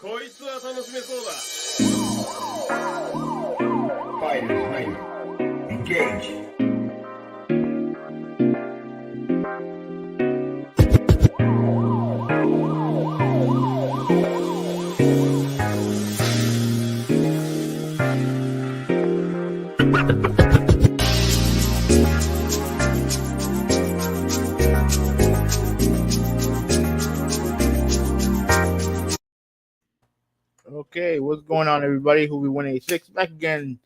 こいつは楽しめそうだ。 Fighters ready. Engage. Okay, what's going on, everybody? Who we 186 back again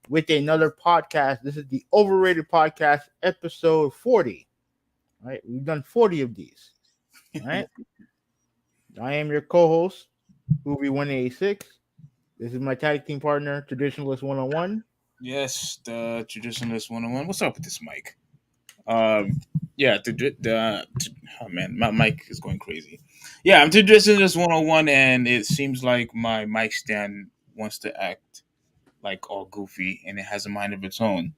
with another podcast. This is the Overrated Podcast, episode 40. All right, we've done 40 of these. All right, I am your co-host, Movie 186. This is my tag team partner, Traditionalist 101. Yes, the Traditionalist 101. What's up with this mic? Yeah, oh man, my mic is going crazy. Yeah, I'm Traditionalist 101, and it seems like my mic stand wants to act like all goofy, and it has a mind of its own.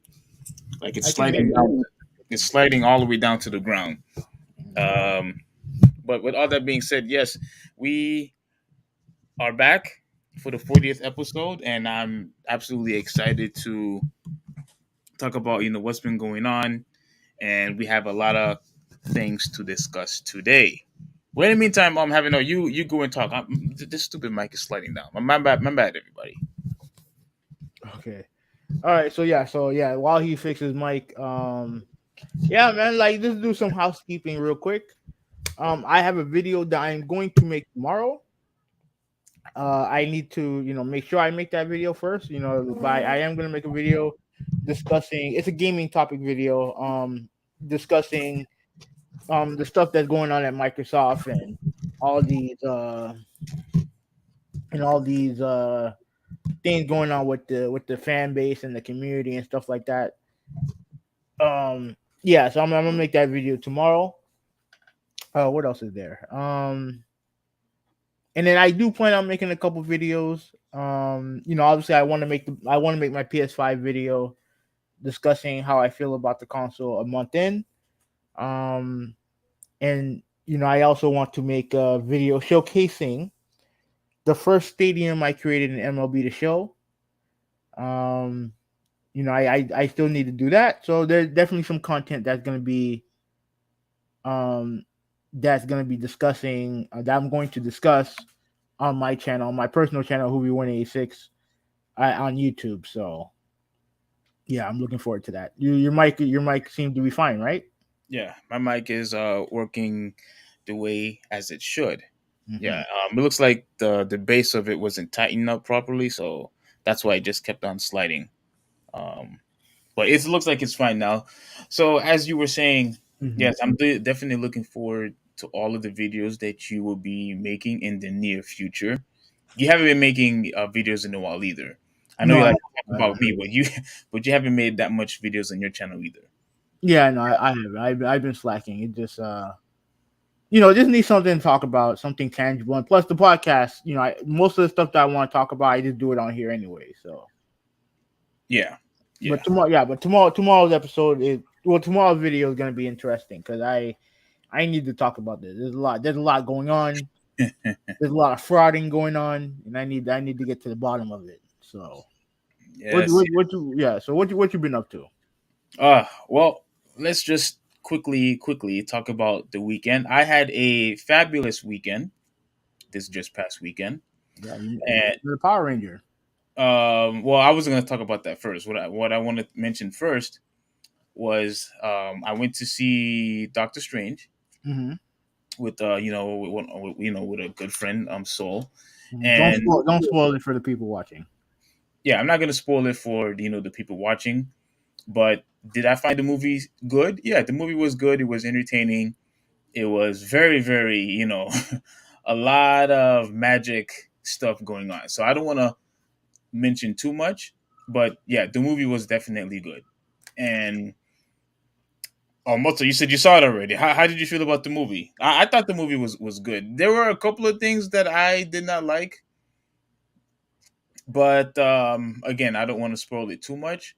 Like it's I can hear sliding you. down, it's sliding all the way down to the ground. Um, but with all that being said, yes, we are back for the 40th episode, and I'm absolutely excited to talk about what's been going on, and we have a lot of things to discuss today. Well, in the meantime, I'm having you go and talk. This stupid mic is sliding down. My bad, everybody. Okay. All right. So yeah. While he fixes mic, yeah, man. Like, let's do some housekeeping real quick. I have a video that I'm going to make tomorrow. I need to, make sure I make that video first. But I am gonna make a video discussing. It's a gaming topic video. Discussing the stuff that's going on at Microsoft and all these things going on with the fan base and the community and stuff like that. Yeah, so I'm gonna make that video tomorrow. What else is there? And then I do plan on making a couple videos. Obviously I want to make my PS5 video discussing how I feel about the console a month in. Um, and I also want to make a video showcasing the first stadium I created in MLB The Show. Um, I still need to do that. So there's definitely some content um that's gonna be discussing that I'm going to discuss on my channel, my personal channel, Hoovy186, on YouTube. So yeah, I'm looking forward to that. Your mic seems to be fine, right? Yeah, my mic is working the way as it should. Mm-hmm. Yeah, it looks like the base of it wasn't tightened up properly, so that's why it just kept on sliding. Um, but it looks like it's fine now. So as you were saying, Mm-hmm. yes, I'm definitely looking forward to all of the videos that you will be making in the near future. You haven't been making videos in a while either. I know No, you I, like to talk about me, but you haven't made that much videos on your channel either. yeah, no, I have. I've been slacking. It just just need something to talk about, something tangible, and plus the podcast. Most of the stuff that I want to talk about, I just do it on here anyway. So, Yeah, yeah, but tomorrow's episode is tomorrow's video is gonna be interesting because I need to talk about this. There's a lot going on. There's a lot of frauding going on, and I need to get to the bottom of it. So, yes. what you been up to? Well, let's just quickly talk about the weekend. I had a fabulous weekend this just past weekend, Yeah, and you're the Power Ranger. well, I was going to talk about that first. What I want to mention first was I went to see Doctor Strange Mm-hmm. with with a good friend Soul, Don't and spoil it for the people watching. yeah, I'm not going to spoil it for the people watching. But did I find the movie good? Yeah, the movie was good. It was entertaining. It was very, very, a lot of magic stuff going on. So I don't want to mention too much, but yeah, the movie was definitely good. And oh, Moto, you said you saw it already. How did you feel about the movie? I thought the movie was good. There were a couple of things that I did not like, but again, I don't want to spoil it too much.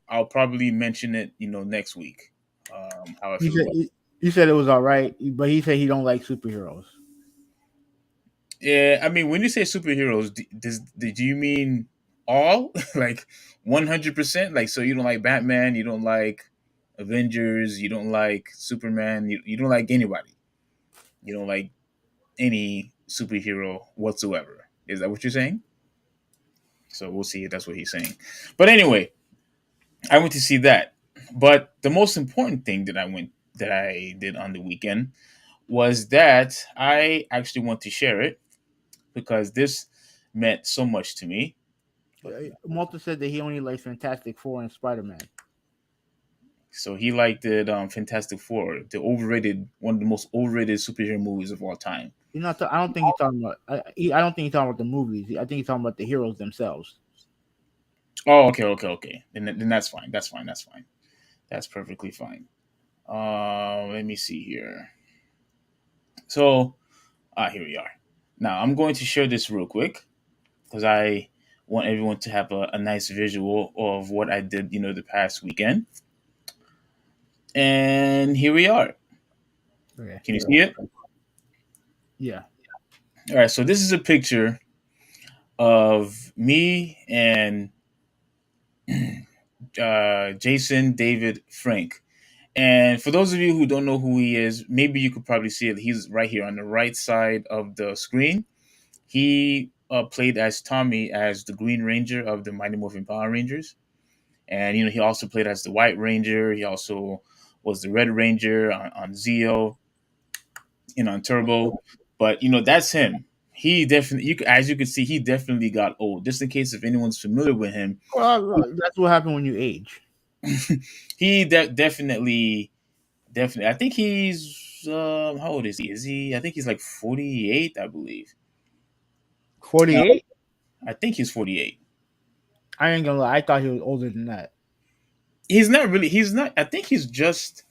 I'll probably mention it, next week. How I He feel said about it. he said it was all right, but he said he don't like superheroes. Yeah, I mean, when you say superheroes, do you mean all like 100%? Like, so you don't like Batman, you don't like Avengers, you don't like Superman, you don't like anybody, you don't like any superhero whatsoever. Is that what you're saying? So we'll see if that's what he's saying. But anyway, I went to see that. But the most important thing that I did on the weekend was that I actually want to share it because this meant so much to me. Malta said that he only likes Fantastic Four and Spider Man. So he liked it, Fantastic Four, the overrated, one of the most overrated superhero movies of all time. You're not. I don't think he's talking about. I don't think he's talking about the movies. I think he's talking about the heroes themselves. Oh, okay, okay, okay. Then that's fine. That's fine. That's fine. That's perfectly fine. Let me see here. So, here we are. Now I'm going to share this real quick because I want everyone to have a nice visual of what I did, the past weekend. And here we are. Okay. Can you see it? Yeah. All right. So this is a picture of me and Jason David Frank. And for those of you who don't know who he is, maybe you could probably see it. He's right here on the right side of the screen. He played as Tommy as the Green Ranger of the Mighty Morphin Power Rangers. And, he also played as the White Ranger. He also was the Red Ranger on Zeo, on Turbo. But, that's him. He definitely, as you can see, he definitely got old. Just in case if anyone's familiar with him, Well, that's what happened when you age. he definitely. I think he's how old is he? Is he? I think he's like 48, I believe. 48. I think he's 48. I ain't gonna lie. I thought he was older than that. He's not really. He's not. I think he's just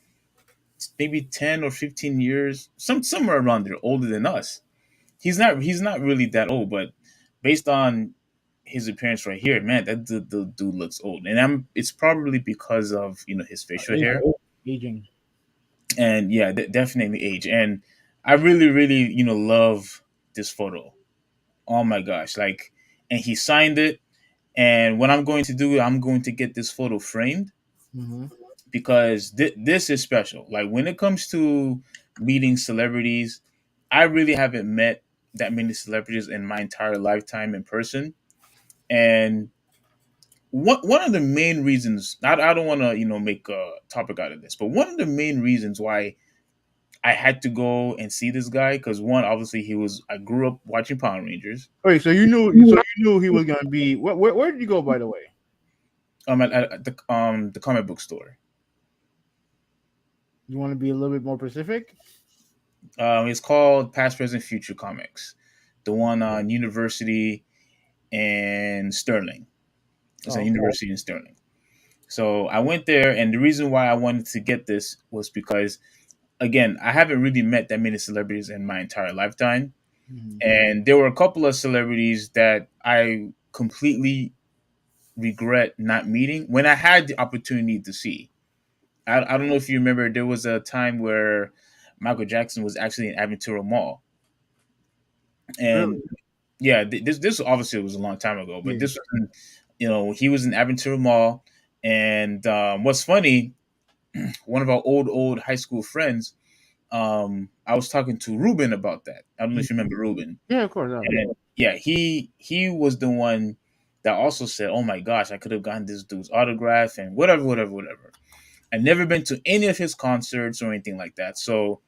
maybe 10 or 15 years, somewhere around there, older than us. He's not. He's not really that old, but based on his appearance right here, man, the dude looks old, and It's probably because of his facial hair. Aging. And yeah, definitely age. And I really, really, love this photo. Oh my gosh, like, and he signed it. And what I'm going to do, I'm going to get this photo framed Mm-hmm. because this is special. Like when it comes to meeting celebrities, I really haven't met that many celebrities in my entire lifetime in person. And one of the main reasons, I don't want to make a topic out of this, but one of the main reasons why I had to go and see this guy because one, obviously, I grew up watching Power Rangers. Wait, so you knew he was gonna be. Where did you go, by the way? At the comic book store. You want to be a little bit more specific? It's called Past, Present, Future Comics, the one on University and Sterling. It's Oh, at okay. University in Sterling. So I went there, and the reason why I wanted to get this was because, again, I haven't really met that many celebrities in my entire lifetime. Mhm. And there were a couple of celebrities that I completely regret not meeting when I had the opportunity to see. I don't know if you remember, there was a time where Michael Jackson was actually in Aventura Mall. And Really? yeah, this obviously was a long time ago, but Yeah. this was, he was in Aventura Mall. And what's funny, one of our old high school friends, I was talking to Ruben about that. I don't know if you remember Ruben. Yeah, of course. And yeah, he was the one that also said, "Oh my gosh, I could have gotten this dude's autograph and whatever, whatever, whatever." I've never been to any of his concerts or anything like that. So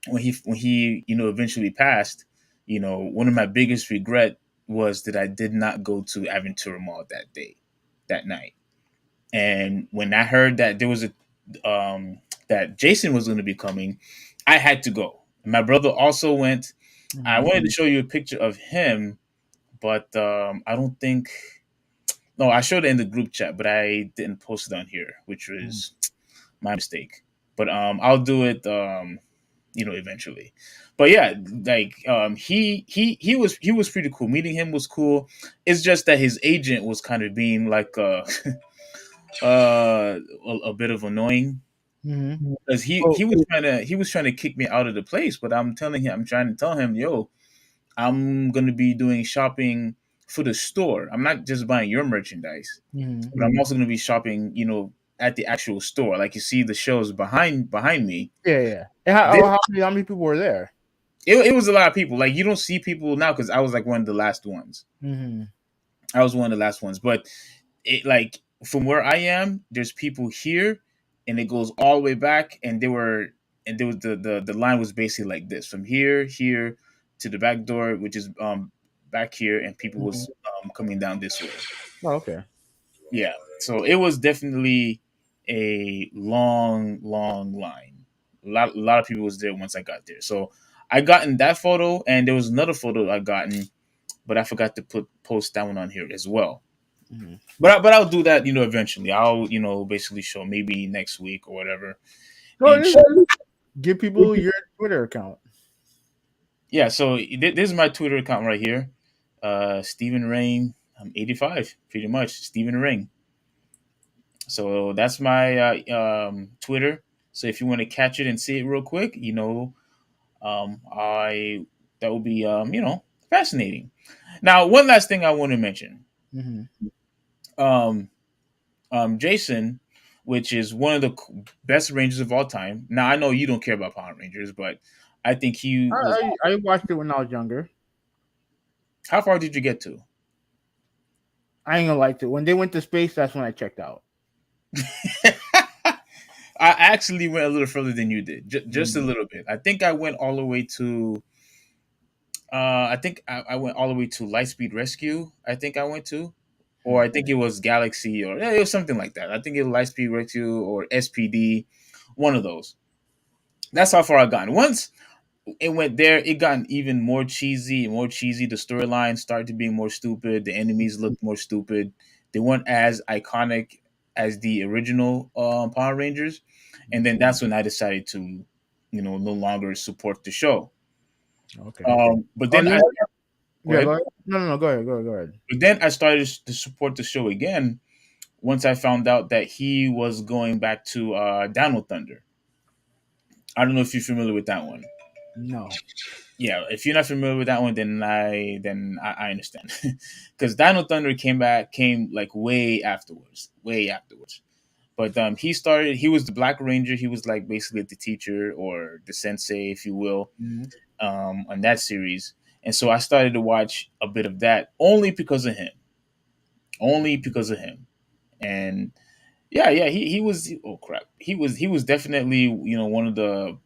when he eventually passed, one of my biggest regret was that I did not go to Aventura Mall that night. And when I heard that there was that Jason was going to be coming, I had to go. My brother also went. I Mhm. wanted to show you a picture of him, but I don't think. No, I showed it in the group chat, but I didn't post it on here, which Mhm. was my mistake. But I'll do it, eventually. But yeah, like he was pretty cool. Meeting him was cool. It's just that his agent was kind of being like a bit of annoying Mhm. because he Oh, he was trying to kick me out of the place. But I'm trying to tell him, yo, I'm gonna be doing shopping for the store. I'm not just buying your merchandise, Mm-hmm. but I'm also gonna be shopping, at the actual store. Like you see the shelves behind me. Yeah, yeah. And They, how many people were there? it was a lot of people. Like you don't see people now because I was like one of the last ones. Mm-hmm. I was one of the last ones, but it like from where I am, there's people here, and it goes all the way back, and there was the line was basically like this from here to the back door, which is back here, and people Mm-hmm. was coming down this way. Oh, okay. Yeah, so it was definitely a long line. A lot of people was there once I got there. So I gotten that photo, and there was another photo I gotten, but I forgot to post that one on here as well. Mm-hmm. But I'll do that, eventually. I'll basically show maybe next week or whatever. So And give people your Twitter account. yeah, so this is my Twitter account right here. Stephen Rain. I'm 85, pretty much. Stephen Ring. So that's my Twitter. So if you want to catch it and see it real quick, I that would be fascinating. Now, one last thing I want to mention. Mm-hmm. Um, Jason, which is one of the best Rangers of all time. Now I know you don't care about Power Rangers, but I think he was. I watched it when I was younger. How far did you get to? I ain't gonna like it. When they went to space, that's when I checked out. I actually went a little further than you did, just a Mm-hmm. little bit. I think I went all the way to. I think I went all the way to Lightspeed Rescue. I think I went to, or I think it was Galaxy, or yeah, it was something like that. I think it was Lightspeed Rescue or SPD, one of those. That's how far I got. Once it went there, it got even more cheesy and more cheesy. The storyline started being more stupid. The enemies looked more stupid. They weren't as iconic as the original Power Rangers. And then that's when I decided to, no longer support the show. Okay. But Oh then yeah, go yeah. Go ahead. ahead. No. Go ahead. Go ahead. But then I started to support the show again once I found out that he was going back to Down Thunder. I don't know if you're familiar with that one. No. Yeah, if you're not familiar with that one, then I understand, because Dino Thunder came like way afterwards. But he was the Black Ranger. He was like basically the teacher or the sensei, if you will, Mm-hmm. on that series. And so I started to watch a bit of that only because of him. And yeah, he was. Oh crap, he was definitely one of the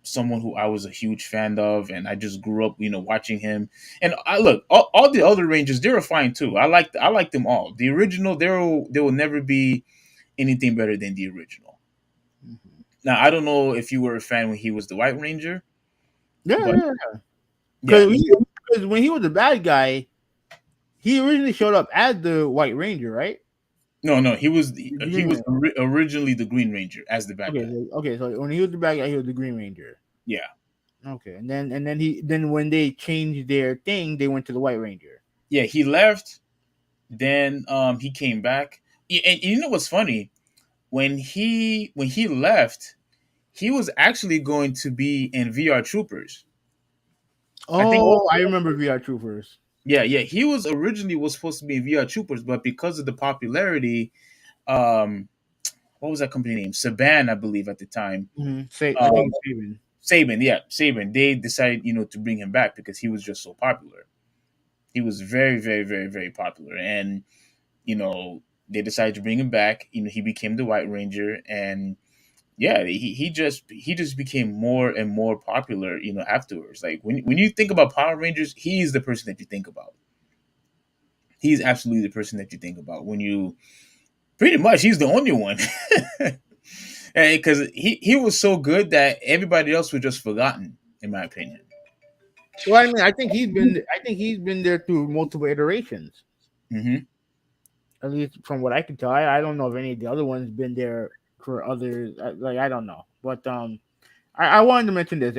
someone who I was a huge fan of, and I just grew up, watching him. And I look, all the other Rangers, they were fine too. I liked them all. The original, there will never be anything better than the original. Mm-hmm. Now I don't know if you were a fan when he was the White Ranger, Yeah, but yeah. yeah, Because when he was the bad guy, he originally showed up as the White Ranger, right? no, The he Green was Ranger. originally the Green Ranger as the bad Okay, guy. okay. So when he was the bad guy, he was the Green Ranger. Yeah, Okay, and then when they changed their thing, they went to the White Ranger. yeah, he left. Then he came back. And you know what's funny? When he left, he was actually going to be in VR Troopers. I think. Oh, I remember VR Troopers. Yeah. He was supposed to be in VR Troopers, but because of the popularity, um, what was that company name? Saban, I believe, at the time. Mm-hmm. Say, I Um, think it's Steven. Saban, yeah, Saban. They decided, to bring him back because he was just so popular. He was very, very, very, very popular, and you know, they decided to bring him back. He became the White Ranger, and yeah, he just became more and more popular. Afterwards, like when you think about Power Rangers, he's the person that you think about. He's absolutely the person that you think about when you pretty much he's the only one. Because he was so good that everybody else was just forgotten, in my opinion. Well, I mean, I think he's been there through multiple iterations. Hmm. At least from what I can tell, I don't know if any of the other ones been there for others. Like I don't know, but I wanted to mention this.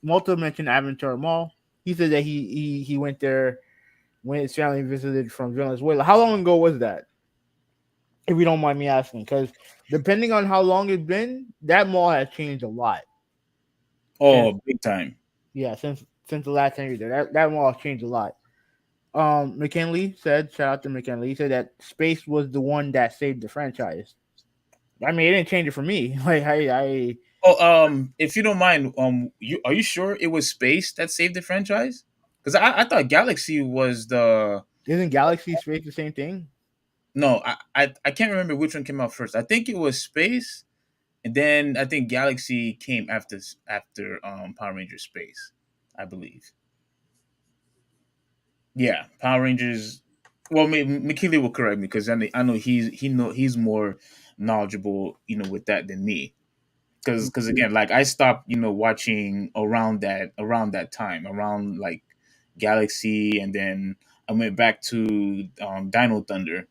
Malta mentioned Avatar Mall. He said that he went there when his family visited from Venezuela. How long ago was that? If you don't mind me asking, because depending on how long it's been, that mall has changed a lot since Oh, big time. yeah since the last time you did. That one changed a lot. McKinley said, shout out to McKinley. He said that Space was the one that saved the franchise. I mean, it didn't change it for me. Like I Oh, if you don't mind, are you sure it was Space that saved the franchise? Because I thought Galaxy was the isn't Galaxy Space the same thing? no. I can't remember which one came out first. I think it was Space, and then I think Galaxy came after Power Rangers Space, I believe. Yeah, Power Rangers. Well, McKinley will correct me because I know he's more knowledgeable, with that than me. Because again, like I stopped, watching around that time, around like Galaxy, and then I went back to Dino Thunder,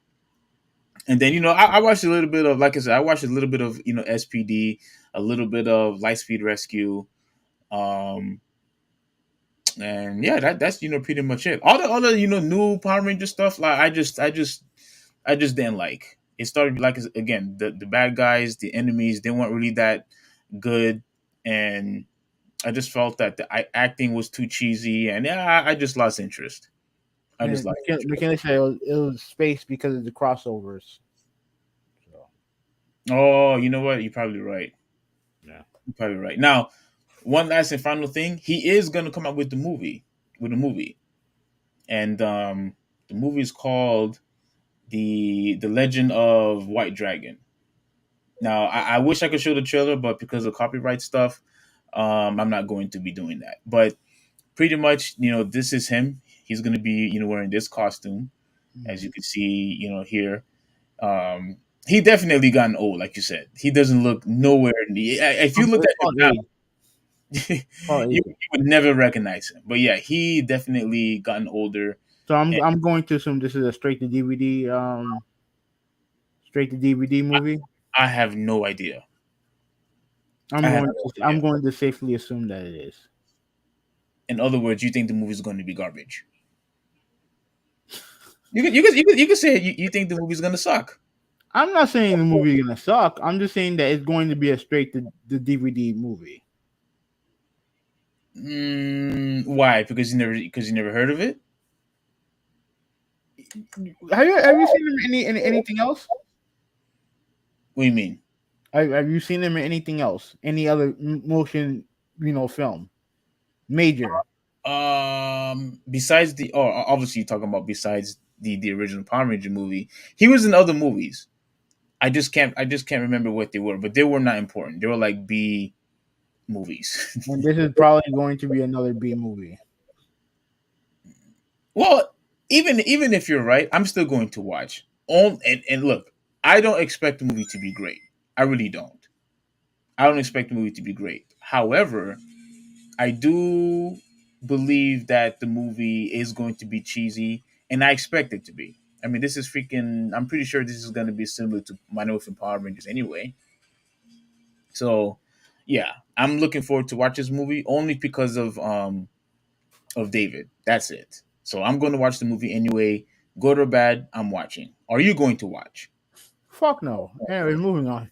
and then I watched a little bit of, like I said, I watched a little bit of SPD, a little bit of Lightspeed Rescue, um, and yeah, that's pretty much it. All the other new Power Ranger stuff, like I just didn't like. It started like again the bad guys, the enemies, they weren't really that good, and I just felt that the acting was too cheesy, and yeah, I just lost interest. I just And lost interest. McKinley said it was Space because of the crossovers. So Oh, you know what? You're probably right. yeah. You're probably right. Now, one last and final thing: he is going to come out with a movie, and the movie is called the Legend of White Dragon. Now, I wish I could show the trailer, but because of copyright stuff, I'm not going to be doing that. But pretty much, this is him. He's going to be, wearing this costume, as you can see, here. He definitely gotten old, like you said. He doesn't look nowhere near. If you look It's at him called now, age. Called you, age. you would never recognize him. But yeah, he definitely gotten older. So And I'm going to assume this is a straight to DVD movie. I have no idea. I'm I have going no to I'm idea. going to safely assume that it is. In other words, you think the movie is going to be garbage? You can say you think the movie's going to suck. I'm not saying the movie is gonna suck. I'm just saying that it's going to be a straight to the DVD movie. Why? Because you never heard of it. Have you seen him in anything else? What do you mean? Have you seen him in anything else? Any other motion, film? Major. Besides obviously you're talking about besides the original Power Ranger movie, he was in other movies. I just can't remember what they were, but they were not important. They were like B movies. And this is probably going to be another B movie. Well, even if you're right, I'm still going to watch. And look, I don't expect the movie to be great. I really don't. I don't expect the movie to be great. However, I do believe that the movie is going to be cheesy, and I expect it to be. I mean, this is freaking. I'm pretty sure this is going to be similar to Mighty Morphin Power Rangers anyway. So, yeah, I'm looking forward to watch this movie only because of David. That's it. So I'm going to watch the movie anyway. Good or bad, I'm watching. Are you going to watch? Fuck no. Anyway, moving on.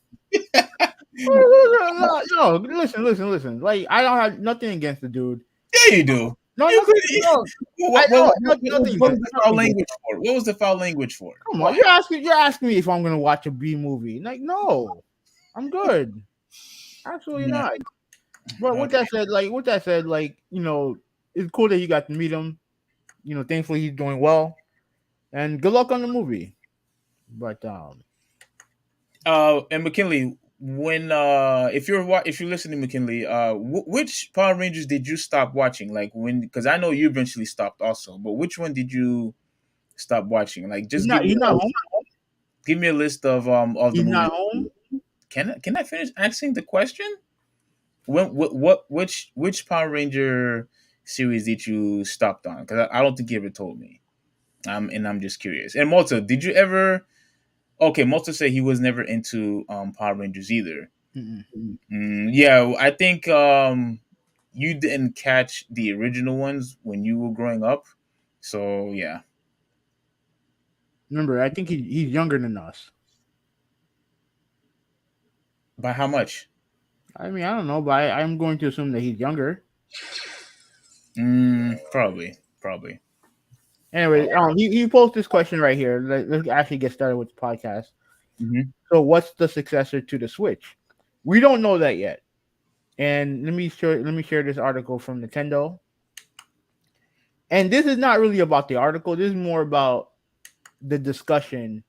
No, listen. Like I don't have nothing against the dude. Yeah, you do. No, You nothing. could. No, I What, know what, what, nothing what was against. the foul Nothing against. language for? What was the foul language for? Come on, Why? you're asking me if I'm gonna watch a B movie. Like, no, I'm good. Absolutely Yeah. not. But Okay. with that said, like, it's cool that you got to meet him. Thankfully he's doing well, and good luck on the movie. But And McKinley, when if you're listening, McKinley, which Power Rangers did you stop watching? Like when? Because I know you eventually stopped also, but which one did you stop watching? Like, he's just not he's not home. give me a list of the He's movies. not home. Can I finish asking the question? Which Power Ranger series did you stop on? Because I don't think you ever told me. And I'm just curious. And Malta, did you ever? Okay, Malta said he was never into Power Rangers either. Mm-mm. Yeah, I think you didn't catch the original ones when you were growing up. So yeah, Remember, I think he's younger than us. by how much? I mean, I don't know, but I'm going to assume that he's younger. Probably. Anyway, he posed this question right here. Let's actually get started with the podcast. Hmm. So, what's the successor to the Switch? We don't know that yet. And let me share this article from Nintendo. And this is not really about the article. This is more about the discussion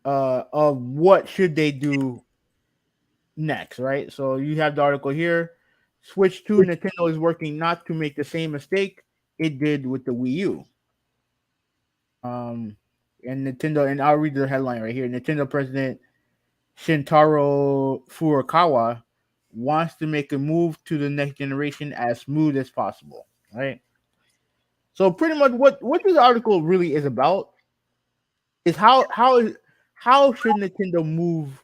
of what should they do next, right? So you have the article here. Switch 2 Nintendo is working not to make the same mistake it did with the Wii U. Um, and Nintendo, and I'll read the headline right here. Nintendo president Shintaro Furukawa wants to make a move to the next generation as smooth as possible, right? So pretty much what this article really is about is how should Nintendo move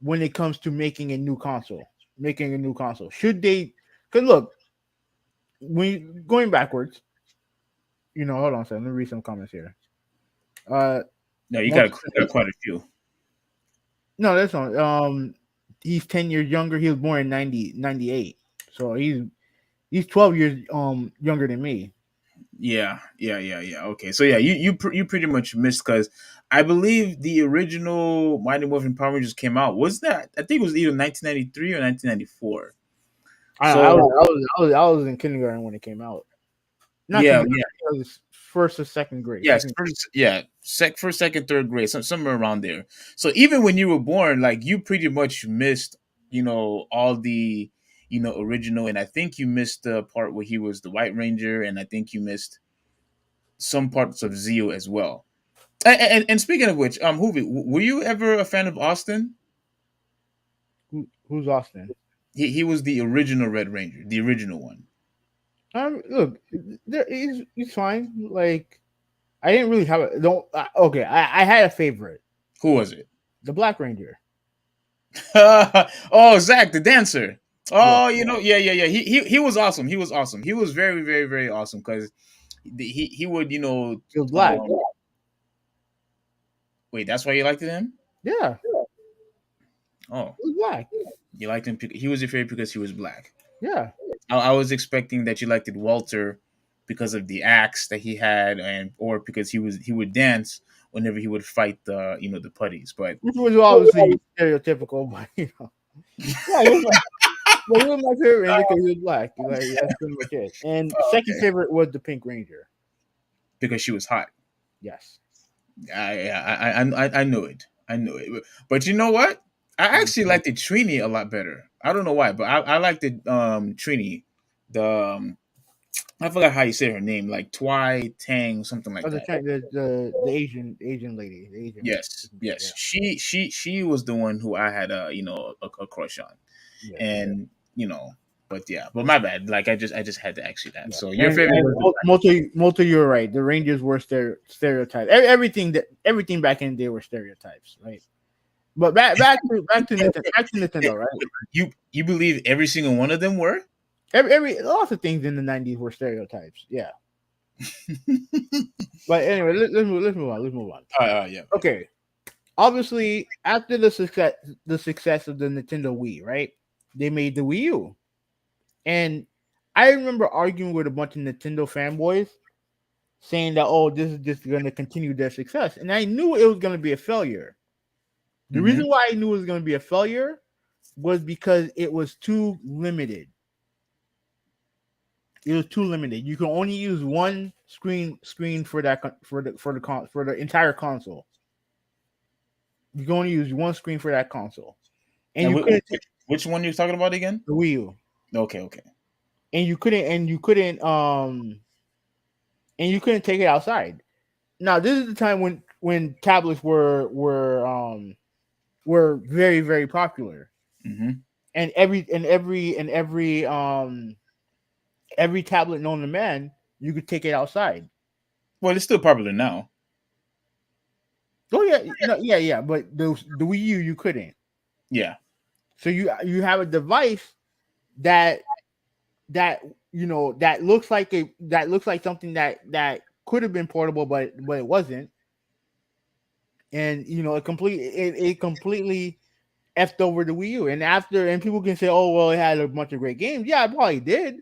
when it comes to making a new console? Making a new console. Should they? Because look, when going backwards, hold on a second. Let me read some comments here. Uh, No, you multi- got quite a few. no, that's not. He's 10 years younger. He was born in 98, so he's 12 years younger than me. Yeah. Okay, so yeah, you pretty much missed because I believe the original Mighty Morphin Power Rangers came out. Was that? I think it was either 1993 or 1994. I So was in kindergarten when it came out. Not yeah, kindergarten. I was first or second grade. yes, Second. first, second, third grade, somewhere around there. So even when you were born, like you pretty much missed, all the, original, and I think you missed the part where he was the White Ranger, and I think you missed some parts of Zeo as well. And speaking of which, Hoovy, were you ever a fan of Austin? Who's Austin? He was the original Red Ranger, the original one. Look, he's fine. Like I didn't really have a don't. Okay, I had a favorite, Who was it? the Black Ranger. Oh, Zach, the dancer. Yeah, Oh, yeah. He was awesome. He was awesome. He was very, very, very awesome because he would, he was black. wait, that's why you liked him? Yeah, Oh, he was black. you liked him. He was your favorite because he was black. Yeah, I was expecting that you liked it Walter because of the axe that he had, and or because he would dance whenever he would fight the putties. But which was obviously stereotypical, but yeah, he was my favorite Ranger because he was black. Like that's pretty much it. And second favorite was the Pink Ranger. because she was hot. Yes. I knew it. I knew it. But you know what? I actually liked the Trini a lot better. I don't know why, but I liked the Trini. The I forgot how you say her name, like Twy Tang, something like Oh, that. the Asian lady, the Asian. Yes. She was the one who I had a crush on, Yeah. and but my bad. Like I just had to ask you that. Yeah. So your favorite was Multi, you're right. The Rangers were stereotypes. Everything back in the day were stereotypes, right? But back to Nintendo, right? you believe every single one of them were? Every lots of things in the '90s were stereotypes. Yeah. But anyway, let's move on. Let's move on. Yeah. Okay. Obviously, after the success of the Nintendo Wii, right? They made the Wii U, and I remember arguing with a bunch of Nintendo fanboys, saying that this is just going to continue their success, and I knew it was going to be a failure. The reason why I knew it was going to be a failure was because it was too limited. It was too limited. You can only use one screen for the entire console. You can only use one screen for that console, and which one you're talking about again? the Wii U. Okay. And you couldn't take it outside. Now this is the time when tablets were very, very popular, and every tablet known to man, you could take it outside. Well, it's still popular now. Oh yeah, yeah. But the Wii U you couldn't. Yeah. So you have a device that looks like something that could have been portable, but it wasn't. And it completely effed over the Wii U. And people can say, oh well, it had a bunch of great games. Yeah, it probably did.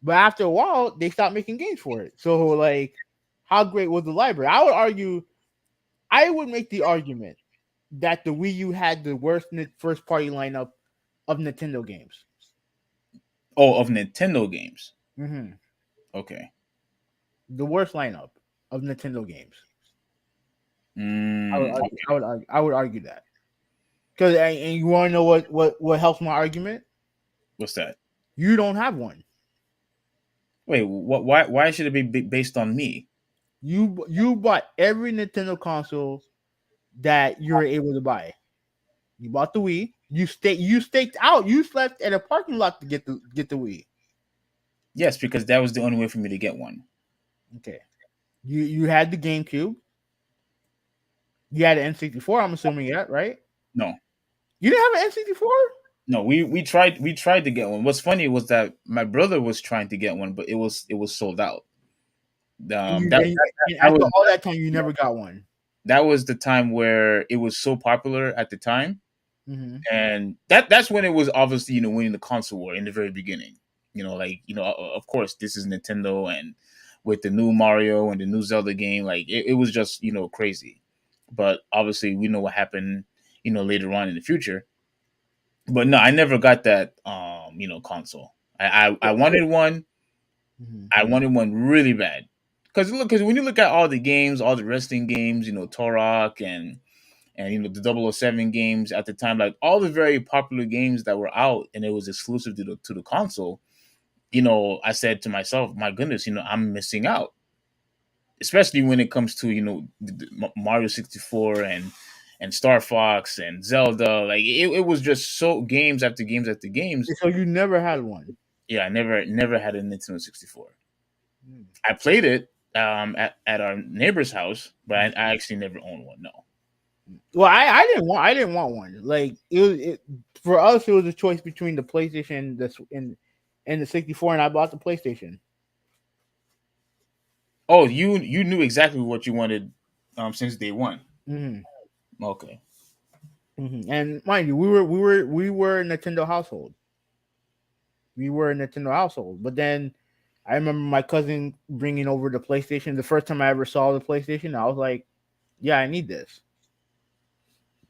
But after a while, they stopped making games for it. So like, how great was the library? I would argue, I would make the argument that the Wii U had the worst first party lineup of Nintendo games. Oh, of Nintendo games. Mm-hmm. Okay. The worst lineup of Nintendo games. Okay. I would argue that. Because and you want to know what helps my argument? What's that? You don't have one. Wait, what? Why should it be based on me? You bought every Nintendo console that you were able to buy. You bought the Wii. You staked out. You slept at a parking lot to get the Wii. Yes, because that was the only way for me to get one. Okay. You had the GameCube. You had an N64. I'm assuming that, right? No, You didn't have an N64. no, we tried to get one. What's funny was that my brother was trying to get one, but it was sold out. And Um, you that, and, that, and that after was all that time, you never got one. that was the time where it was so popular at the time, Mm-hmm. and that's when it was obviously winning the console war in the very beginning. Like of course this is Nintendo, and with the new Mario and the new Zelda game, like it was just crazy. But obviously we know what happened later on in the future. But no, I never got that console. I wanted one. Mm-hmm. I wanted one really bad. Because when you look at all the games, all the wrestling games, Torok and the 007 games at the time, like all the very popular games that were out and it was exclusive to the console, I said to myself, my goodness, I'm missing out. Especially when it comes to, Mario 64 and Star Fox and Zelda. Like it was just so games after games after games. So you never had one. Yeah, I never had a Nintendo 64. Mm. I played it at our neighbor's house, but I actually never owned one. No. Well, I didn't want one. Like for us, it was a choice between the PlayStation and the 64, and I bought the PlayStation. Oh, you knew exactly what you wanted since day one. Mm-hmm. Okay. Mm-hmm. And mind you, we were a Nintendo household. We were a Nintendo household, but then I remember my cousin bringing over the PlayStation. The first time I ever saw the PlayStation, I was like, "Yeah, I need this."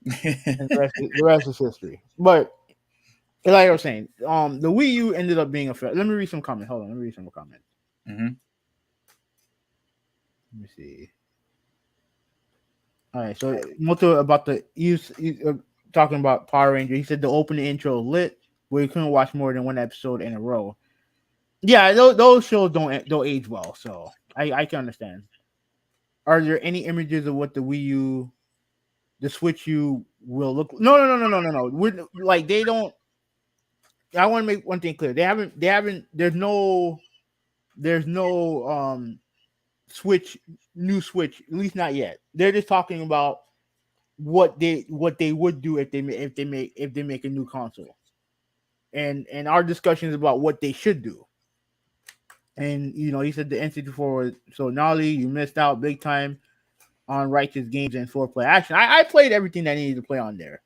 And the rest is history. But like I was saying, the Wii U ended up being a fail. Let me read some comments. Hold on, let me read some comments. hmm Let me see. All right, so Moto about talking about Power Ranger. He said the opening intro lit, where you couldn't watch more than one episode in a row. Yeah, those shows don't age well, so I can understand. Are there any images of what the Wii U, the Switch U will look? No. We're like they don't. I want to make one thing clear. They haven't. There's no Switch new Switch. At least not yet. They're just talking about what they would do if they make a new console, and our discussions about what they should do. And he said the N64 was so gnarly. You missed out big time on righteous games and four play action. I played everything that I needed to play on there.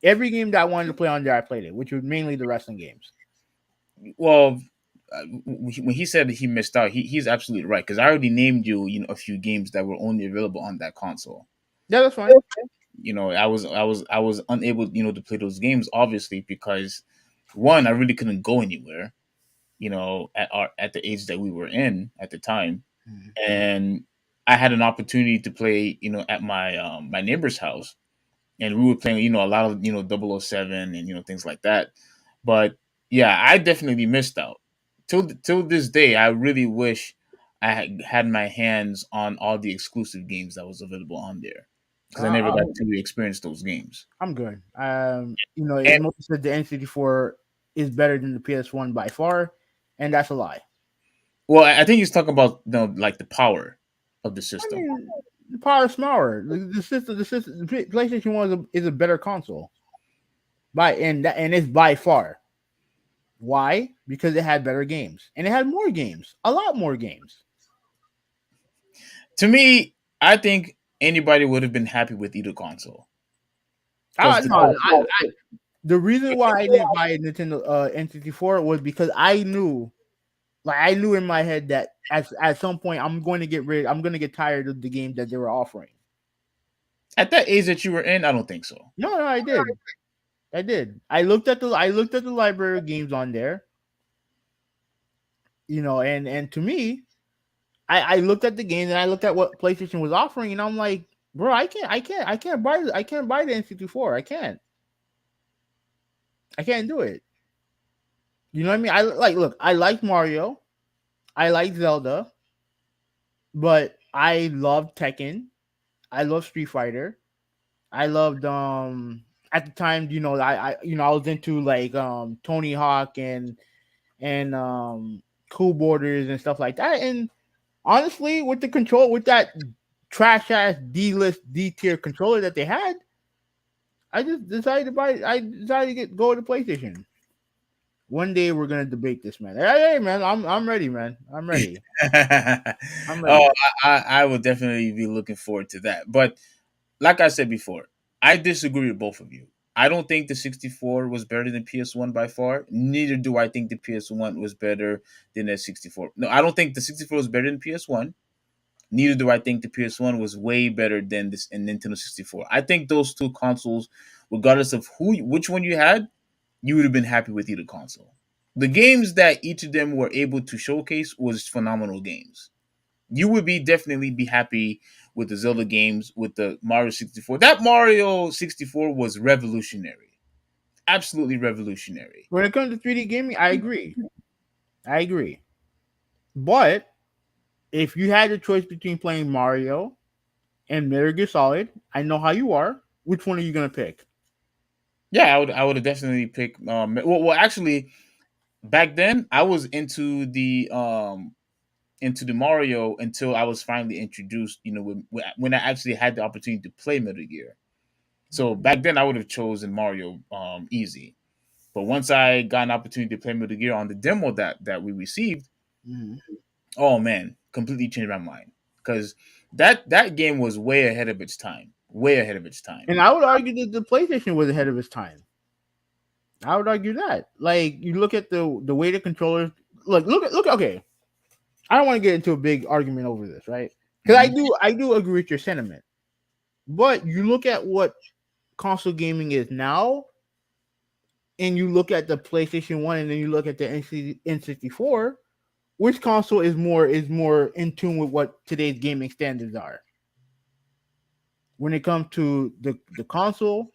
Every game that I wanted to play on there, I played it, which was mainly the wrestling games. Well, when he said that he missed out, he's absolutely right because I already named you a few games that were only available on that console. Yeah, that's fine. I was unable to play those games obviously because one, I really couldn't go anywhere. At the age that we were in at the time, and I had an opportunity to play at my neighbor's house, and we were playing a lot of 007 and things like that. But yeah, I definitely missed out. Till this day, I really wish I had my hands on all the exclusive games that was available on there because I never got to experience those games. I'm good. And Most said the N64 is better than the PS1 by far, and that's a lie. well, I think he's talking about like the power of the I system. mean, the power is smaller. The PlayStation One is a better console and it's by far. Why? Because it had better games and it had more games, a lot more games. To me, I think anybody would have been happy with either console. No, the reason why I didn't buy a Nintendo N64 was because I knew Like I knew in my head that at some point I'm going to get tired of the game that they were offering. At that age that you were in, I don't think so. No, no, I did. I did. I looked at the library of games on there, and to me, I looked at the games and I looked at what PlayStation was offering, and I'm like, bro, I can't buy the N64. I can't do it. You know what I mean? Look, I like Mario, I like Zelda, but I love Tekken, I love Street Fighter, I loved at the time, I was into like Tony Hawk and Cool Borders and stuff like that. And honestly, with that trash ass D tier controller that they had, I just decided to buy. I decided to go to PlayStation. One day we're gonna debate this, man. Hey, man, I'm ready, man. I'm ready. I'm ready. Oh, I will definitely be looking forward to that. But like I said before, I disagree with both of you. I don't think the 64 was better than PS1 by far. Neither do I think the PS1 was better than the 64. No, I don't think the 64 was better than PS1. Neither do I think the PS1 was way better than this in Nintendo 64. I think those two consoles, regardless of which one you had, you would have been happy with either console. The games that each of them were able to showcase was phenomenal games. You would definitely be happy with the Zelda games, with the Mario 64. That Mario 64 was revolutionary. Absolutely revolutionary. When it comes to 3D gaming, I agree. I agree. But if you had a choice between playing Mario and Metal Gear Solid, I know how you are. Which one are you gonna pick? Yeah, I would have definitely picked well actually back then I was into the Mario until I was finally introduced, when I actually had the opportunity to play Metal Gear. So back then I would have chosen Mario easy. But once I got an opportunity to play Metal Gear on the demo that we received, Mm-hmm. oh man, completely changed my mind. Because that game was way ahead of its time. Way ahead of its time. And I would argue that the PlayStation was ahead of its time. I would argue that. Like you look at the way the controllers look. Okay, I don't want to get into a big argument over this, right? Because Mhm. I do agree with your sentiment. But you look at what console gaming is now, and you look at the PlayStation One, and then you look at the N64. Which console is more in tune with what today's gaming standards are? When it comes to the console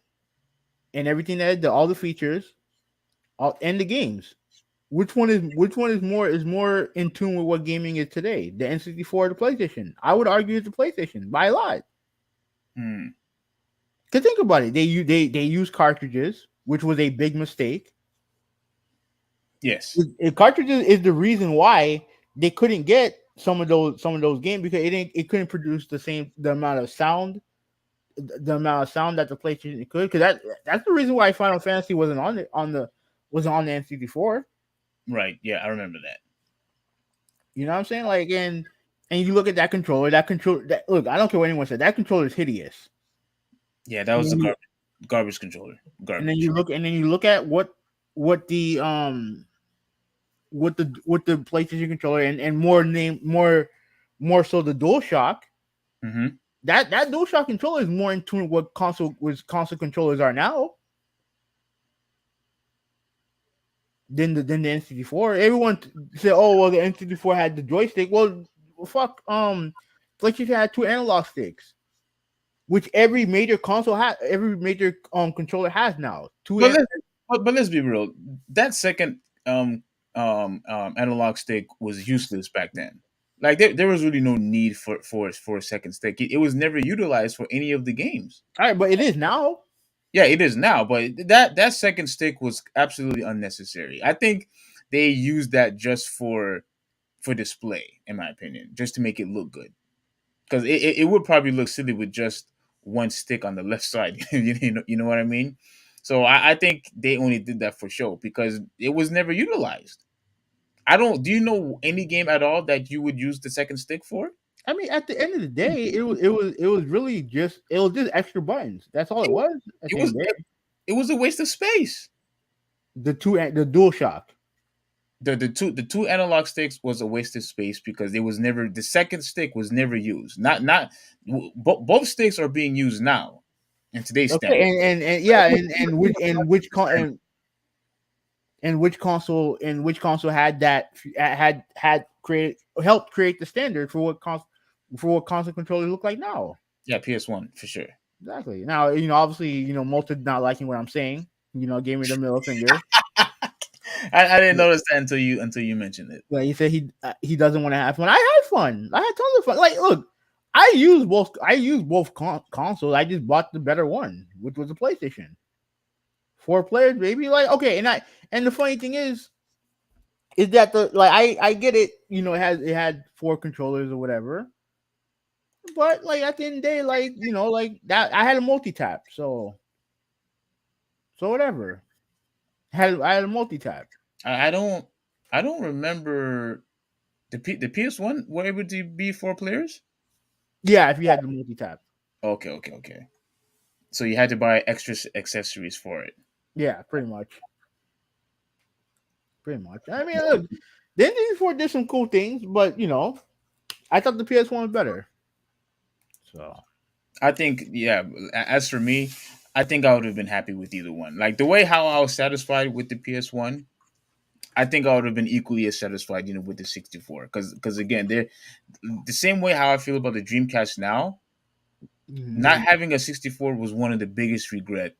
and everything all the features, and the games. Which one is more in tune with what gaming is today? The N64 or the PlayStation? I would argue it's the PlayStation by a lot. Hmm. Cause think about it, they use cartridges, which was a big mistake. Yes. Cartridges is the reason why they couldn't get some of those games because it couldn't produce the amount of sound that the PlayStation could. Because that's the reason why Final Fantasy wasn't on the N64. Right. Yeah, I remember that. You know what I'm saying? Like and you look at look, I don't care what anyone said. That controller is hideous. Yeah, that And was then the you, garbage controller. and then you Garbage. look at what the with the PlayStation controller and more so the DualShock. Hmm. That DualShock controller is more in tune with what console controllers are now than the N64. Everyone said, "Oh, well, the N64 had the joystick." Well, fuck. PlayStation had two analog sticks, which every major controller has now. But let's be real. That second analog stick was useless back then. Like there was really no need for a second stick. It was never utilized for any of the games. All right, but it is now. Yeah, it is now, but that second stick was absolutely unnecessary. I think they used that just for display, in my opinion, just to make it look good. Because it would probably look silly with just one stick on the left side. You know what I mean? So I think they only did that for show because it was never utilized. I don't. Do you know any game at all that you would use the second stick for? I mean, at the end of the day, it was really just extra buttons. That's all it was. At It the was end of the day, it was a waste of space. the DualShock. The two analog sticks was a waste of space because it was never the second stick was never used. Both sticks are being used now in today's Okay, standard. and yeah, and which console had created helped create the standard for what console controllers look like now. Yeah, PS1 for sure. Exactly. Now, obviously, Malta not liking what I'm saying. Gave me the middle finger. I didn't notice that until you mentioned it. Yeah, he said he doesn't want to have fun. I had fun. I had tons of fun. Like, look, I use both. Consoles. I just bought the better one, which was the PlayStation. 4 players, baby. Like, okay, and the funny thing is that I get it. It had 4 controllers or whatever. But like at the end of the day, like that, I had a multi tap. So whatever. I had a multi tap. I don't remember the PS1 were able to be 4 players. Yeah, if you had the multi tap. Okay, okay, okay. So you had to buy extra accessories for it. Yeah, pretty much. Pretty much. I mean, look, the N64 did some cool things, but I thought the PS1 was better. So I think, yeah. As for me, I think I would have been happy with either one. Like the way how I was satisfied with the PS1, I think I would have been equally as satisfied, with the 64. Because again, they're the same way how I feel about the Dreamcast now. Not having a 64 was one of the biggest regret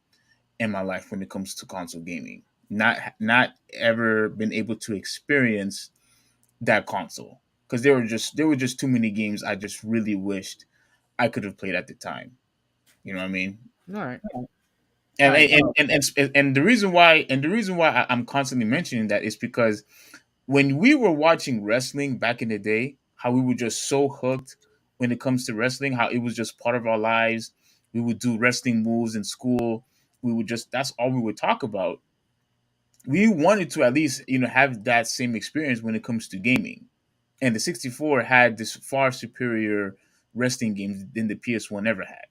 in my life when it comes to console gaming. Not ever been able to experience that console because there were just too many games I just really wished I could have played at the time. You know what I mean? all right. And All right. the reason why I'm constantly mentioning that is because when we were watching wrestling back in the day, how we were just so hooked when it comes to wrestling, how it was just part of our lives. We would do wrestling moves in school. We would just that's all we would talk about. We wanted to at least have that same experience when it comes to gaming. And the 64 had this far superior wrestling games than the PS1 ever had.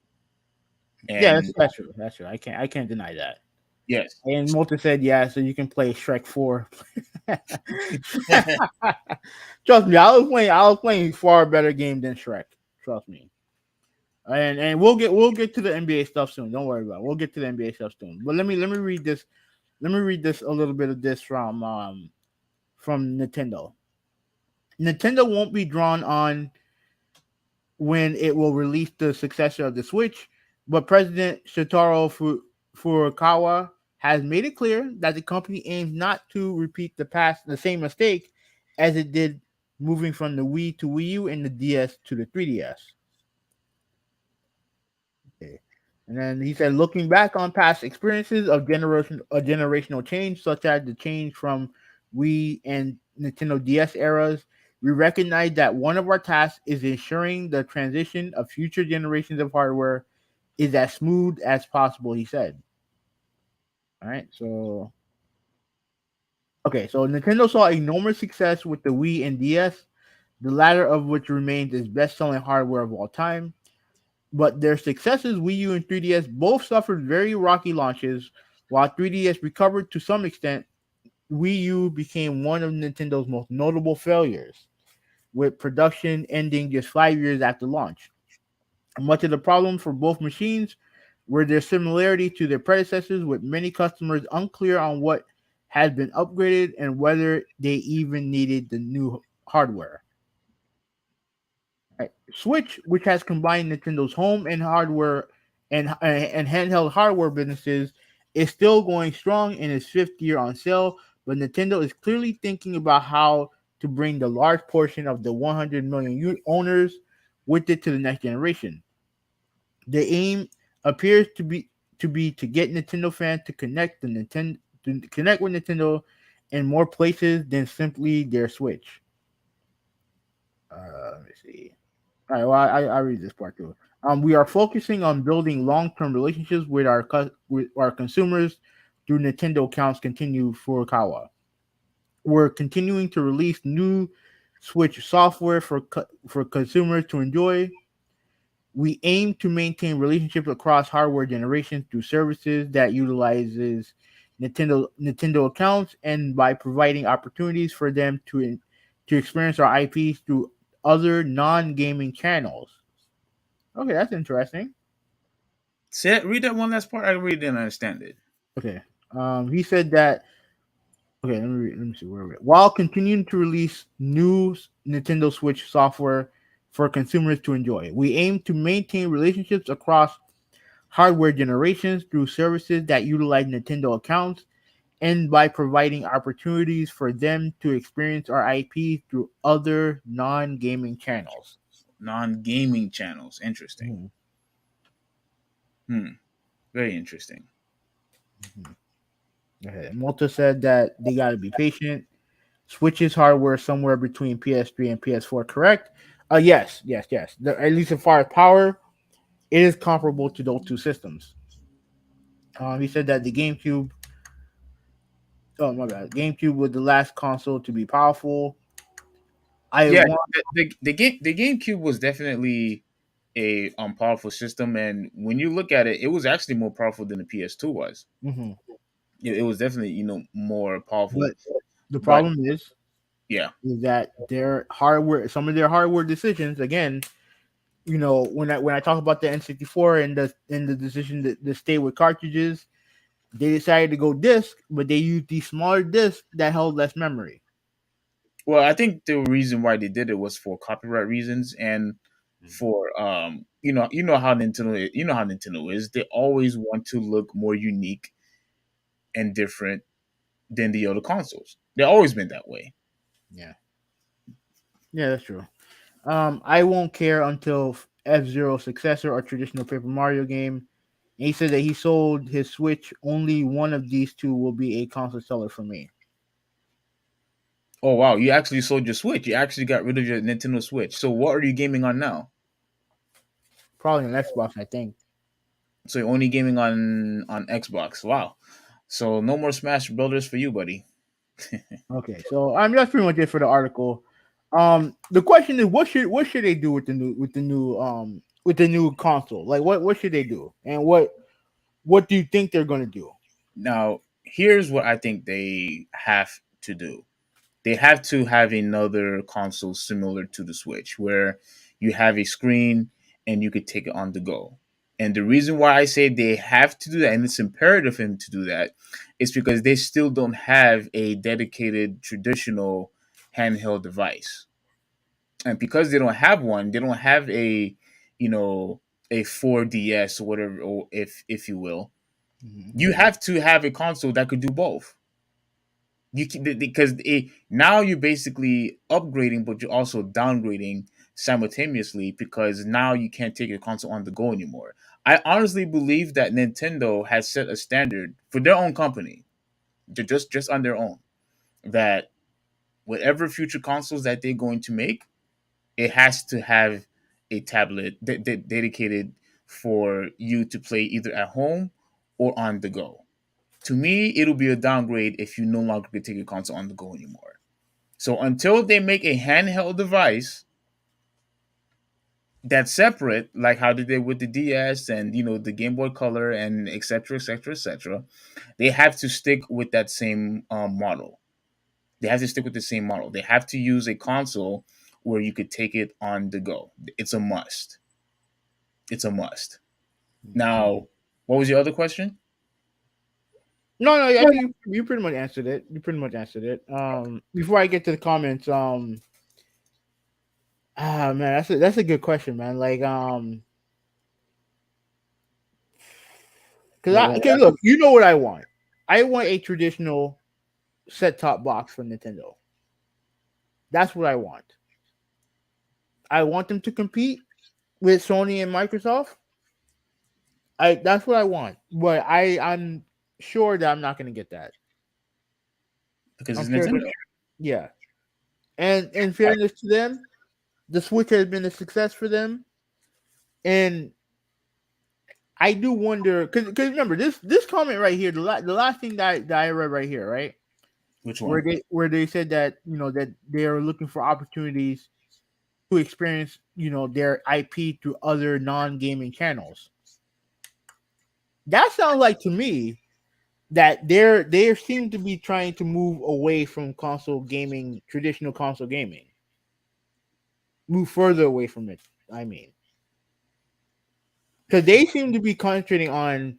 Yeah, And that's true. That's true. I can't deny that. yes. And Malta said, yeah, so you can play Shrek 4. Trust me, I was playing far better game than Shrek. Trust me. And we'll get to the NBA stuff soon. Don't worry about it. We'll get to the NBA stuff soon. But let me read this. Let me read this a little bit of this from Nintendo. Nintendo won't be drawn on when it will release the successor of the Switch, but President Furukawa has made it clear that the company aims not to repeat the same mistake as it did moving from the Wii to Wii U and the DS to the 3DS. Okay. And then he said, looking back on past experiences of generational change, such as the change from Wii and Nintendo DS eras, we recognize that one of our tasks is ensuring the transition of future generations of hardware is as smooth as possible, he said. All right. So Nintendo saw enormous success with the Wii and DS, the latter of which remains its best selling hardware of all time. But their successes, Wii U and 3DS, both suffered very rocky launches. While 3DS recovered to some extent, Wii U became one of Nintendo's most notable failures, with production ending just 5 years after launch. Much of the problem for both machines were their similarity to their predecessors, with many customers unclear on what had been upgraded and whether they even needed the new hardware. Right. Switch, which has combined Nintendo's home and hardware and handheld hardware businesses, is still going strong in its 5th year on sale. But Nintendo is clearly thinking about how to bring the large portion of the 100 million owners with it to the next generation. The aim appears to get Nintendo fans to connect with Nintendo in more places than simply their Switch. Let me see. All right, well, I read this part too. We are focusing on building long-term relationships with our consumers through Nintendo accounts. Continue Furukawa. We're continuing to release new Switch software for consumers to enjoy. We aim to maintain relationships across hardware generations through services that Nintendo accounts, and by providing opportunities for them to experience our IPs through other non-gaming channels. Okay, that's interesting. Read that one last part. I really didn't understand it. Okay. He said that. Okay, let me see where we're at. While continuing to release new Nintendo Switch software for consumers to enjoy, we aim to maintain relationships across hardware generations through services that utilize Nintendo accounts and by providing opportunities for them to experience our IP through other non-gaming channels. Non-gaming channels. Interesting. Mhm. Hmm. Very interesting. Mhm. Okay. Malta said that they got to be patient. Switches hardware somewhere between PS3 and PS4, correct? Yes, yes, yes. At least as far as power, it is comparable to those two systems. He said that the GameCube, oh my bad, GameCube was the last console to be powerful. I Yeah, want, the GameCube was definitely a powerful system, and when you look at it, it was actually more powerful than the PS2 was. mhm. It was definitely more powerful. But the But problem yeah, is that their hardware, some of their hardware decisions, again, when I talk about the N64 and the decision to stay with cartridges, they decided to go disc, but they used these smaller discs that held less memory. well, I think the reason why they did it was for copyright reasons and for you know how Nintendo is. They always want to look more unique and different than the other consoles. They've always been that way. Yeah, yeah, that's true. I won't care until F-Zero successor or traditional Paper Mario game. And he said that he sold his Switch. Only one of these two will be a console seller for me. Oh wow, you actually sold your Switch. You actually got rid of your Nintendo Switch. So what are you gaming on now? Probably an Xbox, I think. So you're only gaming on Xbox. Wow. So no more Smash Brothers for you, buddy. Okay, so that's pretty much it for the article. The question is, what should they do with the new console? Like, what should they do, and what do you think they're gonna do? Now, here's what I think they have to do. They have to have another console similar to the Switch where you have a screen and you could take it on the go. And the reason why I say they have to do that, and it's imperative for them to do that, is because they still don't have a dedicated traditional handheld device. And because they don't have one, they don't have you know, a 4DS or whatever, or if you will. Mhm. You have to have a console that could do both. Because now you're basically upgrading, but you're also downgrading simultaneously because now you can't take your console on the go anymore. I honestly believe that Nintendo has set a standard for their own company, just on their own, that whatever future consoles that they're going to make, it has to have a tablet dedicated for you to play either at home or on the go. To me, it'll be a downgrade if you no longer can take your console on the go anymore. So until they make a handheld device that's separate, like how they did with the DS and the Game Boy Color and etc. etc. etc., they have to stick with that same model. They have to stick with the same model. They have to use a console where you could take it on the go. It's a must. It's a must. Now, what was your other question? No, no, I think you pretty much answered it. You pretty much answered it. Before I get to the comments, man, that's a good question, man. Like, okay, look, you know what I want. I want a traditional set top box from Nintendo. That's what I want. I want them to compete with Sony and Microsoft. That's what I want. But I'm sure that I'm not going to get that. Because I'm it's sure. Nintendo. Yeah. And in fairness to them, the Switch has been a success for them. And I do wonder because remember this comment right here, the last thing that I read right here, right, Which where one? they said that that they are looking for opportunities to experience their IP through other non gaming channels. That sounds like to me that they seem to be trying to move away from console gaming, traditional console gaming, move further away from it. I mean, because they seem to be concentrating on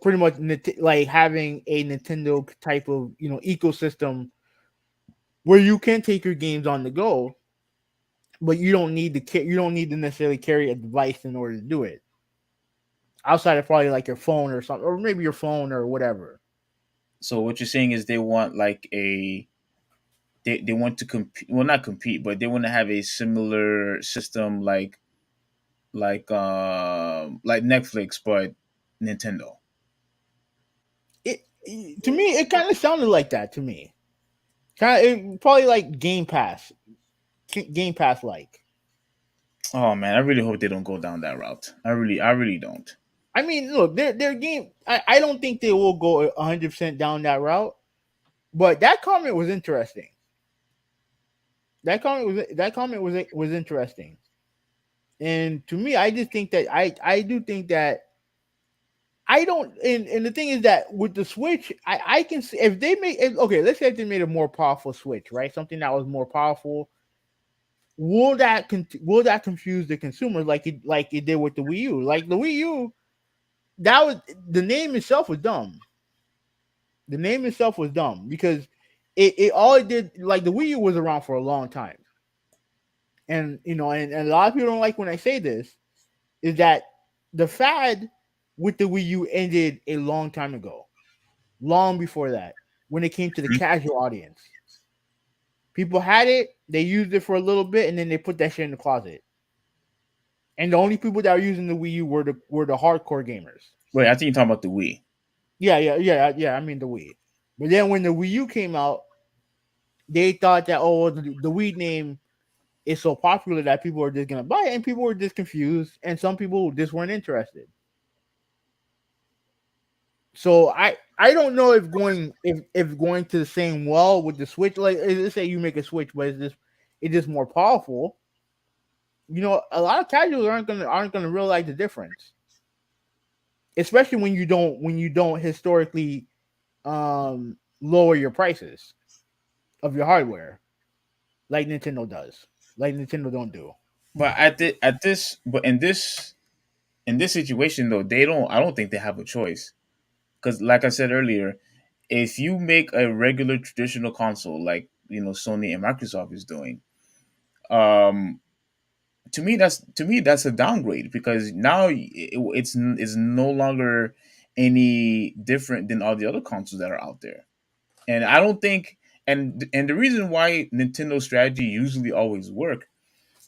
pretty much like having a Nintendo type of ecosystem where you can take your games on the go, but you don't need to necessarily carry a device in order to do it. Outside of probably like your phone or something, or maybe your phone or whatever. So what you're saying is they want like they want to compete, well, not compete, but they want to have a similar system like Netflix, but Nintendo. To me, it kind of sounded like that to me. Kind of probably like Game Pass like. Oh man, I really hope they don't go down that route. I really don't. I mean, look, their game. I don't think they will go 100% down that route. But that comment was interesting. That comment was interesting. And to me, I just think that I do think that I don't. And the thing is that with the Switch, I can see if they make okay. Let's say if they made a more powerful Switch, right? Something that was more powerful. Will that confuse the consumers like it did with the Wii U? Like the Wii U, that was the name itself was dumb. The name itself was dumb because it all it did, like the Wii U was around for a long time, and and a lot of people don't like when I say this, is that the fad with the Wii U ended a long time ago, long before that, when it came to the casual audience. People had it, they used it for a little bit, and then they put that shit in the closet. And the only people that were using the Wii U were the hardcore gamers. Wait, I think you're talking about the Wii. Yeah. I mean the Wii. But then when the Wii U came out, they thought that the Wii name is so popular that people are just gonna buy it, and people were just confused, and some people just weren't interested. So I don't know if going to the same well with the Switch, like let's say you make a Switch, but it's just more powerful. A lot of casuals aren't gonna realize the difference, especially when you don't historically lower your prices of your hardware like Nintendo does, like Nintendo don't do. But but in this situation though, they don't. I don't think they have a choice because, like I said earlier, if you make a regular traditional console like Sony and Microsoft is doing, um, to me that's a downgrade because now it's no longer any different than all the other consoles that are out there. And I don't think, and the reason why Nintendo strategy usually always work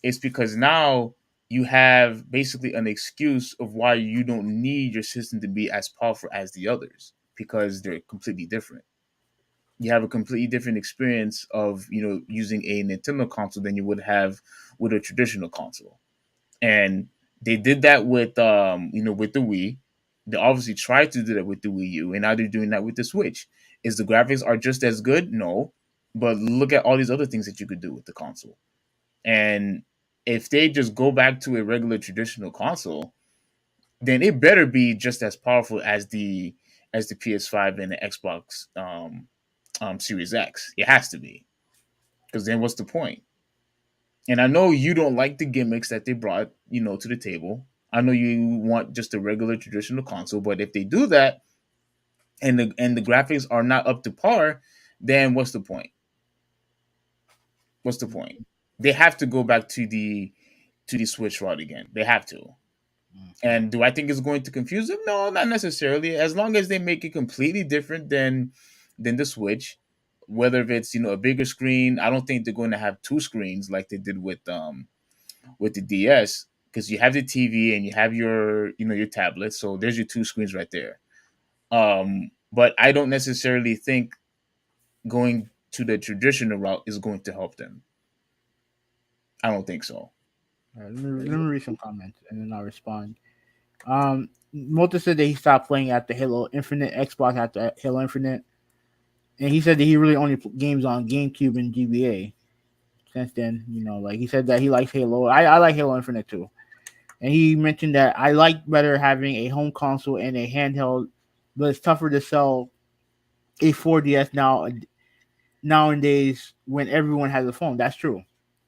is because now you have basically an excuse of why you don't need your system to be as powerful as the others because they're completely different. You have a completely different experience of using a Nintendo console than you would have with a traditional console. And they did that with with the Wii. They obviously tried to do that with the Wii U, and now they're doing that with the Switch. Is the graphics are just as good? No, but look at all these other things that you could do with the console. And if they just go back to a regular traditional console, then it better be just as powerful as the PS5 and the Xbox Series X. It has to be, because then what's the point? And I know you don't like the gimmicks that they brought, to the table. I know you want just a regular traditional console, but if they do that and the graphics are not up to par, then what's the point? What's the point? They have to go back to the Switch route again. They have to. And do I think it's going to confuse them? No, not necessarily. As long as they make it completely different than the Switch, whether if it's a bigger screen, I don't think they're going to have two screens like they did with the DS, because you have the TV and you have your tablet. So there's your two screens right there. But I don't necessarily think going to the traditional route is going to help them. I don't think so. Let me read some comments and then I'll respond. Mota said that he stopped playing at the Halo Infinite Xbox after Halo Infinite, and he said that he really only games on GameCube and GBA. Since then, like he said that he likes Halo. I like Halo Infinite too, and he mentioned that I like better having a home console and a handheld but it's tougher to sell a 4DS nowadays when everyone has a phone. That's true.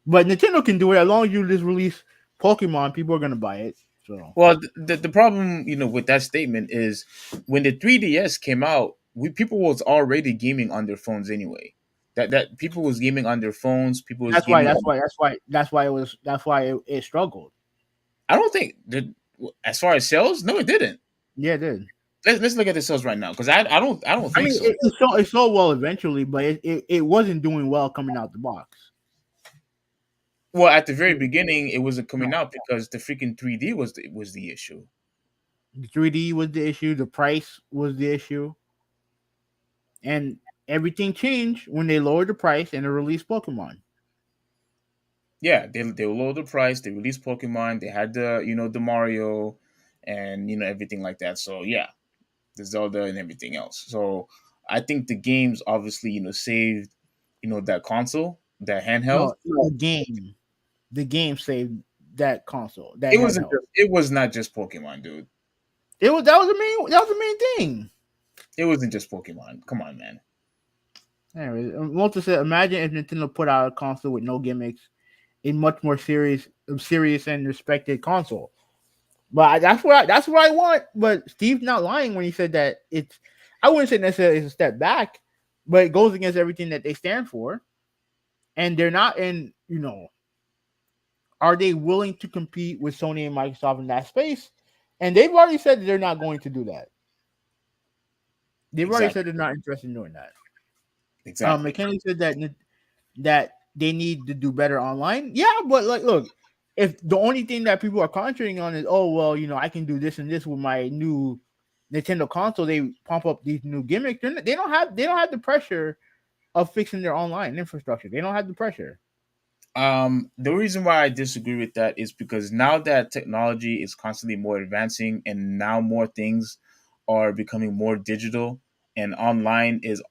But Nintendo can do it as long as you just release Pokemon, people are gonna buy it. So Well, the problem, with that statement is when the 3DS came out, people was already gaming on their phones anyway. That people was gaming on their phones. People was that's why gaming. that's why that's why that's why it was that's why it struggled. I don't think that as far as sales, no, it didn't. Yeah, it did. Let's look at the sales right now because I don't I think mean, so. it sold well eventually, but it wasn't doing well coming out the box. Well, at the very beginning, it wasn't coming No, out because the freaking 3D was the issue. the 3D was the issue. The price was the issue, and everything changed when they lowered the price and they released Pokemon. Yeah, they lowered the price. They released Pokemon. They had the Mario, and everything like that. So yeah, the Zelda and everything else. So I think the games obviously saved that console, that handheld. No, the game saved that console, that It wasn't handheld. just, it was not just Pokemon, dude. It was that was the main thing. It wasn't just Pokemon. Come on, man. Anyway, Walter said, imagine if Nintendo put out a console with no gimmicks, a much more serious and respected console. But that's what I want. But Steve's not lying when he said that it's. I wouldn't say necessarily it's a step back, but it goes against everything that they stand for, and they're not in. Are they willing to compete with Sony and Microsoft in that space? And they've already said that they're not going to do that. They've already Exactly. said they're not interested in doing that. Exactly. McKinley said that they need to do better online. Yeah, but like, look, if the only thing that people are concentrating on is, oh well, I can do this and this with my new Nintendo console, they pump up these new gimmicks. They don't have the pressure of fixing their online infrastructure. They don't have the pressure. The reason why I disagree with that is because now that technology is constantly more advancing and now more things are becoming more digital and online is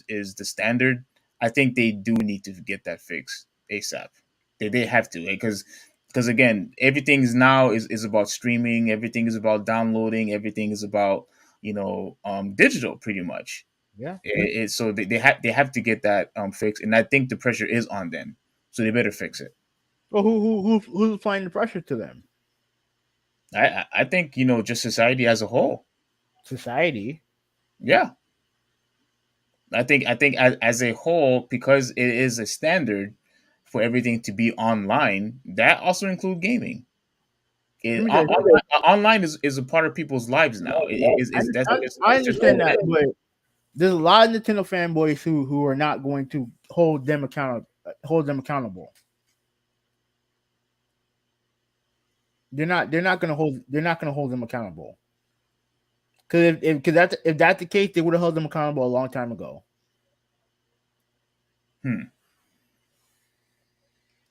the standard, I think they do need to get that fixed ASAP. They have to because again, everything is now is about streaming, everything is about downloading, everything is about digital pretty much. Yeah. So they have to get that fixed, and I think the pressure is on them, so they better fix it. Well, who's applying the pressure to them? I think just society as a whole. Society. Yeah, I think as a whole, because it is a standard for everything to be online. That also include gaming. Let me tell you something. Online is a part of people's lives now. I It's just understand that, but there's a lot of Nintendo fanboys who are not going to hold them accountable. They're not going to hold them accountable. Because if that's the case, they would have held them accountable a long time ago. hmm.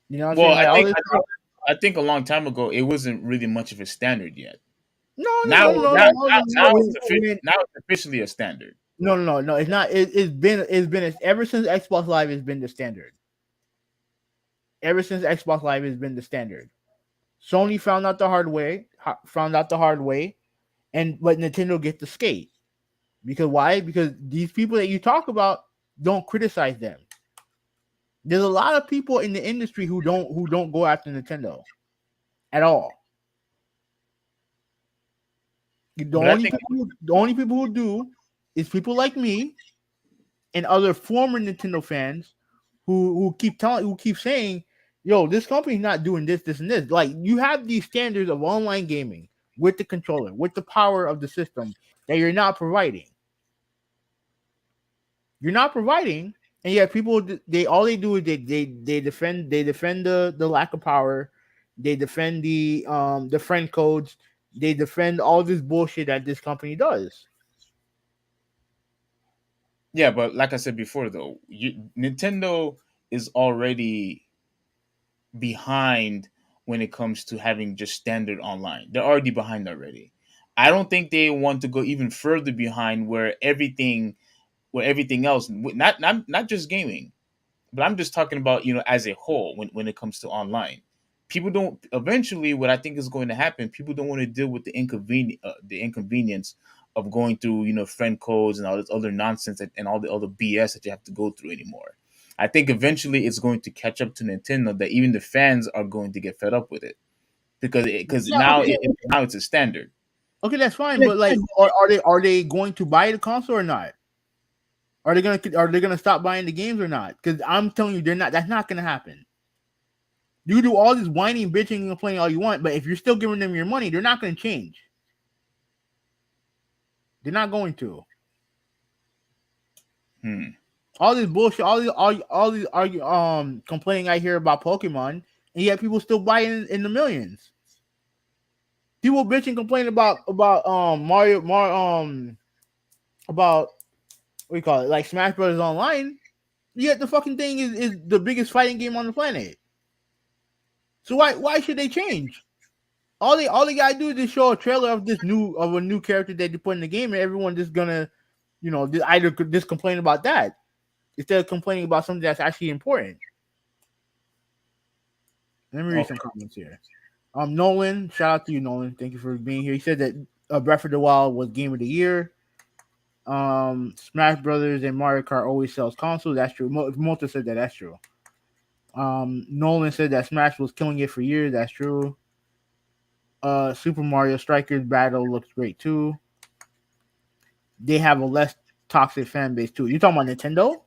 You know what I'm Well, saying? I Like all think this I stuff. think I think a long time ago it wasn't really much of a standard yet. No, no, Now no, no, now no, now, no, no. now it's now it's officially a standard. No, no, no, no. It's not. It's been ever since Xbox Live has been the standard. Ever since Xbox Live has been the standard. Sony found out the hard way, and let Nintendo get the skate. Because why? Because these people that you talk about don't criticize them. There's a lot of people in the industry who don't go after Nintendo at all. The But I only think people who do is people like me and other former Nintendo fans who keep saying, "Yo, this company's not doing this, this, and this." Like you have these standards of online gaming with the controller, with the power of the system that you're not providing. You're not providing, and yet people they all they do is they defend the lack of power, they defend the friend codes, they defend all this bullshit that this company does. yeah, but like I said before, though, Nintendo is already behind when it comes to having just standard online. They're already behind already. I don't think they want to go even further behind where everything else, not just gaming, but I'm just talking about as a whole when it comes to online. People don't eventually what I think is going to happen. People don't want to deal with the inconvenience of going through friend codes and all this other nonsense and all the other BS that you have to go through anymore. I think eventually it's going to catch up to Nintendo that even the fans are going to get fed up with it because Yeah, now okay, now it's a standard. okay, that's fine. But like, are they going to buy the console or not? Are they gonna stop buying the games or not? Because I'm telling you, they're not. That's not gonna happen. You do all this whining, bitching, and complaining all you want, but if you're still giving them your money, they're not gonna change. They're not going to. Hmm. All this bullshit, all these complaining I hear about Pokemon, and yet people still buy in the millions. People bitching, complaining about about what do you call it, like Smash Brothers Online. Yet the fucking thing is the biggest fighting game on the planet. So why should they change? All they gotta do is just show a trailer of a new character that they put in the game, and everyone just gonna, either just complain about that instead of complaining about something that's actually important. Let me read some Okay. comments here. Nolan, shout out to you, Nolan. Thank you for being here. He said that Breath of the Wild was Game of the Year. Smash Brothers and Mario Kart always sells consoles. That's true. Mota said that. That's true. Nolan said that Smash was killing it for years. That's true. Super Mario Strikers Battle looks great too. They have a less toxic fan base too. You talking about Nintendo?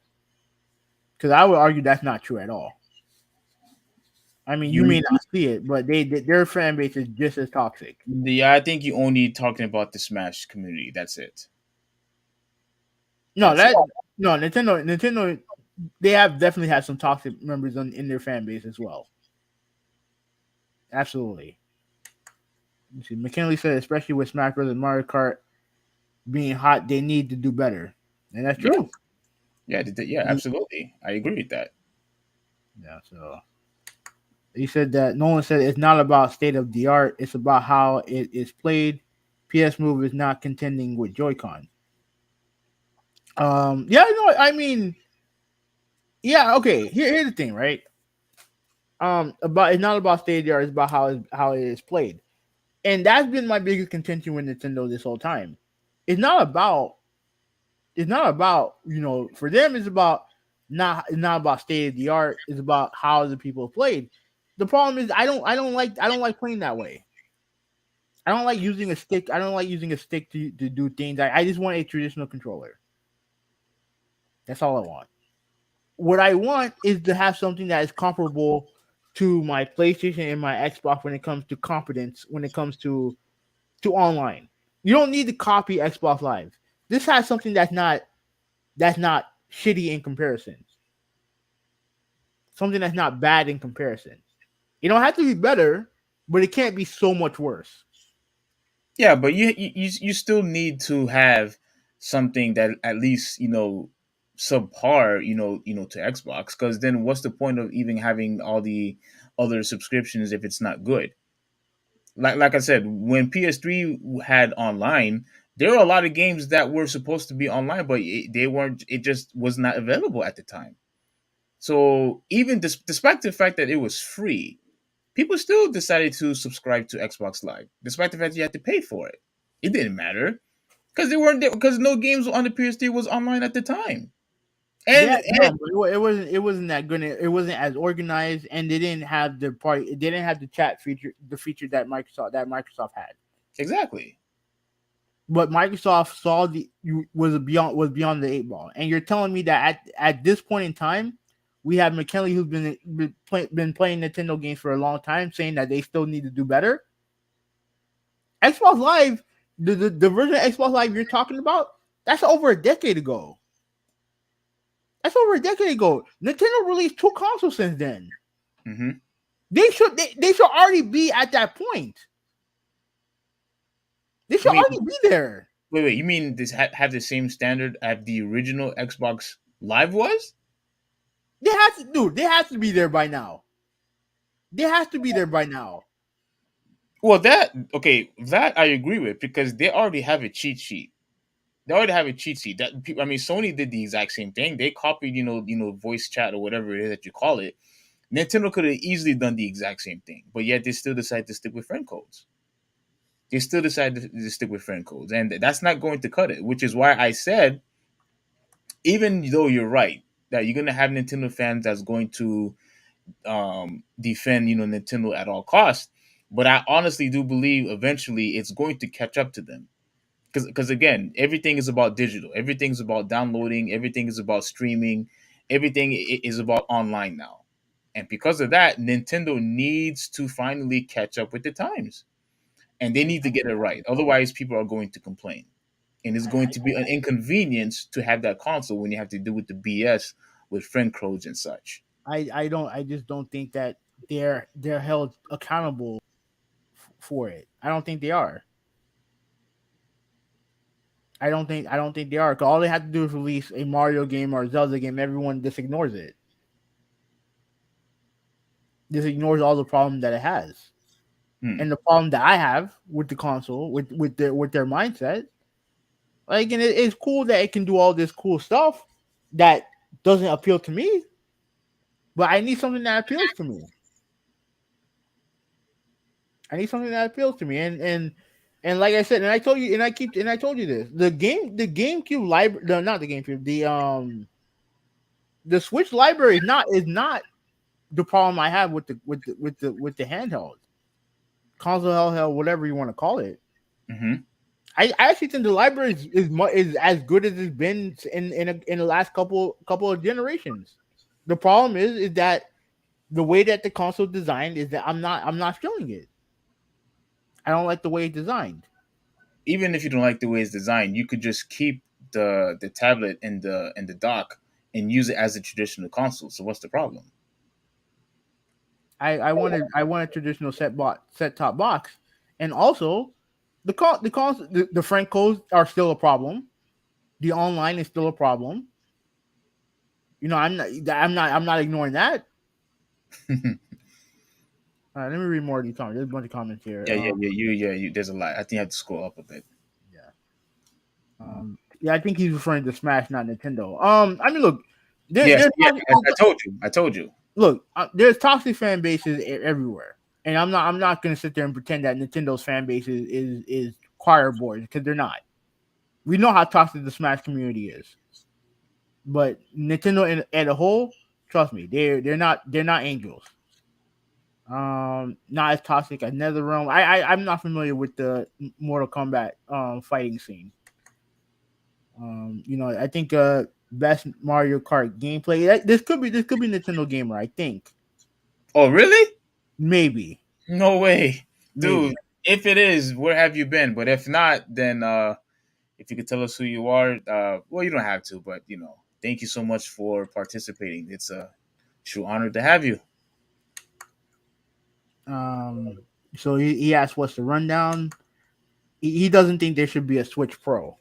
Because I would argue that's not true at all. I mean, you may not see it, but their fan base is just as toxic. Yeah, I think you only talking about the Smash community. That's it. No, That's it. Nintendo, they have definitely had some toxic members in their fan base as well. Absolutely. Let's see, McKinley said, especially with Smash Bros. And Mario Kart being hot, they need to do better, and that's Yeah, true. yeah, absolutely. I agree with that. Yeah. So he said that Nolan said it's not about state of the art; it's about how it is played. PS Move is not contending with Joy-Con. Yeah, no, I mean, yeah, okay. Here's the thing, right? About it's not about state of the art; it's about how it is played, and that's been my biggest contention with Nintendo this whole time. It's not about for them it's not about state of the art. It's about how the people played. The problem is I don't like playing that way. I don't like using a stick. I don't like using a stick to do things. I just want a traditional controller. That's all I want. What I want is to have something that is comparable to my PlayStation and my Xbox when it comes to competence, when it comes to online. You don't need to copy Xbox Live. This has something that's not shitty in comparison. Something that's not bad in comparison. It don't have to be better, but it can't be so much worse. Yeah, but you still need to have something that at least subpar to Xbox, because then what's the point of even having all the other subscriptions if it's not good? Like I said, when PS3 had online, there were a lot of games that were supposed to be online, but they weren't. It just was not available at the time. So even despite the fact that it was free, people still decided to subscribe to Xbox Live, despite the fact that you had to pay for it. It didn't matter because they weren't there, because no games on the PS3 was online at the time. They And, had and some, but it wasn't that good. It wasn't as organized, and they didn't have the part. They didn't have the chat feature, the feature that Microsoft had. exactly, But Microsoft saw was beyond the eight ball, and you're telling me that at this point in time, we have McKinley who's been playing Nintendo games for a long time, saying that they still need to do better. Xbox Live, the version of Xbox Live you're talking about, that's over a decade ago. That's over a decade ago. Nintendo released two consoles since then. hmm They should already be at that point. They should wait, already be there. wait. You mean this have the same standard as the original Xbox Live was? They have to be there by now. They have to be there by now. Well, that I agree with, because they already have a cheat sheet. They already have a cheat sheet. That people, I mean, Sony did the exact same thing. They copied, voice chat or whatever it is that you call it. Nintendo could have easily done the exact same thing, but yet they still decided to stick with friend codes. They still decided to stick with friend codes, and that's not going to cut it. Which is why I said, even though you're right that you're going to have Nintendo fans that's going to defend Nintendo at all costs, but I honestly do believe eventually it's going to catch up to them. Because again, everything is about digital, everything's about downloading, everything is about streaming, everything is about online now, and because of that, Nintendo needs to finally catch up with the times, and they need to get it right. Otherwise, people are going to complain, and it's going to be an inconvenience to have that console when you have to deal with the BS with friend codes and such. I just don't think that they're held accountable for it. I don't think they are. I don't think they are. Cause all they have to do is release a Mario game or a Zelda game. Everyone just ignores it. Just ignores all the problem that it has. Hmm. And the problem that I have with the console, with their mindset, like, and it's cool that it can do all this cool stuff that doesn't appeal to me, but I need something that appeals to me. I need something that appeals to me, and like I said, and I told you, and I told you this: the GameCube library, not the GameCube, the Switch library is not the problem I have with the handheld console, hell, whatever you want to call it. Hmm. I actually think the library is as good as it's been in the last couple of generations. The problem is that the way that the console designed is that I'm not feeling it. I don't like the way it's designed. Even if you don't like the way it's designed, you could just keep the tablet and the dock and use it as a traditional console. So what's the problem? I want a traditional set top box, and also the frank codes are still a problem. The online is still a problem. You know, I'm not ignoring that. Yeah, All right, let me read more of these comments. There's a bunch of comments here. yeah. There's a lot. I think you have to scroll up a bit. Yeah. Yeah, I think he's referring to Smash, not Nintendo. I mean, look, Yes, there's yeah. I told you. I told you. look, there's toxic fan bases everywhere, and I'm not gonna sit there and pretend that Nintendo's fan base is choir boys because they're not. We know how toxic the Smash community is, but Nintendo as a whole, trust me, they're not angels. Not as toxic as NetherRealm. I'm not familiar with the Mortal Kombat fighting scene. You know, I think best Mario Kart gameplay. This could be Nintendo Gamer. I think Oh, really? maybe No way, maybe. dude. If it is, where have you been? But if not, then if you could tell us who you are, well, you don't have to, but thank you so much for participating. It's a true honor to have you. Um, so he asked what's the rundown. He doesn't think there should be a Switch Pro.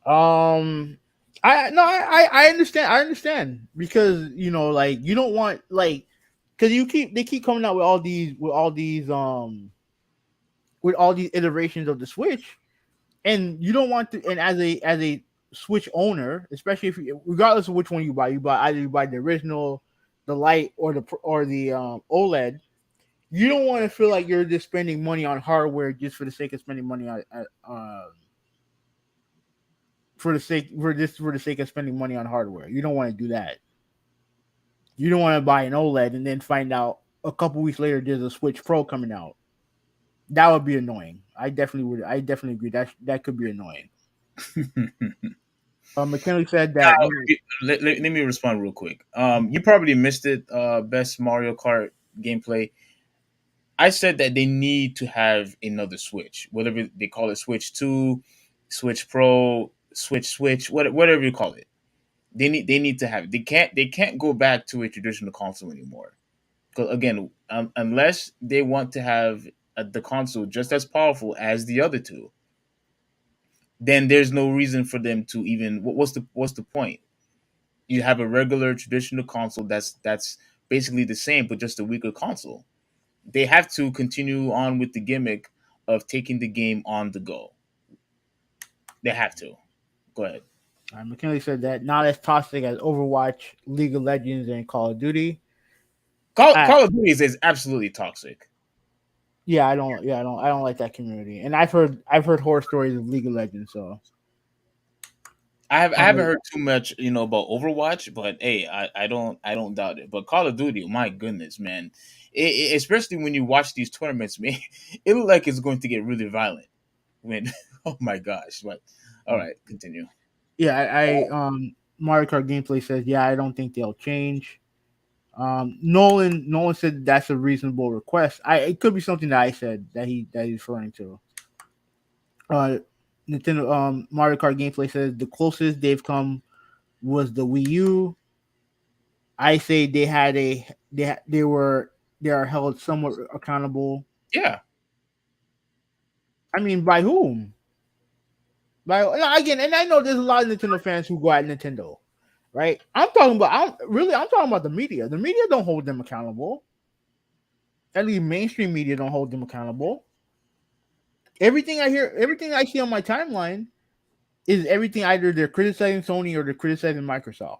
Um, I no, I understand. I understand because like you don't want like because they keep coming out with all these iterations of the Switch, and you don't want to. And as a Switch owner, especially if regardless of which one you buy either you buy the original, the light, or the OLED. You don't want to feel like you're just spending money on hardware just for the sake of spending money on for the sake of spending money on hardware. You don't want to do that. You don't want to buy an OLED and then find out a couple weeks later there's a Switch Pro coming out. That would be annoying. I definitely would. I definitely agree. That could be annoying. McKinley said that. Let me respond real quick. You probably missed it. Best Mario Kart gameplay. I said that they need to have another Switch, whatever they call it, Switch Two, Switch Pro, Switch, whatever you call it. They need to have. They can't go back to a traditional console anymore. Because again, unless they want to have the console just as powerful as the other two, then there's no reason for them to even. What's the point? You have a regular traditional console that's basically the same, but just a weaker console. They have to continue on with the gimmick of taking the game on the go. They have to. Go ahead. McKinley said that not as toxic as Overwatch, League of Call Legends, and Call of Duty. Call, Uh, Call of Duty is absolutely toxic. Yeah, I don't. Yeah, I don't like that community. And I've heard horror stories of League of Legends. So I um, haven't heard too much, about Overwatch, but hey, I don't doubt it. But Call of Duty, my goodness, man, especially when you watch these tournaments, man, it look like it's going to get really violent. When oh my gosh, but all right, continue. yeah, I Mario Kart gameplay says yeah, I don't think they'll change. Nolan said that's a reasonable request. It could be something that I said that he's referring to. Uh, Nintendo Mario Kart gameplay says the closest they've come was the Wii U. I say they are held somewhat accountable. Yeah, I mean, by whom? By again, and I know there's a lot of Nintendo fans who go at Nintendo, right? I'm talking about the media. The media don't hold them accountable. At least mainstream media don't hold them accountable. Everything I hear, everything I see on my timeline is everything either they're criticizing Sony or they're criticizing Microsoft.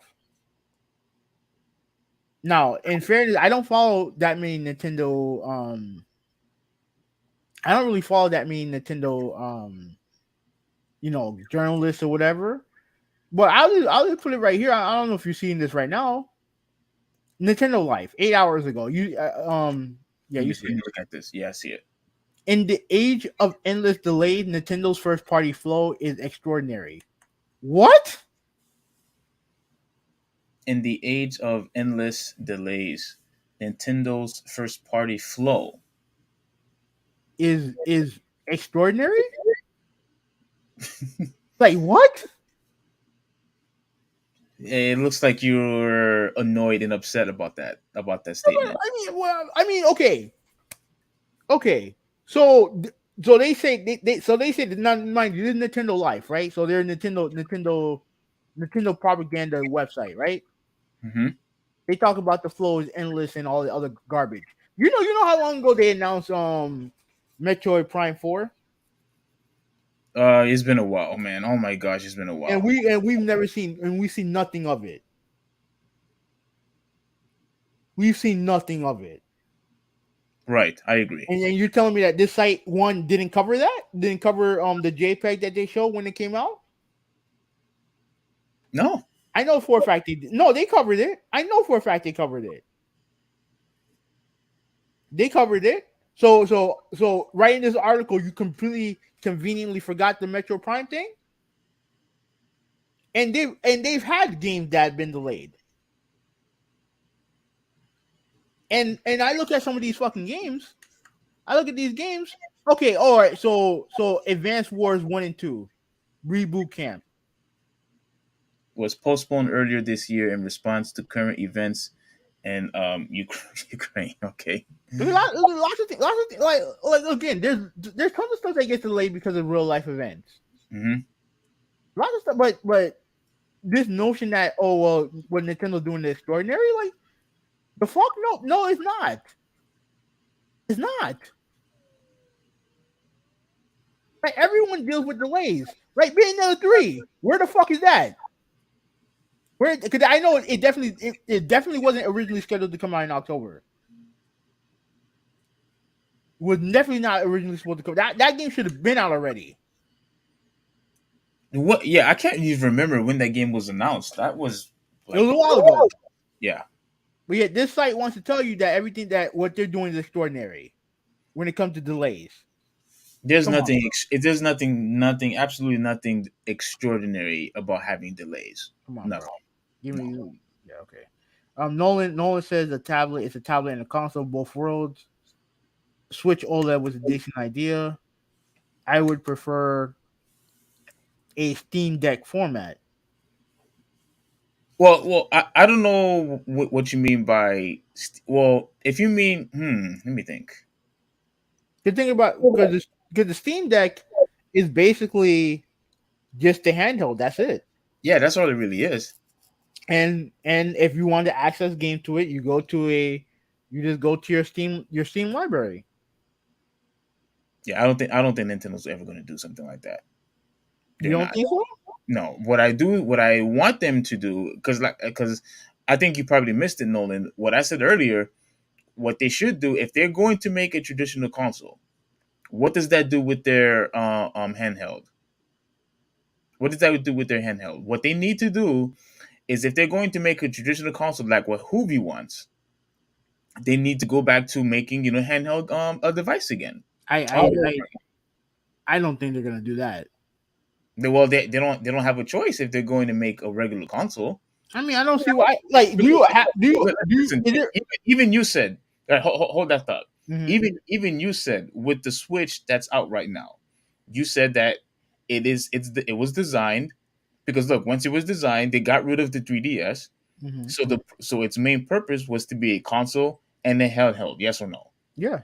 Now, in fairness, I don't follow that many Nintendo. I don't really follow that many Nintendo. Journalists or whatever. But I'll just put it right here. I don't know if you're seeing this right now. Nintendo Life, 8 hours ago. Yeah, let you me see let it. me look at this. Yeah, I see it. In the age of endless delays, Nintendo's first party flow is extraordinary. What In the age of endless delays, Nintendo's first party flow. is extraordinary? Like what? It looks like you're annoyed and upset about that statement. Okay, okay. So so they say that not mind you, this is Nintendo Life, right? So they're Nintendo propaganda website, right? Hmm. They talk about the flow is endless and all the other garbage. You know how long ago they announced Metroid Prime 4? It's been a while, man. Oh my gosh, it's been a And while. we've seen nothing of it. We've seen nothing of it. Right, I agree. And you're telling me that this site one didn't cover that? Didn't cover the JPEG that they showed when it came out? No, I know for a fact they did. No, they covered it. I know for a fact they covered it. They covered it. So right in this article, you completely conveniently forgot the Metro Prime thing, and they've had games that have been delayed. And I look at some of these fucking games. I look at these games. Okay, all right. So Advanced Wars 1 and 2 reboot camp. was postponed earlier this year in response to current events in Ukraine. Okay. There's lots of things. Like again, there's tons of stuff that gets delayed because of real life events. Hmm. Lots of stuff, but this notion that what Nintendo's doing is extraordinary, like the fuck no, it's not. It's not. Like everyone deals with delays. Right, Bayonetta 3. Where the fuck is that? Where? Because I know it definitely wasn't originally scheduled to come out in October. It was definitely not originally supposed to come. That game should have been out already. What? Yeah, I can't even remember when that game was announced. That was It was like, a while ago. yeah. But yet this site wants to tell you that everything that what they're doing is extraordinary when it comes to delays. There's Come on, nothing. There's nothing. Absolutely nothing extraordinary about having delays. come on, bro. Nothing. Give No. me yeah, okay. Nolan says a tablet is a tablet and a console, both worlds. Switch OLED was a decent idea. I would prefer a Steam Deck format. Well, I don't know what you mean by. Well, if you mean, let me think. The thing about because the Steam Deck is basically just a handheld. That's it. Yeah, that's all it really is. And if you want to access game to it, you just go to your Steam library. Yeah, I don't think Nintendo's ever going to do something like that. You They're don't not. think so? No, what I want them to do, because I think you probably missed it, Nolan. What I said earlier what they should do if they're going to make a traditional console, what does that do with their handheld? What does that do with their handheld? What they need to do is if they're going to make a traditional console like what Hoovy wants, they need to go back to making handheld a device again. I Oh, I I, I don't think they're gonna do that. well, they don't have a choice if they're going to make a regular console. I mean, I don't see why. Like, do you have do you, Listen, is there? even you said, hold that thought. Mhm. Even you said with the Switch that's out right now, you said that it was designed because look, once it was designed, they got rid of the 3DS, Mhm. so its main purpose was to be a console and a handheld. Yes or no? Yeah,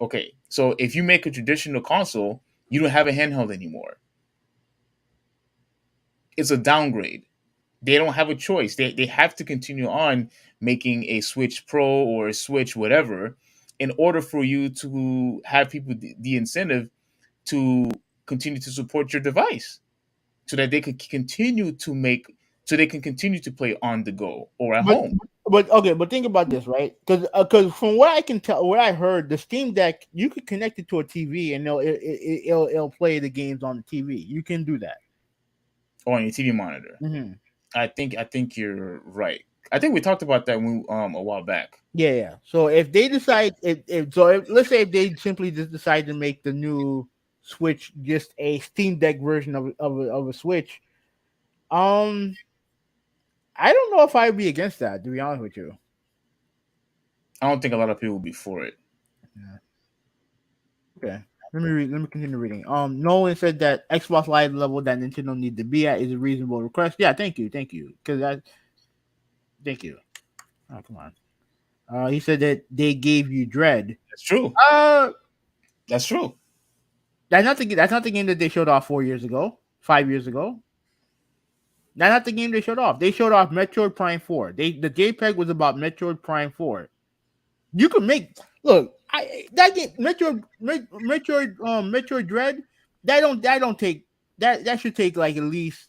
Okay, so if you make a traditional console, you don't have a handheld anymore. It's a downgrade. They don't have a choice. They have to continue on making a Switch Pro or a Switch whatever in order for you to have people the incentive to continue to support your device so that they could continue to make so they can continue to play on the go or at but home. but okay, but think about this, right? Because from what I can tell, what I heard, the Steam Deck, you could connect it to a TV and it'll play the games on the TV. You can do that. Or on your TV monitor. Hmm. I think you're right. I think we talked about that a while back. Yeah, yeah. So if they decide, if let's say if they simply just decide to make the new Switch just a Steam Deck version of a Switch, um, I don't know if I'd be against that. To be honest with you. I don't think a lot of people will be for it. Yeah. Okay. Let me read. Let me continue reading. Nolan said that Xbox Live level that Nintendo need to be at is a reasonable request. Yeah, thank you, because thank you. Oh, come on. He said that they gave you Dread. That's true. Uh, That's true. that's not the game that they showed off 4 years ago, 5 years ago. That's not the game they showed off. They showed off Metroid Prime 4. The JPEG was about Metroid Prime 4. You can make look. That game Metroid Dread. That don't take that should take like at least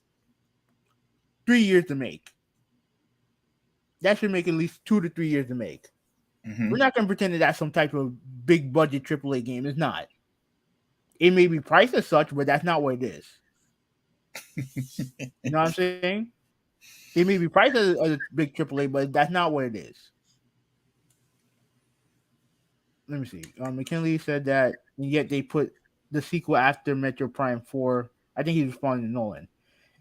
3 years to make. That should make at least 2 to 3 years to make. Hmm. We're not gonna pretend that that's some type of big budget AAA game. It's not. It may be priced as such, but that's not what it is. You know what I'm saying? It may be priced as a big AAA, but that's not what it is. Let me see. McKinley said that, and yet they put the sequel after Metro Prime 4. I think he's responding to Nolan,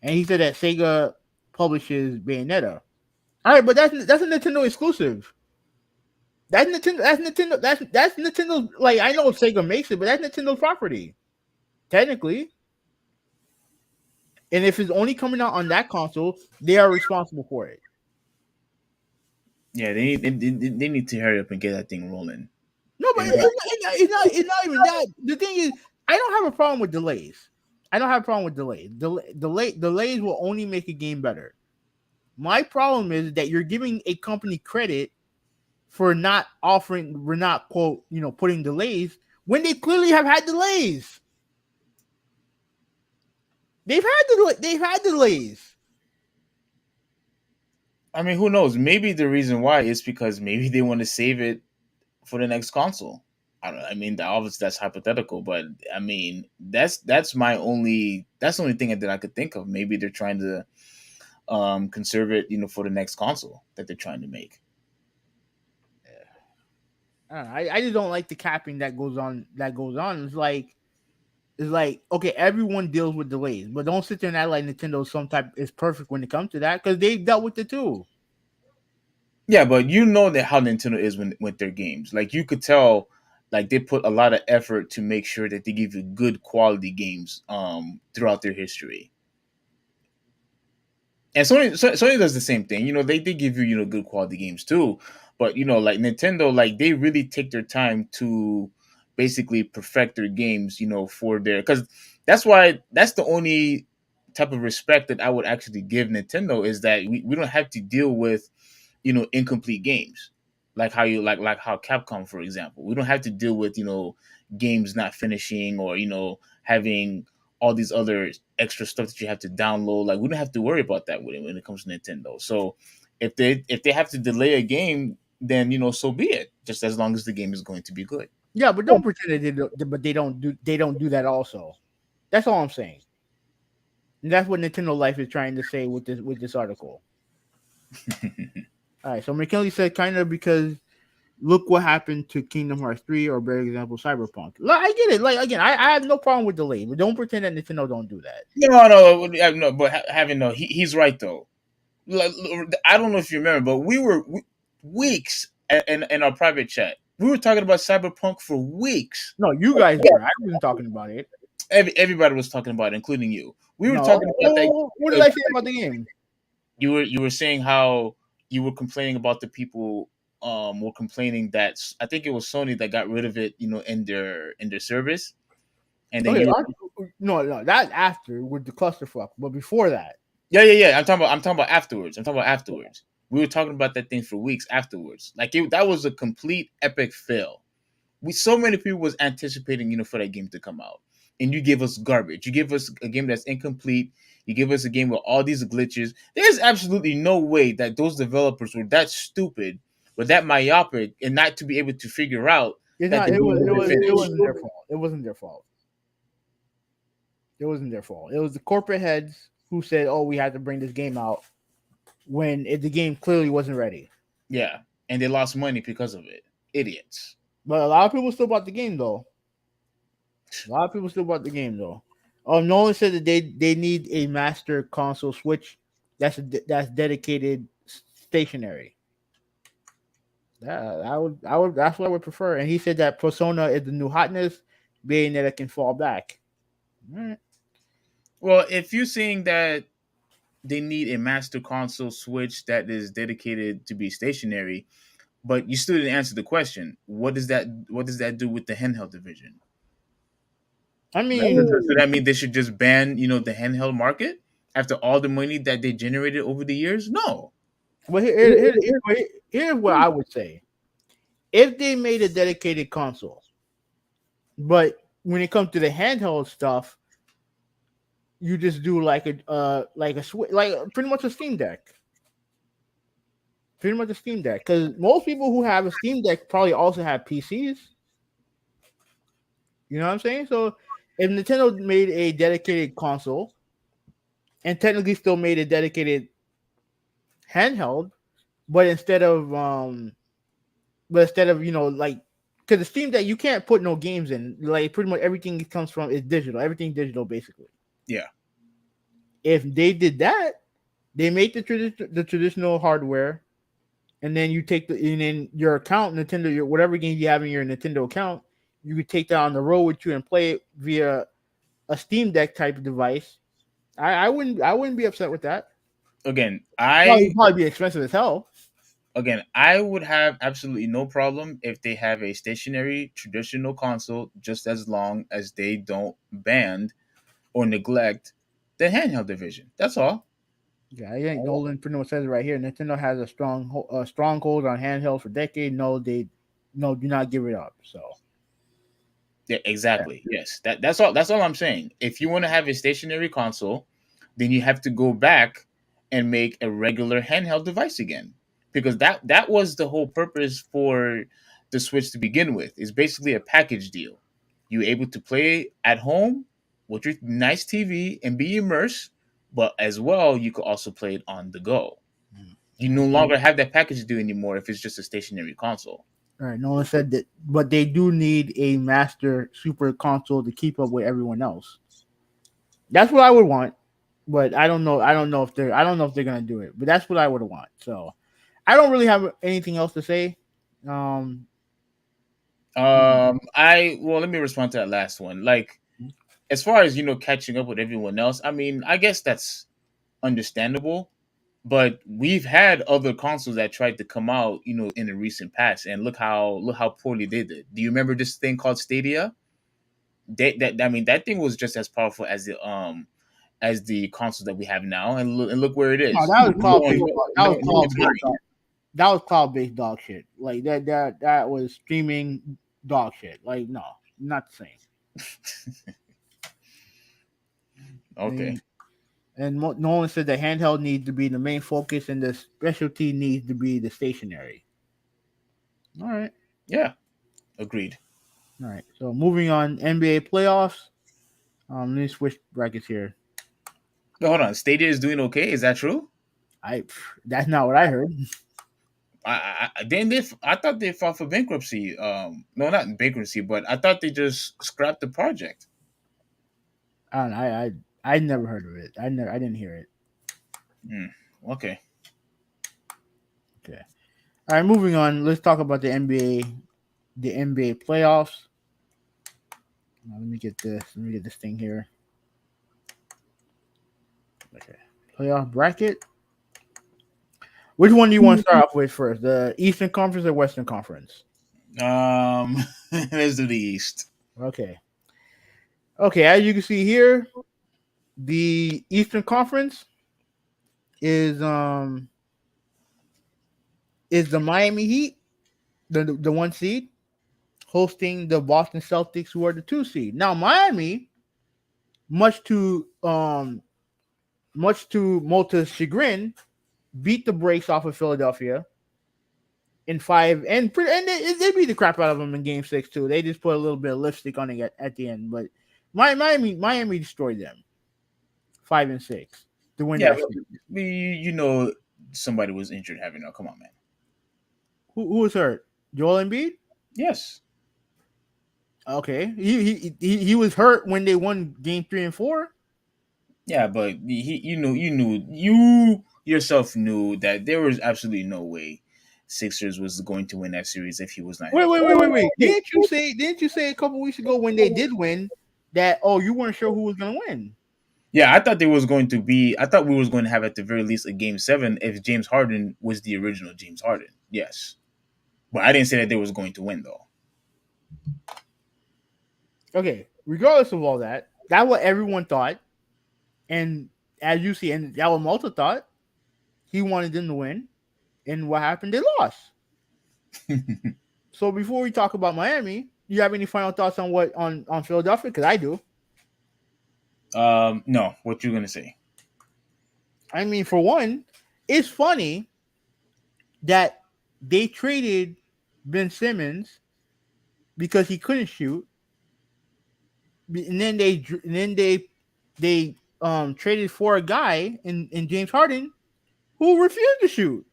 and he said that Sega publishes Bayonetta. All right, but that's a Nintendo exclusive. That's Nintendo. That's Nintendo. That's Nintendo. Like, I know Sega makes it, but that's Nintendo's property technically. And if it's only coming out on that console, they are responsible for it. Yeah, they need to hurry up and get that thing rolling. No, but And it's not even that. The thing is, I don't have a problem with delays. I don't have a problem with delays. Delays will only make a game better. My problem is that you're giving a company credit for not offering, we're not quote, putting delays when they clearly have had delays. They've had delays. I mean, who knows? Maybe the reason why is because maybe they want to save it for the next console. I don't. I mean, obviously that's hypothetical, but I mean that's the only thing that I could think of. Maybe they're trying to conserve it, for the next console that they're trying to make. I just don't like the capping that goes on. It's like okay, everyone deals with delays, but don't sit there and act like Nintendo is perfect when it comes to that because they've dealt with it too. Yeah, but you know that how Nintendo is with their games. Like you could tell, like they put a lot of effort to make sure that they give you good quality games throughout their history. And Sony does the same thing. They give you good quality games too. But like Nintendo, like they really take their time to basically perfect their games. For their because that's the only type of respect that I would actually give Nintendo is that we don't have to deal with incomplete games like how you like how Capcom, for example, we don't have to deal with games not finishing or having all these other extra stuff that you have to download. Like we don't have to worry about that when it comes to Nintendo. So if they have to delay a game then so be it. Just as long as the game is going to be good. Yeah, but don't pretend that they don't do that also. That's all I'm saying. And that's what Nintendo Life is trying to say with this article. All right, so McKinley said kind of because look what happened to Kingdom Hearts 3 or better example Cyberpunk. Like, I get it. Like again, I have no problem with delay, but don't pretend that Nintendo don't do that. No, but having no, he's right though. Like, I don't know if you remember, but we were weeks in our private chat. We were talking about Cyberpunk for weeks. No, you guys were. I wasn't talking about it. Everybody was talking about it, including you. We were No, talking about that. what did I say about the game? You were saying how you were complaining about the people were complaining that I think it was Sony that got rid of it, in their service, and then Okay, you. no, that after with the clusterfuck, but before that, Yeah. I'm talking about afterwards. We were talking about that thing for weeks afterwards. Like that was a complete epic fail. So many people was anticipating, for that game to come out, and you give us garbage. You give us a game that's incomplete. You give us a game with all these glitches. There's absolutely no way that those developers were that stupid, or that myopic, and not to be able to figure out it's that not. the game would It finish. wasn't their fault. It wasn't their fault. It wasn't their fault. It was the corporate heads who said, "Oh, we had to bring this game out," when the game clearly wasn't ready. Yeah, and they lost money because of it. Idiots. But a lot of people still bought the game though. Nolan said that they need a master console Switch that's dedicated stationary. Yeah, I would. That's what I would prefer. And he said that Persona is the new hotness, being that it can fall back. All right. Well, if you're saying that they need a master console Switch that is dedicated to be stationary, but you still didn't answer the question. What does that do with the handheld division? I Does mean, that mean they should just ban, the handheld market after all the money that they generated over the years? No. well, here's what I would say: if they made a dedicated console, but when it comes to the handheld stuff, you just do like a switch, like pretty much a Steam Deck. Pretty much a Steam Deck, because most people who have a Steam Deck probably also have PCs. You know what I'm saying? So if Nintendo made a dedicated console and technically still made a dedicated handheld, but instead of like because the Steam Deck you can't put no games in, like pretty much everything comes from is digital, everything digital basically. Yeah. If they did that, they make the traditional hardware, and then and then your account Nintendo, whatever games you have in your Nintendo account, you could take that on the road with you and play it via a Steam Deck type of device. I wouldn't be upset with that. Again, Well, it'd probably be expensive as hell. I would have absolutely no problem if they have a stationary traditional console, just as long as they don't ban or neglect the handheld division. That's all. Yeah, I think Nolan pretty much says it right here. Nintendo has a stronghold on handheld for decades. No, do not give it up. So Yeah, exactly. Yes. That's all I'm saying. If you want to have a stationary console, then you have to go back and make a regular handheld device again. Because that was the whole purpose for the Switch to begin with. It's basically a package deal. You're able to play at home with your nice TV and be immersed, but as well you could also play it on the go. You no longer have that package deal anymore if it's just a stationary console. all right, Nolan said that, but they do need a master super console to keep up with everyone else. That's what I would want, but I don't know. I don't know if they're gonna do it, but that's what I would want. So I don't really have anything else to say. Um, Let me respond to that last one. Like, as far as catching up with everyone else, I mean, I guess that's understandable. But we've had other consoles that tried to come out, in the recent past, and look how poorly they did. Do you remember this thing called Stadia? That thing was just as powerful as the console that we have now, and look where it no, is. that was cloud based. That was No, cloud based. That was cloud based dog shit. Like that was streaming dog shit. Like no, not the same. okay. And Nolan said the handheld needs to be the main focus, and the specialty needs to be the stationary. All right. Yeah, agreed. All right. So moving on, NBA playoffs. Let me switch brackets here. But hold on, Stadia is doing okay. Is that true? That's not what I heard. I thought they filed for bankruptcy. No, not in bankruptcy, but I thought they just scrapped the project. I don't know, I never heard of it. I didn't hear it. Hmm. Okay. Okay. All right, moving on. Let's talk about the NBA playoffs. Let me get this. Let me get this thing here. Okay. Playoff bracket. Which one do you want to start off with first? The Eastern Conference or Western Conference? Let's do the East. Okay. Okay, as you can see here, the Eastern Conference is the Miami Heat, the one seed, hosting the Boston Celtics, who are the two seed. Now Miami, much to Malta's chagrin, beat the brakes off of Philadelphia in five, and they beat the crap out of them in Game 6 too. They just put a little bit of lipstick on it at the end, but Miami destroyed them 5-6 to win Yeah, that but series. you know somebody was injured. Having no, come on, man. Who was hurt? Joel Embiid. Yes. Okay, he was hurt when they won Game 3 and 4. Yeah, but you yourself knew that there was absolutely no way Sixers was going to win that series if he was not healthy. Wait. Didn't you say a couple weeks ago when they did win that you weren't sure who was gonna win? Yeah, I thought there was going to be. I thought we was going to have at the very least a Game 7 if James Harden was the original James Harden. Yes, but I didn't say that they was going to win though. Okay, regardless of all that, that's what everyone thought, and as you see, and that what Malta thought. He wanted them to win, and what happened? They lost. So before we talk about Miami, do you have any final thoughts on on Philadelphia? Because I do. No, what you gonna say? I mean, for one, it's funny that they traded Ben Simmons because he couldn't shoot, and then they traded for a guy in James Harden who refused to shoot.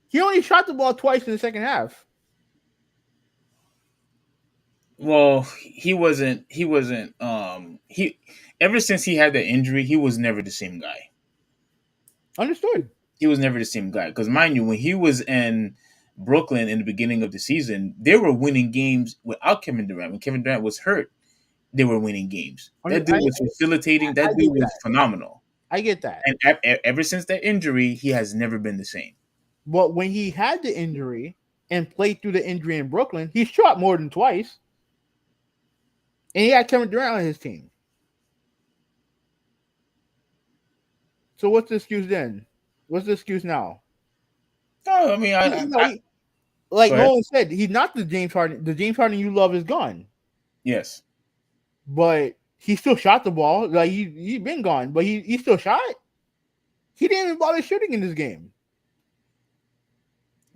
He only shot the ball twice in the second half. Well, he wasn't. He wasn't. He ever since he had the injury, he was never the same guy. Understood. He was never the same guy. Because mind you, when he was in Brooklyn in the beginning of the season, they were winning games without Kevin Durant. When Kevin Durant was hurt, they were winning games. That dude was facilitating. I That dude get was that. phenomenal. I get that. And ever since that injury, he has never been the same. But when he had the injury and played through the injury in Brooklyn, he shot more than twice. And he had Kevin Durant on his team. So what's the excuse then? What's the excuse now? No, I mean, Like go ahead. Nolan said, he's not the James Harden. The James Harden you love is gone. Yes. But he still shot the ball. Like he's been gone, but he still shot. He didn't even bother shooting in this game.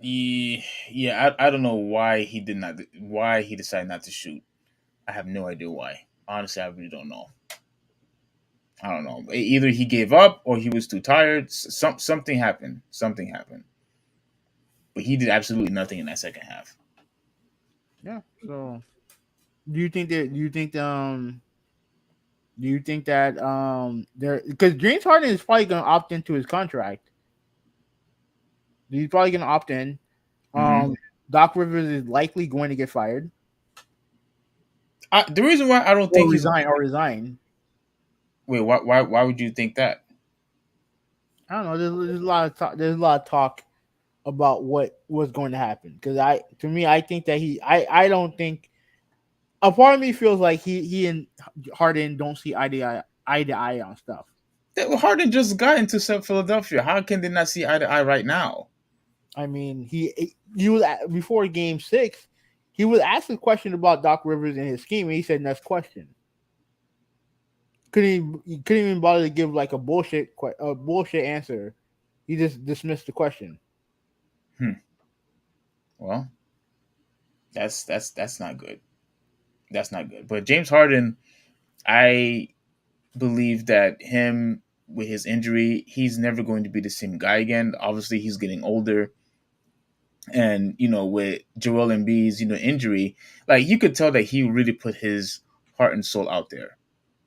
Yeah, I don't know why he did not. Why he decided not to shoot. I have no idea why. Honestly, I really don't know. I don't know. Either he gave up or he was too tired. Something happened. Something happened. But he did absolutely nothing in that second half. Yeah. So do you think that there, because James Harden is probably gonna opt into his contract. He's probably gonna opt in. Hmm. Um Doc Rivers is likely going to get fired The reason why I don't or think he's resign. wait. Why would you think that? I don't know. There's a lot of talk. There's a lot of talk about what was going to happen. Because I think that I don't think a part of me feels like he and Harden don't see eye to eye on stuff. Harden just got into Philadelphia. How can they not see eye to eye right now? I mean, he was before Game 6. He was asked a question about Doc Rivers and his scheme, and he said, "Next question." He couldn't even bother to give like a bullshit answer. He just dismissed the question. Hmm. Well, that's not good. That's not good. But James Harden, I believe that him with his injury, he's never going to be the same guy again. Obviously, he's getting older, and with Joel Embiid's injury, like you could tell that he really put his heart and soul out there.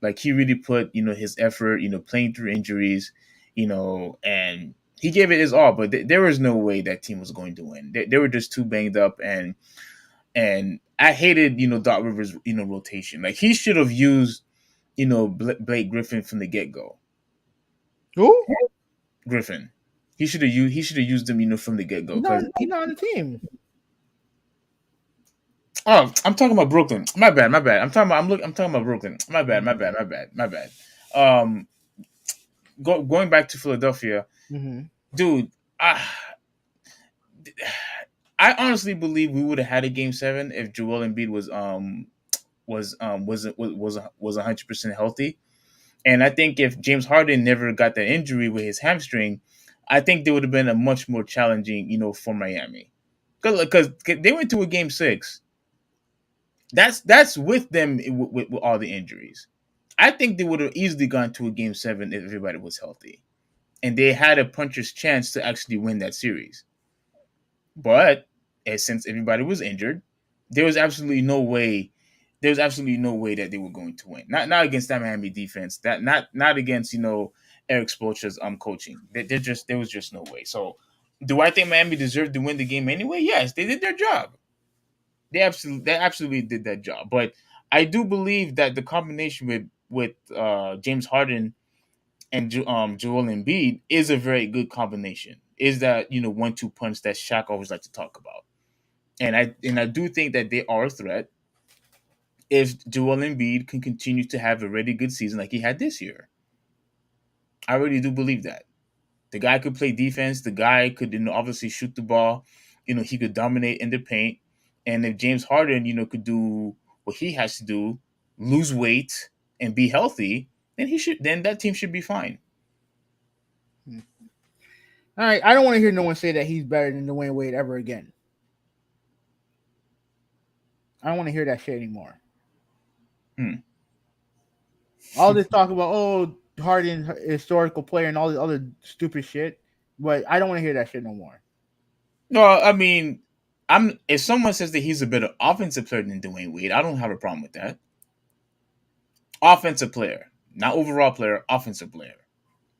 Like he really put his effort, playing through injuries, and he gave it his all. But there was no way that team was going to win. They were just too banged up, and I hated Doc Rivers rotation. Like he should have used Blake Griffin from the get go. Who? Griffin. He should have used them from the get go because He's not on the team. oh, I'm talking about Brooklyn. My bad, my bad. I'm talking about Brooklyn. My bad, my bad, my bad, my bad. Um, going back to Philadelphia, Mm-hmm. dude. I I honestly believe we would have had a game seven if Joel Embiid was 100% healthy. And I think if James Harden never got that injury with his hamstring, I think there would have been a much more challenging, for Miami, because they went to a game six. That's with them with all the injuries. I think they would have easily gone to a game seven if everybody was healthy, and they had a puncher's chance to actually win that series. But since everybody was injured, there was absolutely no way. There was absolutely no way that they were going to win. Not against that Miami defense. That not against Eric Spoelstra's coaching. There was just no way. So, do I think Miami deserved to win the game anyway? Yes, they did their job. They absolutely did that job. But I do believe that the combination with James Harden and Joel Embiid is a very good combination. Is that 1-2 punch that Shaq always like to talk about, and I do think that they are a threat if Joel Embiid can continue to have a really good season like he had this year. I really do believe that the guy could play defense. The guy could obviously shoot the ball. He could dominate in the paint. And if James Harden could do what he has to do, lose weight and be healthy, then that team should be fine. All right, I don't want to hear no one say that he's better than Dwayne Wade ever again. I don't want to hear that shit anymore. Hmm. All this talk about Harden historical player and all this other stupid shit, but I don't want to hear that shit no more. No, I mean, if someone says that he's a better offensive player than Dwayne Wade, I don't have a problem with that. Offensive player, not overall player, offensive player.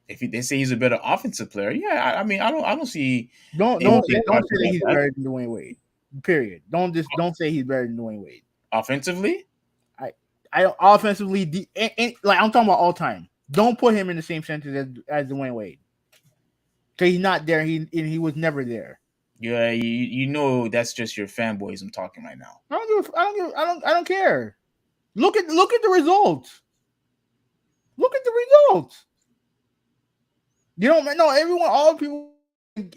If they say he's a better offensive player, yeah, I mean, I don't see Don't anything say wrong that with he's that. better than Dwayne Wade. Period. Don't say he's better than Dwayne Wade. Offensively, I offensively like I'm talking about all time. Don't put him in the same sentence as Dwayne Wade. Because he's not there. He was never there. yeah, that's just your fanboys. I'm talking right now. I don't care. Look at the results. Look at the results. You don't know everyone. All people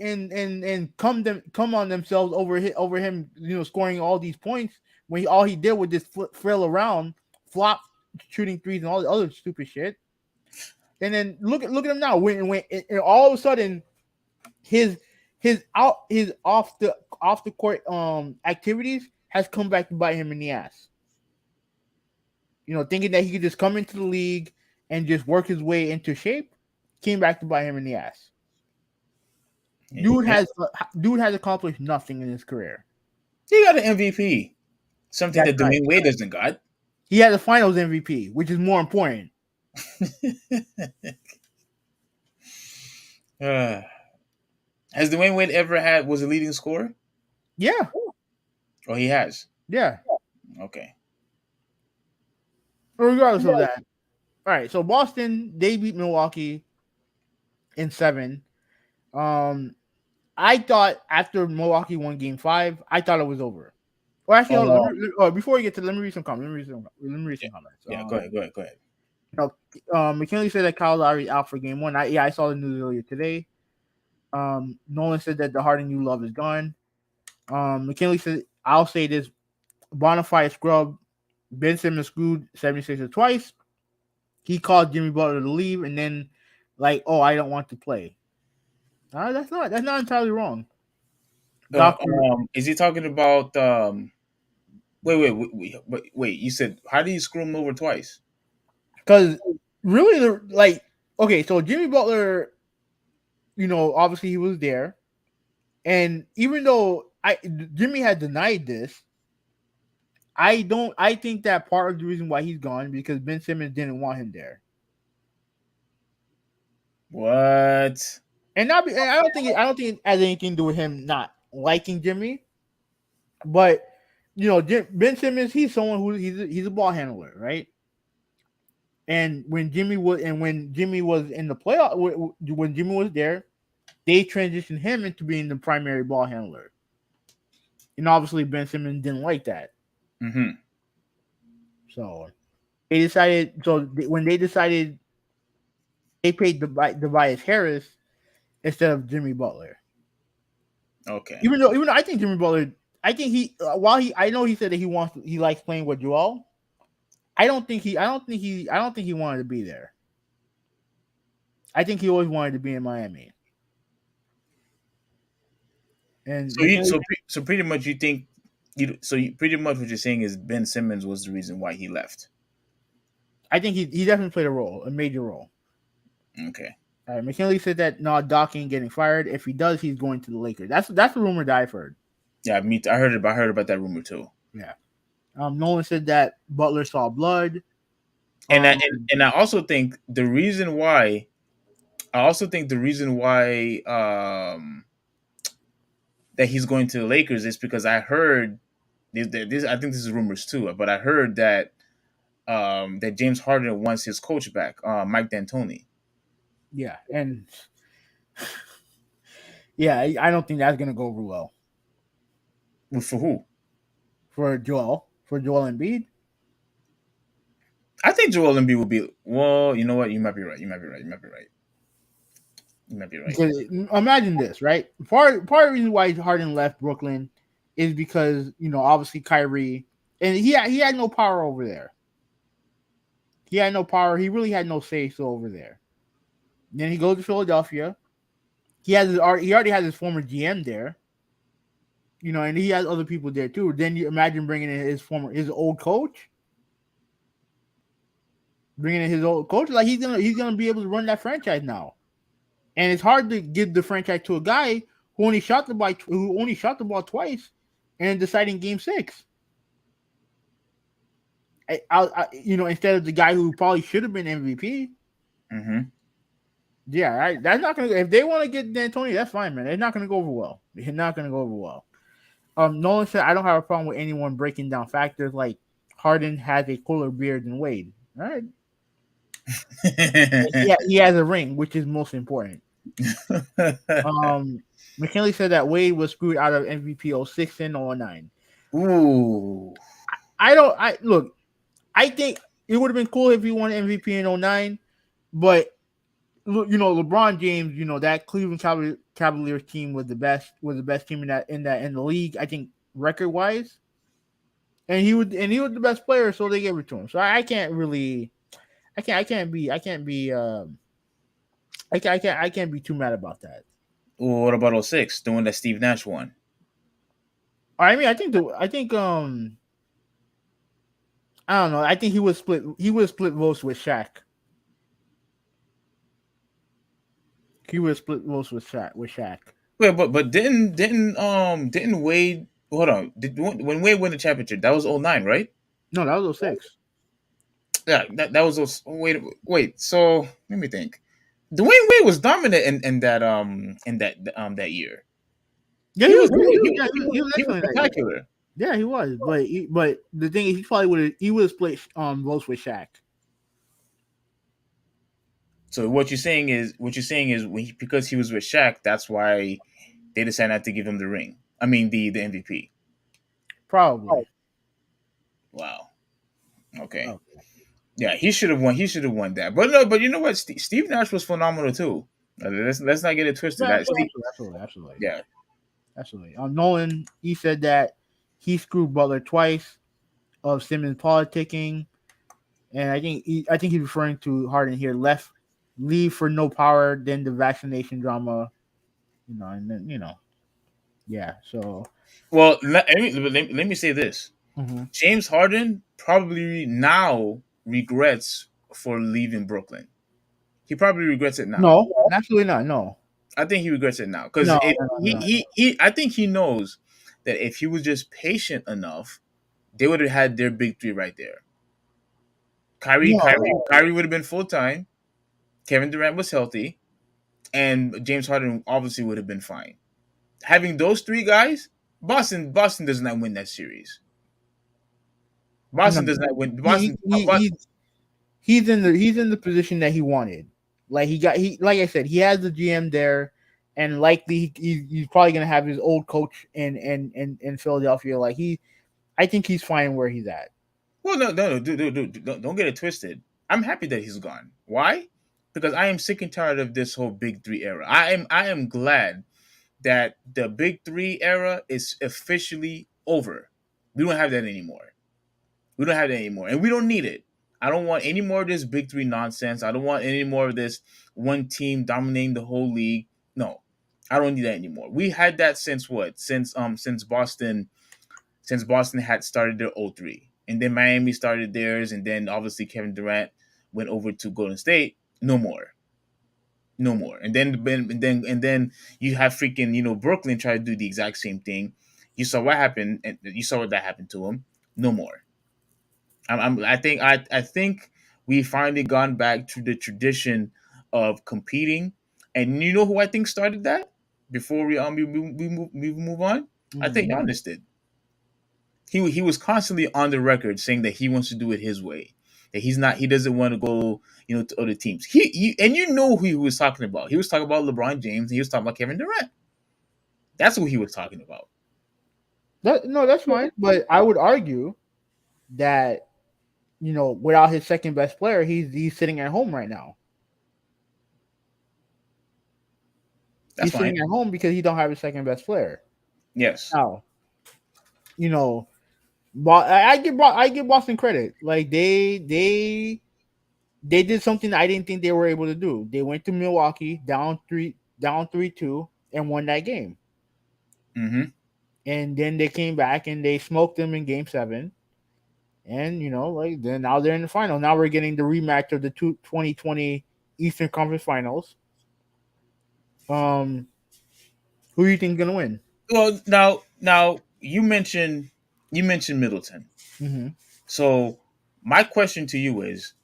and come on themselves over him. Scoring all these points when all he did was just frill around, flop, shooting threes and all the other stupid shit. And then look at him now. When and all of a sudden his off the court activities has come back to bite him in the ass. Thinking that he could just come into the league and just work his way into shape, came back to bite him in the ass. Dude has accomplished nothing in his career. He got an MVP, something That's that right. Dwayne Wade doesn't got. He had the Finals MVP, which is more important. Uh, has Dwayne Wade was a leading scorer? Yeah, Oh, he has. yeah. Okay. Regardless of that, all right. So Boston, they beat Milwaukee in 7. I thought after Milwaukee won Game 5, I thought it was over. Well, actually, hold on. Before we get to, let me read some comments. Let me read some comments. Yeah, go ahead. McKinley said that Kyle Lowry out for Game 1. I saw the news earlier today. Nolan said that the Harden you love is gone. McKinley said, I'll say this: bonafide scrub. Ben Simmons screwed 76ers twice. He called Jimmy Butler to leave, and then I don't want to play. That's not entirely wrong. Doctor, Is he talking about? Wait. You said how do you screw him over twice? because really, okay, so Jimmy Butler, obviously he was there, and even though Jimmy had denied this, I don't. I think that part of the reason why he's gone because Ben Simmons didn't want him there, What? and I don't think it has anything to do with him not liking Jimmy, but Ben Simmons, he's someone who he's a ball handler, right? And when Jimmy was in the playoff, when Jimmy was there, they transitioned him into being the primary ball handler, and obviously Ben Simmons didn't like that, Mm-hmm. so they decided. When they decided, they paid Tobias Harris instead of Jimmy Butler. Okay. Even though I think Jimmy Butler, I think I know he said that he likes playing with Joel. I don't think he wanted to be there. I think he always wanted to be in Miami. And So pretty much you think pretty much what you're saying is Ben Simmons was the reason why he left. I think he definitely played a major role. Okay. McKinley said that no, Doc ain't getting fired. If he does, he's going to the Lakers. That's the rumor that I've heard. Yeah, I heard about that rumor too. Yeah. Nolan said that Butler saw blood. And I also think the reason why that he's going to the Lakers is because I heard this. I think this is rumors too, but I heard that that James Harden wants his coach back, Mike D'Antoni. Yeah, and yeah, I don't think that's gonna go over well For who? for Joel Embiid. I think Joel Embiid will be. Well, you know what? You might be right. You might be right. Because imagine this, right? Part of the reason why Harden left Brooklyn is because obviously Kyrie, and he had no power over there. He had no power. He really had no say so over there. Then he goes to Philadelphia. He already has his former GM there. And he has other people there too. Then you imagine bringing in his old coach. Bringing in his old coach, like he's gonna be able to run that franchise now. And it's hard to give the franchise to a guy who only shot the ball twice, and deciding Game 6. Instead of the guy who probably should have been MVP. Mm-hmm. Yeah, right. That's not gonna. If they want to get D'Antoni, that's fine, man. It's not gonna go over well. It's not gonna go over well. Nolan said, "I don't have a problem with anyone breaking down factors like Harden has a cooler beard than Wade." All right. Yeah, he has a ring, which is most important. McKinley said that Wade was screwed out of MVP 06 and 09. Ooh. I think it would have been cool if he won MVP in 09, but LeBron James, that Cleveland Cavaliers team was the best team in the league, I think, record wise. And he was the best player, so they gave it to him. So I can't be too mad about that. What about 06, the one that Steve Nash won? I mean, I think I don't know. I think he would split votes with Shaq. He would split votes with Shaq. Wait, but didn't Wade, hold on, when Wade won the championship, that was 09, right? No, that was 06. Yeah, that was wait. So let me think. Dwayne Wade was dominant in that year. Yeah, he was excellent. Spectacular. Yeah, he was. But the thing is, he would have split votes with Shaq. So what you're saying is because he was with Shaq, that's why they decided not to give him the ring. I mean the MVP. Probably. Wow. Okay. Yeah, he should have won. He should have won that. But no, but you know what? Steve Nash was phenomenal too. Let's not get it twisted. Yeah, absolutely. Yeah, absolutely. Nolan, he said that he screwed Butler twice of Simmons politicking, and I think he's referring to Harden here. Leave for no power, then the vaccination drama, and then Yeah. So. Well, let me say this: Mhm. James Harden probably now regrets for leaving Brooklyn. He probably regrets it now. No, absolutely not. No. I think he regrets it now because No. it No. No. No. I think he knows that if he was just patient enough, they would have had their big three right there. No. Kyrie would have been full time. Kevin Durant was healthy, and James Harden obviously would have been fine. Having those three guys, Boston does not win that series. No. Boston does not win. He, he, he, he's in the position that he wanted. Like like I said, he has the GM there, and likely he's probably gonna have his old coach in Philadelphia. I think he's fine where he's at. Well, no, dude, don't get it twisted. I'm happy that he's gone. Why? Because I am sick and tired of this whole big three era. I am glad that the big three era is officially over. We don't have that anymore. We don't have that anymore, and we don't need it. I don't want any more of this big three nonsense. I don't want any more of this one team dominating the whole league. No, I don't need that anymore. We had that since what? Since Boston had started their 03. And then Miami started theirs, and then obviously Kevin Durant went over to Golden State. No more. No more. And then you have freaking, Brooklyn try to do the exact same thing. You saw what happened, and you saw what that happened to them. No more. I think we finally gone back to the tradition of competing. And you know who I think started that before we move on? I think Mhm. Giannis did. He was constantly on the record saying that he wants to do it his way, that he doesn't want to go to other teams. And you know who he was talking about. He was talking about LeBron James. And he was talking about Kevin Durant. That's what he was talking about. No, that's fine. But I would argue that without his second best player, he's sitting at home right now. That's He's fine. sitting at home because he don't have his second best player. Yes. Now, you know, but I give Boston credit. Like they did something I didn't think they were able to do. They went to Milwaukee down 3-2 and won that game. Mm-hmm. And then they came back and they smoked them in game 7. And then now they're in the final. Now we're getting the rematch of the 2020 Eastern Conference Finals. Who do you think is gonna win? Well, now you mentioned Middleton. Mm-hmm. So my question to you is: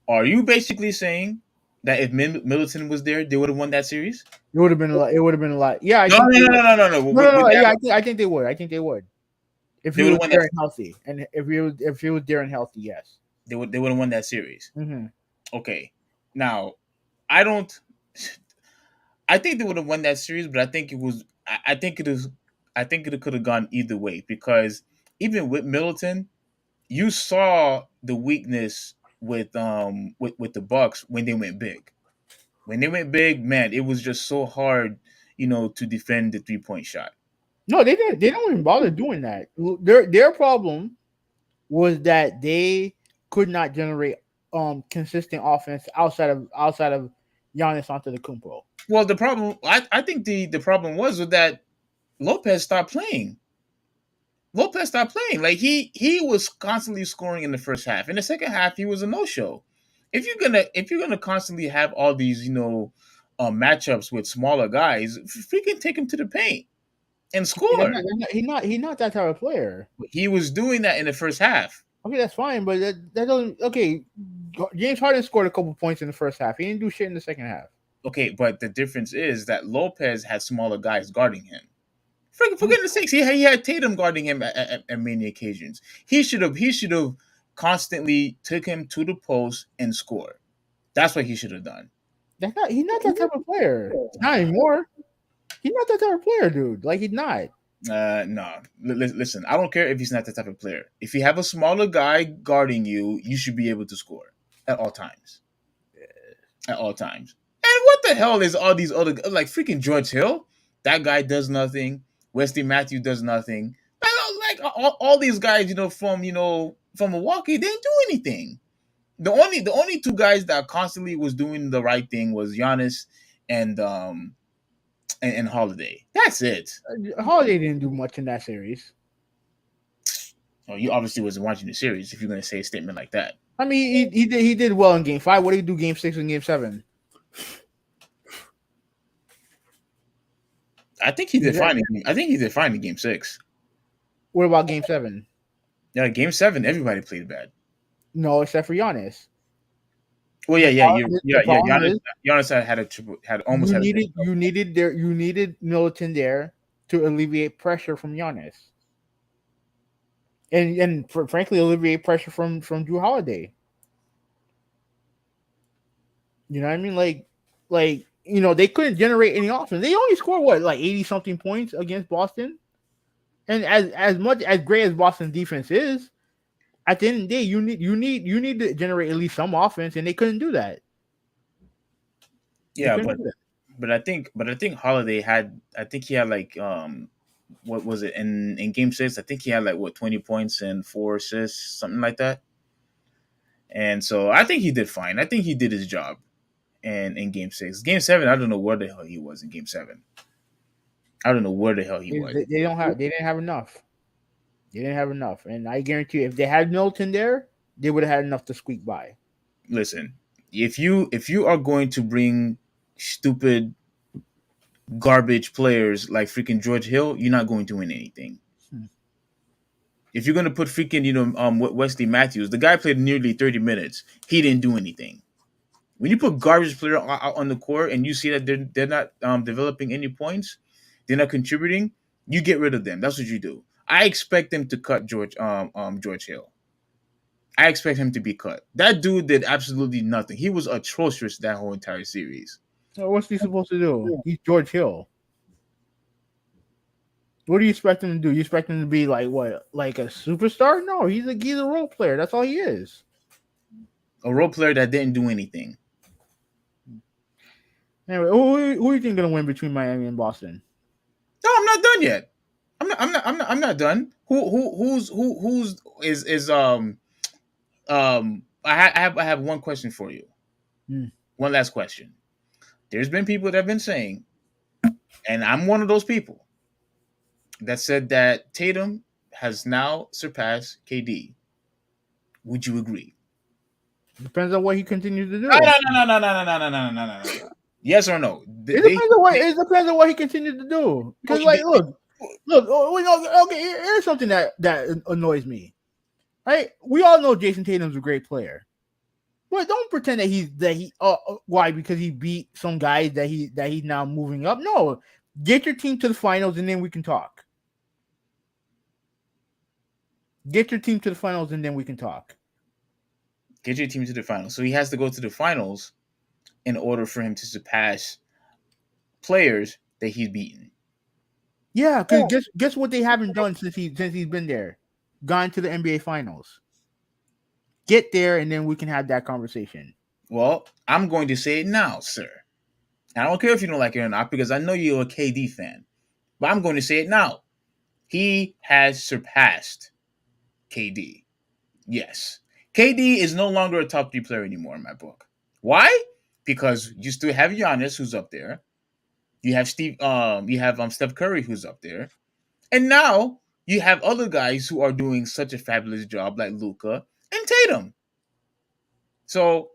are you basically saying that if Middleton was there, they would have won that series? It would have been a lot. It would have been a lot. Yeah, I No, think no, they no, would. no, no, no. No, no, no. With that, Yeah, I think they would. I think they would. If they he would was have won there that. and healthy, and if he was there and healthy, yes. They would have won that series. Mm-hmm. Okay. Now, I don't. I think they would have won that series, but I think it was. I think it is. I think it could have gone either way because even with Middleton, you saw the weakness with the Bucks when they went big. When they went big, man, it was just so hard, to defend the 3-point shot. No, they didn't. They don't even bother doing that. Their problem was that they could not generate consistent offense outside of Giannis Antetokounmpo. Well, the problem, I think the problem was with that Lopez stopped playing. Lopez stopped playing. Like he was constantly scoring in the first half. In the second half, he was a no show. If you're gonna constantly have all these matchups with smaller guys, freaking take him to the paint and Okay, score. he's not that type of player. He was doing that in the first half. Okay, that's fine, but that doesn't. Okay, James Harden scored a couple points in the first half. He didn't do shit in the second half. Okay, but the difference is that Lopez had smaller guys guarding him. For goodness sakes, he had Tatum guarding him at many occasions. He should have constantly took him to the post and scored. That's what he should have done. He's not that type of player. Not anymore. He's not that type of player, dude. Like he's not. No. Listen, I don't care if he's not that type of player. If you have a smaller guy guarding you, you should be able to score at all times. At all times. And what the hell is all these other like freaking George Hill? That guy does nothing. Wesley Matthews does nothing. Like all these guys, from Milwaukee, they didn't do anything. The only two guys that constantly was doing the right thing was Giannis and and Holiday. That's it. Holiday didn't do much in that series. Well, you obviously wasn't watching the series if you're going to say a statement like that. I mean, he did well in Game 5. What did he do Game 6 and Game 7? I think he did fine. I think he did fine in Game 6. What about Game 7? Yeah, Game 7, everybody played bad. No, except for Giannis. Well, yeah. The problem is Giannis almost had a you needed Middleton there to alleviate pressure from Giannis, and frankly alleviate pressure from Drew Holiday. You know what I mean? Like they couldn't generate any offense. They only scored what, like 80 something points against Boston. And as much as great as Boston's defense is, at the end of the day, you need to generate at least some offense, and they couldn't do that. Yeah, but I think Holiday had, I think he had like what was it in Game 6? I think he had like 20 points and 4 assists, something like that. And so I think he did fine. I think he did his job. And in Game 6, Game 7, I don't know where the hell he was in Game 7. I don't know where the hell he was. They didn't have enough. They didn't have enough, and I guarantee you, if they had Milton there, they would have had enough to squeak by. Listen, if you are going to bring stupid garbage players like freaking George Hill, you're not going to win anything. If you're going to put freaking Wesley Matthews, the guy played nearly 30 minutes. He didn't do anything. When you put garbage player out on the court and you see that they're not developing any points, they're not contributing, you get rid of them. That's what you do. I expect them to cut George Hill. I expect him to be cut. That dude did absolutely nothing. He was atrocious that whole entire series. So what's he supposed to do? He's George Hill. What do you expect him to do? You expect him to be like what? Like a superstar? No, he's a role player. That's all he is. A role player that didn't do anything. Anyway, who do you think gonna win between Miami and Boston? No, I'm not done yet. I'm not done. I have one question for you. One last question. There's been people that have been saying, and I'm one of those people, that said that Tatum has now surpassed KD. Would you agree? Depends on what he continues to do. No. Yes or no? It depends on what he continues to do. Because look. Okay. Here's something that annoys me. Right? We all know Jason Tatum's a great player, but don't pretend why? Because he beat some guys that he's now moving up. No, get your team to the finals and then we can talk. Get your team to the finals and then we can talk. Get your team to the finals. So he has to go to the finals in order for him to surpass players that he's beaten. Yeah, because guess what they haven't done since he's been there? Gone to the NBA finals. Get there and then we can have that conversation. Well, I'm going to say it now, sir. I don't care if you don't like it or not, because I know you're a KD fan. But I'm going to say it now. He has surpassed KD. Yes. KD is no longer a top 3 player anymore in my book. Why? Because you still have Giannis, who's up there. You have Steph Curry, who's up there. And now you have other guys who are doing such a fabulous job, like Luka and Tatum. So,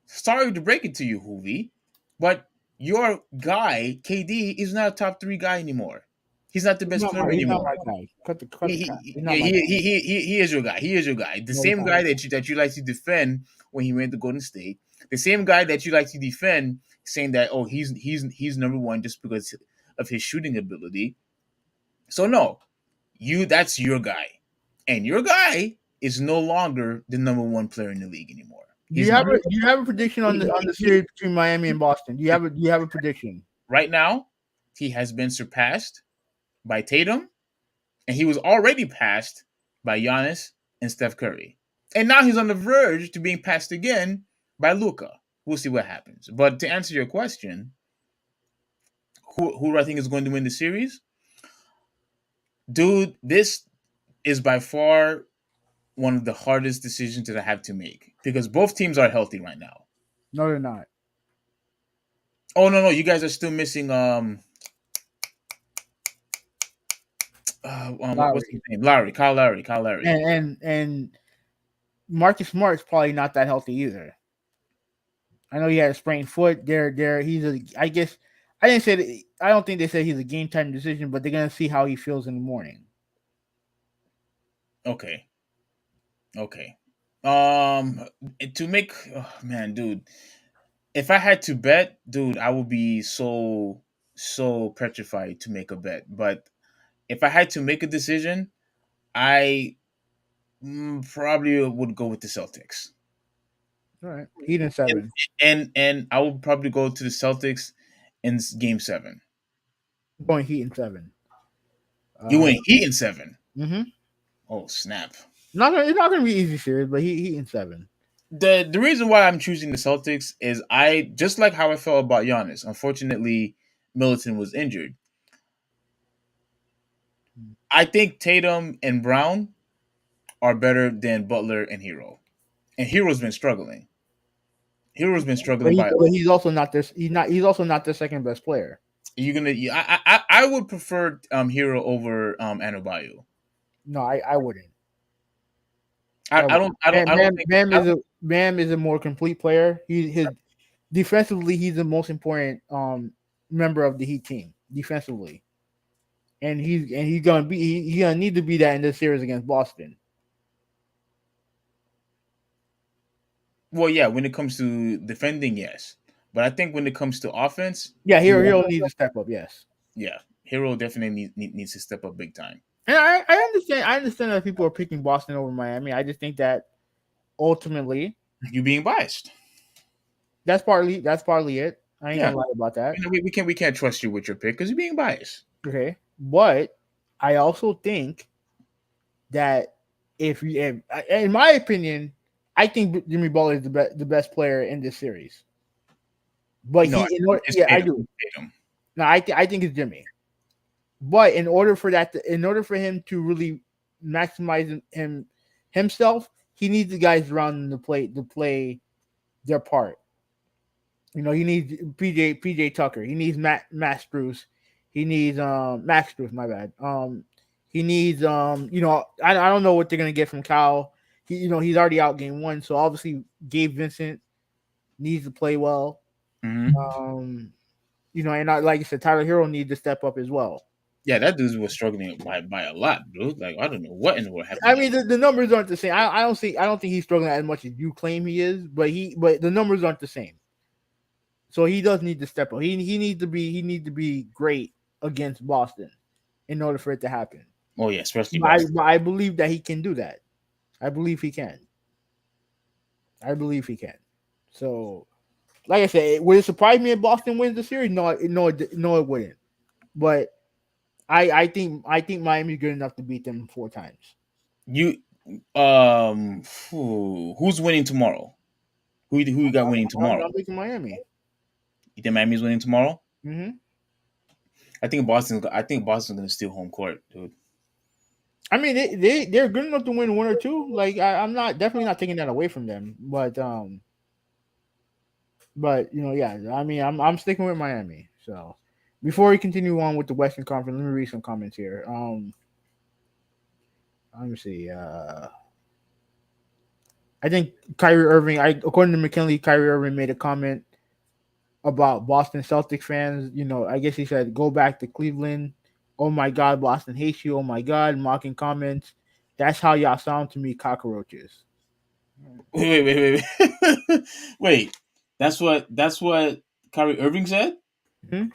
sorry to break it to you, Hoovy, but your guy, KD, is not a top 3 guy anymore. He's not the best player anymore. He is your guy. He is your guy. The same guy that you like to defend when he went to Golden State. The same guy that you like to defend, saying that he's number 1 just because of his shooting ability. So no, that's your guy, and your guy is no longer the number 1 player in the league anymore. Do you have a prediction on the series between Miami and Boston? Do you have a prediction? Right now, he has been surpassed by Tatum, and he was already passed by Giannis and Steph Curry. And now he's on the verge to being passed again by Luka. We'll see what happens. But to answer your question, who do I think is going to win the series? Dude, this is by far one of the hardest decisions that I have to make because both teams are healthy right now. No, they're not. Oh, no. You guys are still missing what's his Lowry, name? Lowry, Kyle Lowry, Kyle Lowry. and Marcus Smart's probably not that healthy either. I know he had a sprained foot. He's a. I guess I didn't say. I don't think they said he's a game time decision, but they're gonna see how he feels in the morning. Okay, okay. Um, to make, oh, man, dude, if I had to bet, dude, I would be so petrified to make a bet. But if I had to make a decision, I probably would go with the Celtics. All right, Heat in and 7. and I would probably go to the Celtics in Game 7. Going Heat in 7. You Uh, went Heat in 7. mm-hmm. Oh snap! It's not gonna be easy series, but Heat in 7. The reason why I'm choosing the Celtics is I just like how I felt about Giannis. Unfortunately, Middleton was injured. I think Tatum and Brown are better than Butler and Hero. And Hero's been struggling. Hero's been struggling by a lot. But he's also not this. He's not. He's also not the second best player. You're gonna. I would prefer Hero over Anubayu. No, I wouldn't. I don't think. Bam is a more complete player. His defensively, he's the most important member of the Heat team defensively, and he's gonna be he's gonna need to be that in this series against Boston. Well, yeah, when it comes to defending, yes, but I think when it comes to offense, Yeah, Hero needs to step up. Yes, yeah, Hero definitely needs to step up big time. and I understand. I understand that people are picking Boston over Miami. I just think that ultimately You being biased, that's partly it. I ain't yeah. gonna lie about that. We can't trust you with your pick because you're being biased. Okay, but I also think that in my opinion, I think Jimmy Butler is the best player in this series. But No, it's I Tatum. do. Tatum. No, I think it's Jimmy. But in order for him to really maximize himself, he needs the guys around him to play their part. You know, he needs PJ Tucker. He needs Matt Spruce. He needs Max Spruce. My bad. He needs you know, I don't know what they're gonna get from Kyle. He's already out game 1, so obviously Gabe Vincent needs to play well. Mm-hmm. And like I said, Tyler Hero needs to step up as well. Yeah, that dude was struggling by a lot, dude. Like I don't know what in the world happened. I mean, the numbers aren't the same. I don't think he's struggling as much as you claim he is, but the numbers aren't the same. So he does need to step up. He needs to be great against Boston in order for it to happen. Oh yeah, especially Boston. I believe that he can do that. I believe he can. So, like I said, would it surprise me if Boston wins the series? No, it wouldn't. But I think Miami's good enough to beat them 4 times. You who's winning tomorrow? Who you got winning tomorrow? I'm thinking Miami. You think Miami's winning tomorrow? Mm-hmm. I think Boston's going to steal home court, dude. I mean, they're good enough to win 1 or 2. Like I'm definitely not taking that away from them. But yeah. I mean, I'm sticking with Miami. So before we continue on with the Western Conference, let me read some comments here. Let me see. I think Kyrie Irving. According to McKinley, Kyrie Irving made a comment about Boston Celtics fans. I guess he said, "Go back to Cleveland." Oh my God, Boston hates you. Oh my God, mocking comments. That's how y'all sound to me, cockroaches. Wait. Wait. That's what Kyrie Irving said? Hmm?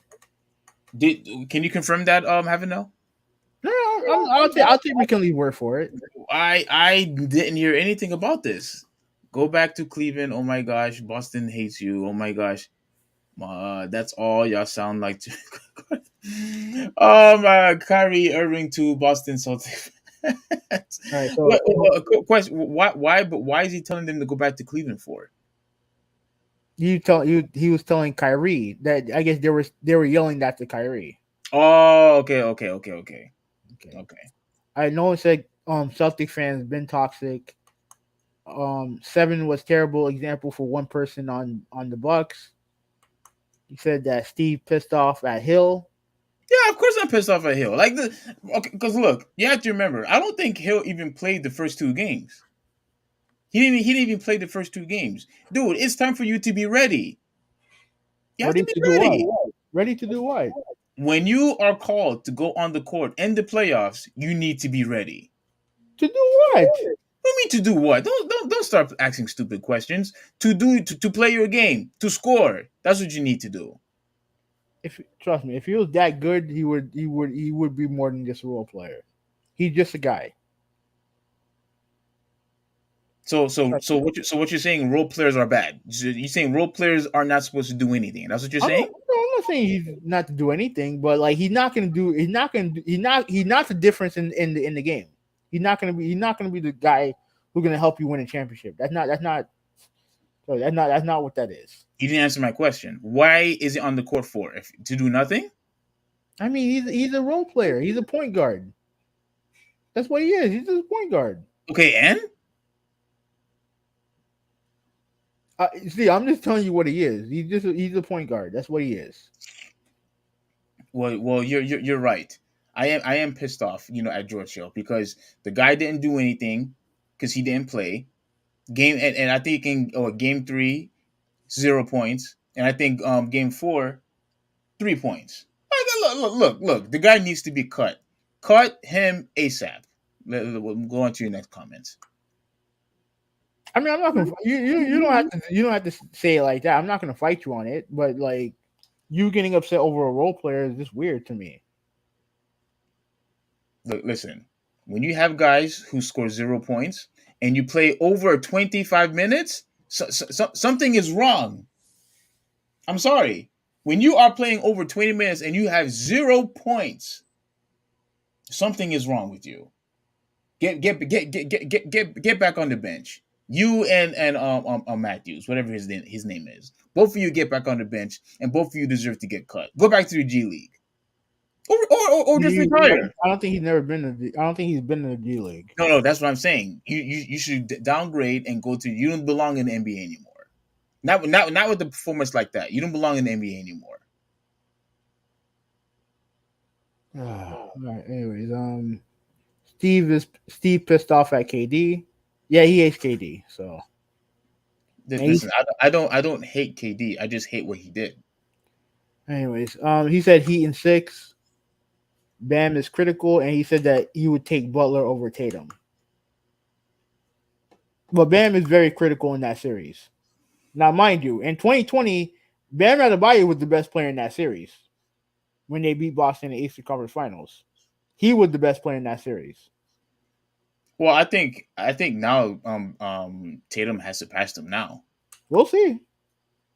Can you confirm that, Havenel? No, I'll take McKinley's word for it. I didn't hear anything about this. Go back to Cleveland. Oh my gosh, Boston hates you. Oh my gosh. That's all y'all sound like to Kyrie Irving to Boston Celtics. All right, so Question: why is he telling them to go back to Cleveland for? he was telling Kyrie that I guess they were yelling that to Kyrie. Oh, okay. Okay. I know it said Celtic fans been toxic. 7 was terrible example for one person on the Bucks. He said that Steve pissed off at Hill. Yeah, of course I'm pissed off at Hill. Like the okay, because look, you have to remember, I don't think Hill even played the first two games. He didn't even play the first two games. Dude, it's time for you to be ready. You have to Ready be to do what? ready. Ready to do what? When you are called to go on the court in the playoffs, you need to be ready. To do what? You mean to do what? Don't start asking stupid questions. To play your game, to score. That's what you need to do. If trust me, if he was that good, he would be more than just a role player. He's just a guy. Trust me. So what you're saying? Role players are bad. So you're saying role players are not supposed to do anything. That's what you're I'm not, saying. no, I'm not saying he's not to do anything, but like he's not gonna do. He's not the difference in the game. He's not gonna be the guy who's gonna help you win a championship. That's not what that is. You didn't answer my question. Why is he on the court for? To do nothing? I mean, he's a role player. He's a point guard. That's what he is. He's just a point guard. Okay, and See, I'm just telling you what he is. He's a point guard. That's what he is. well, you're right. I am pissed off, at George Hill because the guy didn't do anything because he didn't play and I think in game 3, 0 points, and I think game 4, 3 points. Like, look. The guy needs to be cut. Cut him ASAP. We'll go on to your next comments. I mean, I'm not gonna. You don't have to say it like that. I'm not gonna fight you on it, but like you getting upset over a role player is just weird to me. Look, listen. When you have guys who score 0 points and you play over 25 minutes, something is wrong. I'm sorry. When you are playing over 20 minutes and you have 0 points, something is wrong with you. Get back on the bench. You and Matthews, whatever his name is. Both of you get back on the bench, and both of you deserve to get cut. Go back to the G League, or just retire. I don't think he's never been. I don't think he's been in the G League. No, that's what I'm saying. You should downgrade and go to. You don't belong in the NBA anymore. Not with the performance like that. You don't belong in the NBA anymore. All right. Anyways, Steve pissed off at KD. Yeah, he hates KD. So Listen, I don't hate KD. I just hate what he did. anyways, he said Heat in 6. Bam is critical, and he said that he would take Butler over Tatum. But Bam is very critical in that series. Now, mind you, in 2020, Bam Adebayo was the best player in that series when they beat Boston in the Eastern Conference Finals. He was the best player in that series. Well, I think now Tatum has surpassed him now. We'll see.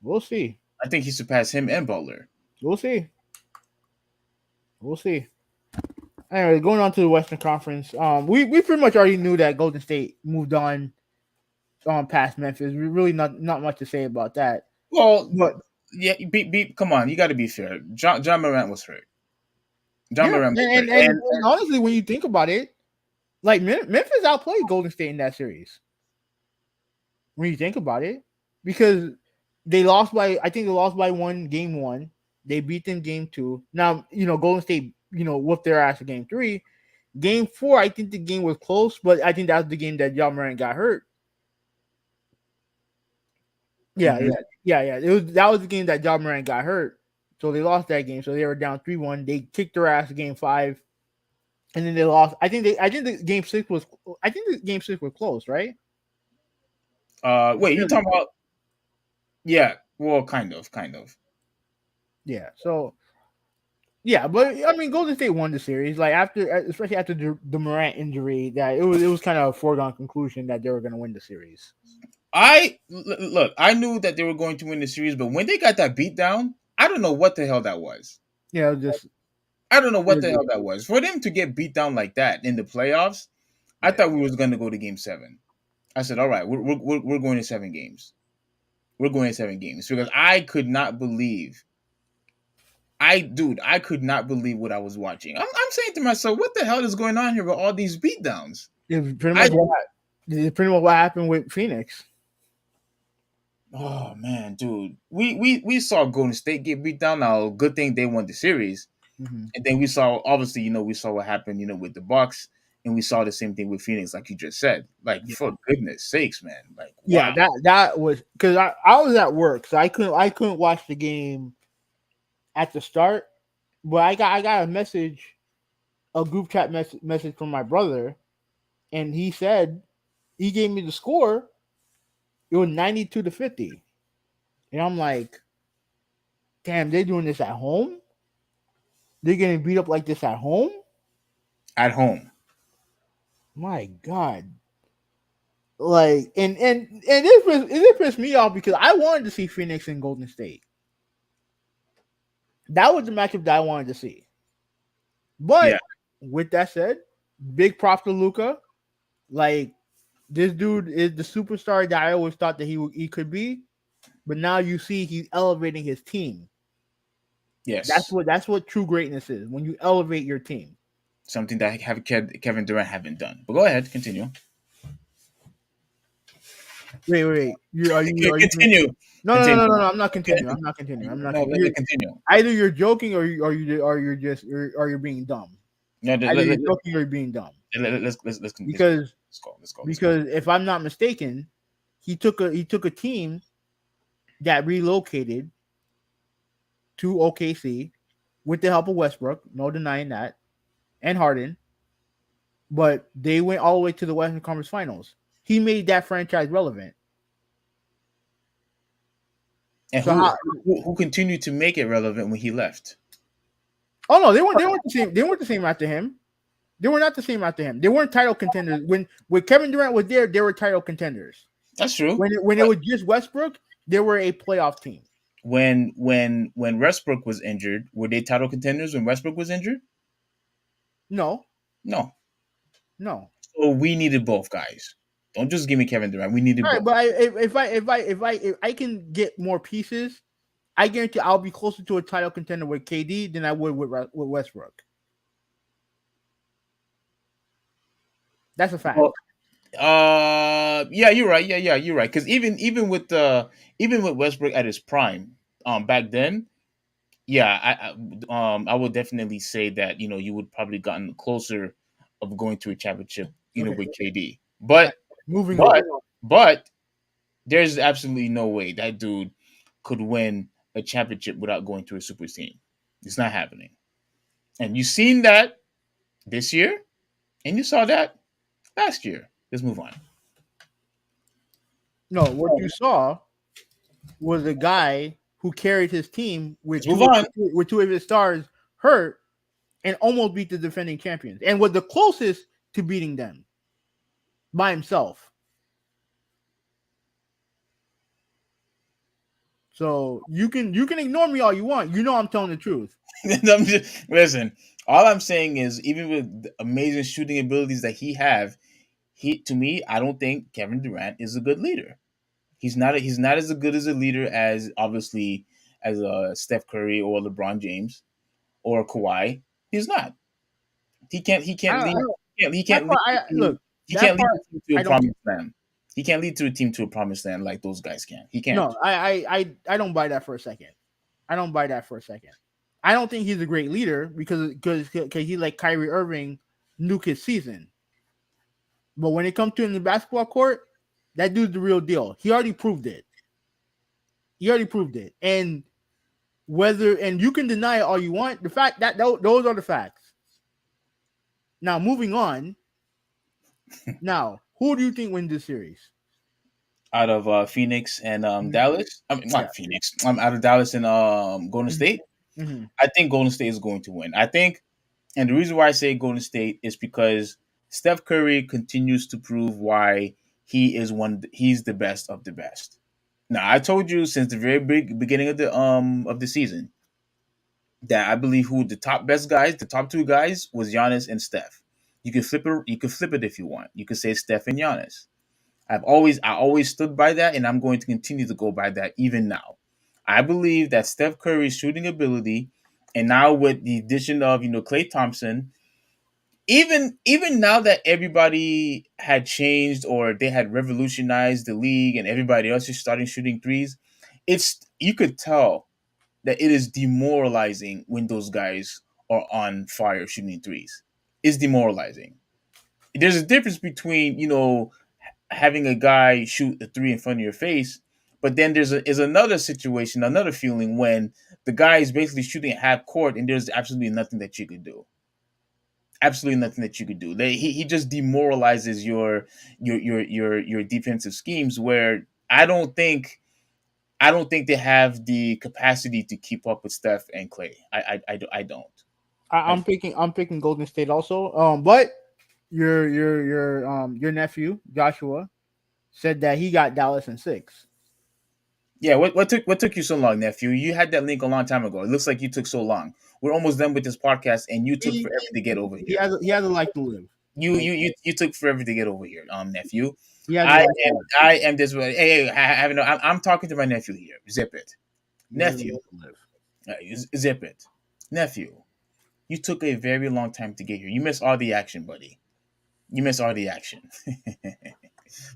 We'll see. I think he surpassed him and Butler. We'll see. We'll see. Anyway, going on to the Western Conference, we pretty much already knew that Golden State moved on past Memphis. We really not much to say about that. Well, But yeah, come on, you got to be fair. John Morant was hurt. Morant was hurt. and honestly, when you think about it, like Memphis outplayed Golden State in that series. When you think about it, because they lost by, I think they lost by game 1. They beat them game 2. Now, Golden State, whooped their ass in game 3. Game 4, I think the game was close, but I think that was the game that John Morant got hurt. Yeah. That was the game that John Morant got hurt. So they lost that game. So they were down 3-1. They kicked their ass in game 5. And then they lost. I think the game 6 was close, right? Wait, you talking about? Yeah, well, kind of. Yeah. So, yeah, but I mean, Golden State won the series. Like especially after the Morant injury, that it was kind of a foregone conclusion that they were going to win the series. I knew that they were going to win the series, but when they got that beat down, I don't know what the hell that was. Yeah, I don't know what the hell that was. For them to get beat down like that in the playoffs, I thought we was going to go to game 7. I said, all right, we're going to 7 games. We're going to 7 games because I could not believe. I could not believe what I was watching. I'm saying to myself, what the hell is going on here with all these beatdowns? It's pretty much what happened with Phoenix. Oh man, dude, we saw Golden State get beat down. Now, good thing they won the series, Mhm. And then we saw, obviously, we saw what happened, with the Bucks, and we saw the same thing with Phoenix, like you just said. Like, Yeah. for goodness sakes, man. Like, Yeah, wow. that was because I was at work, so I couldn't watch the game at the start. But I got a message, a group chat message from my brother, and he said he gave me the score. It was 92-50, and I'm like, damn, they're doing this at home. They're getting beat up like this at home. At home. My God. Like and it pissed me off because I wanted to see Phoenix and Golden State. That was the matchup that I wanted to see. Yeah. But with that said, big props to Luca. Like this dude is the superstar that I always thought that he could be. But now you see he's elevating his team. Yes. That's what true greatness is when you elevate your team. Something that Kevin Durant haven't done. But go ahead, continue. Wait. Are you Continue. no. Continue. I'm not continuing. I'm not continuing. I'm not. No, You're, continue. either you're joking or you're just or you're being dumb. No, Either you're joking or you're being dumb. let's Because go. because if I'm not mistaken, he took a team that relocated to OKC with the help of Westbrook, no denying that, and Harden, but they went all the way to the Western Conference Finals. He made that franchise relevant. And So how? who continued to make it relevant when he left? Oh no, they weren't the same. They weren't the same after him. They were not the same after him. They weren't title contenders when Kevin Durant was there. They were title contenders. That's true. When it was just Westbrook, they were a playoff team. When Westbrook was injured, were they title contenders when Westbrook was injured? No, No. no. So we needed both guys. Don't just give me Kevin Durant. We needed All right, both. but if I can get more pieces, I guarantee I'll be closer to a title contender with KD than I would with Westbrook. That's a fact. Well, yeah, you're right. Yeah, you're right. Because even with Westbrook at his prime, back then, yeah, I would definitely say that you would probably gotten closer of going to a championship, Okay. with KD. All right, But moving but on. but there's absolutely no way that dude could win a championship without going to a super team. It's not happening. And you've seen that this year, and you saw that last year. Let's move on. No, what you saw was a guy who carried his team Let's move on. with two of his stars hurt and almost beat the defending champions and was the closest to beating them by himself. So you can ignore me all you want. You know I'm telling the truth. Listen, all I'm saying is, even with the amazing shooting abilities that he to me, I don't think Kevin Durant is a good leader. He's not as good as a leader as, obviously, as Steph Curry or LeBron James or Kawhi. He's not. He can't I lead. don't, He that can't lead. part, To, he that can't lead part, a team to a I don't. promised land. He can't lead to a team to a promised land like those guys can. He can't. No, I don't buy that for a second. I don't buy that for a second. I don't think he's a great leader because he like Kyrie Irving nuke his season. But when it comes to in the basketball court, that dude's the real deal. He already proved it. And and you can deny it all you want, the fact that those are the facts. Now moving on. Now, who do you think wins this series? Out of Phoenix and Mhm. Dallas. I mean, Yeah. not Phoenix. Out of Dallas and Golden State. Mm-hmm. I think Golden State is going to win. I think, and the reason why I say Golden State is because Steph Curry continues to prove why he's the best of the best. Now, I told you since the very beginning of the season that I believe who the top best guys, the top two guys, was Giannis and Steph. You can flip it. You can flip it if you want. You can say Steph and Giannis. I always stood by that, and I'm going to continue to go by that even now. I believe that Steph Curry's shooting ability, and now with the addition of Klay Thompson, even now that everybody had changed or they had revolutionized the league, and everybody else is starting shooting threes, you could tell that it is demoralizing when those guys are on fire shooting threes. It's demoralizing. There's a difference between having a guy shoot a three in front of your face, but then is another situation, another feeling when the guy is basically shooting at half court and there's absolutely nothing that you could do. Absolutely nothing that you could do. He just demoralizes your defensive schemes. Where I don't think they have the capacity to keep up with Steph and Clay. I don't. I, I'm picking Golden State also. But your nephew Joshua said that he got Dallas in six. yeah. What took you so long, nephew? You had that link a long time ago. It looks like you took so long. We're almost done with this podcast, and you took He, forever to get over he here. has he has a life to live. You Like you you you took forever to get over here, nephew. he has a I life to am live. I am this way. Hey, I'm talking to my nephew here. Zip it, He has a nephew. life to live. Zip it, nephew. You took a very long time to get here. You missed all the action, buddy. You missed all the action.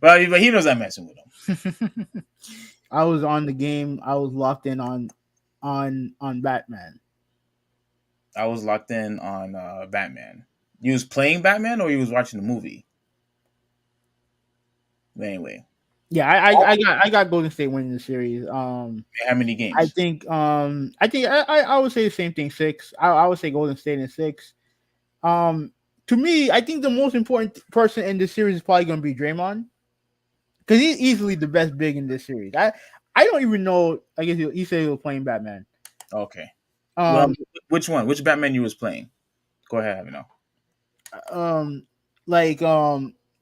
But he knows I'm messing with him. I was on the game. I was locked in on Batman. I was locked in on Batman. You was playing Batman or you was watching the movie? But anyway, Yeah, I got Golden State winning the series. how many I games? think I would say the same thing. Six. I would say Golden State in six. Um, to me, I think the most important person in this series is probably going to be Draymond because he's easily the best big in this series. I don't even know. I guess he said he was playing Batman. Okay. Well, Um, which one? Which Batman you was playing? Go ahead, have it now. um, like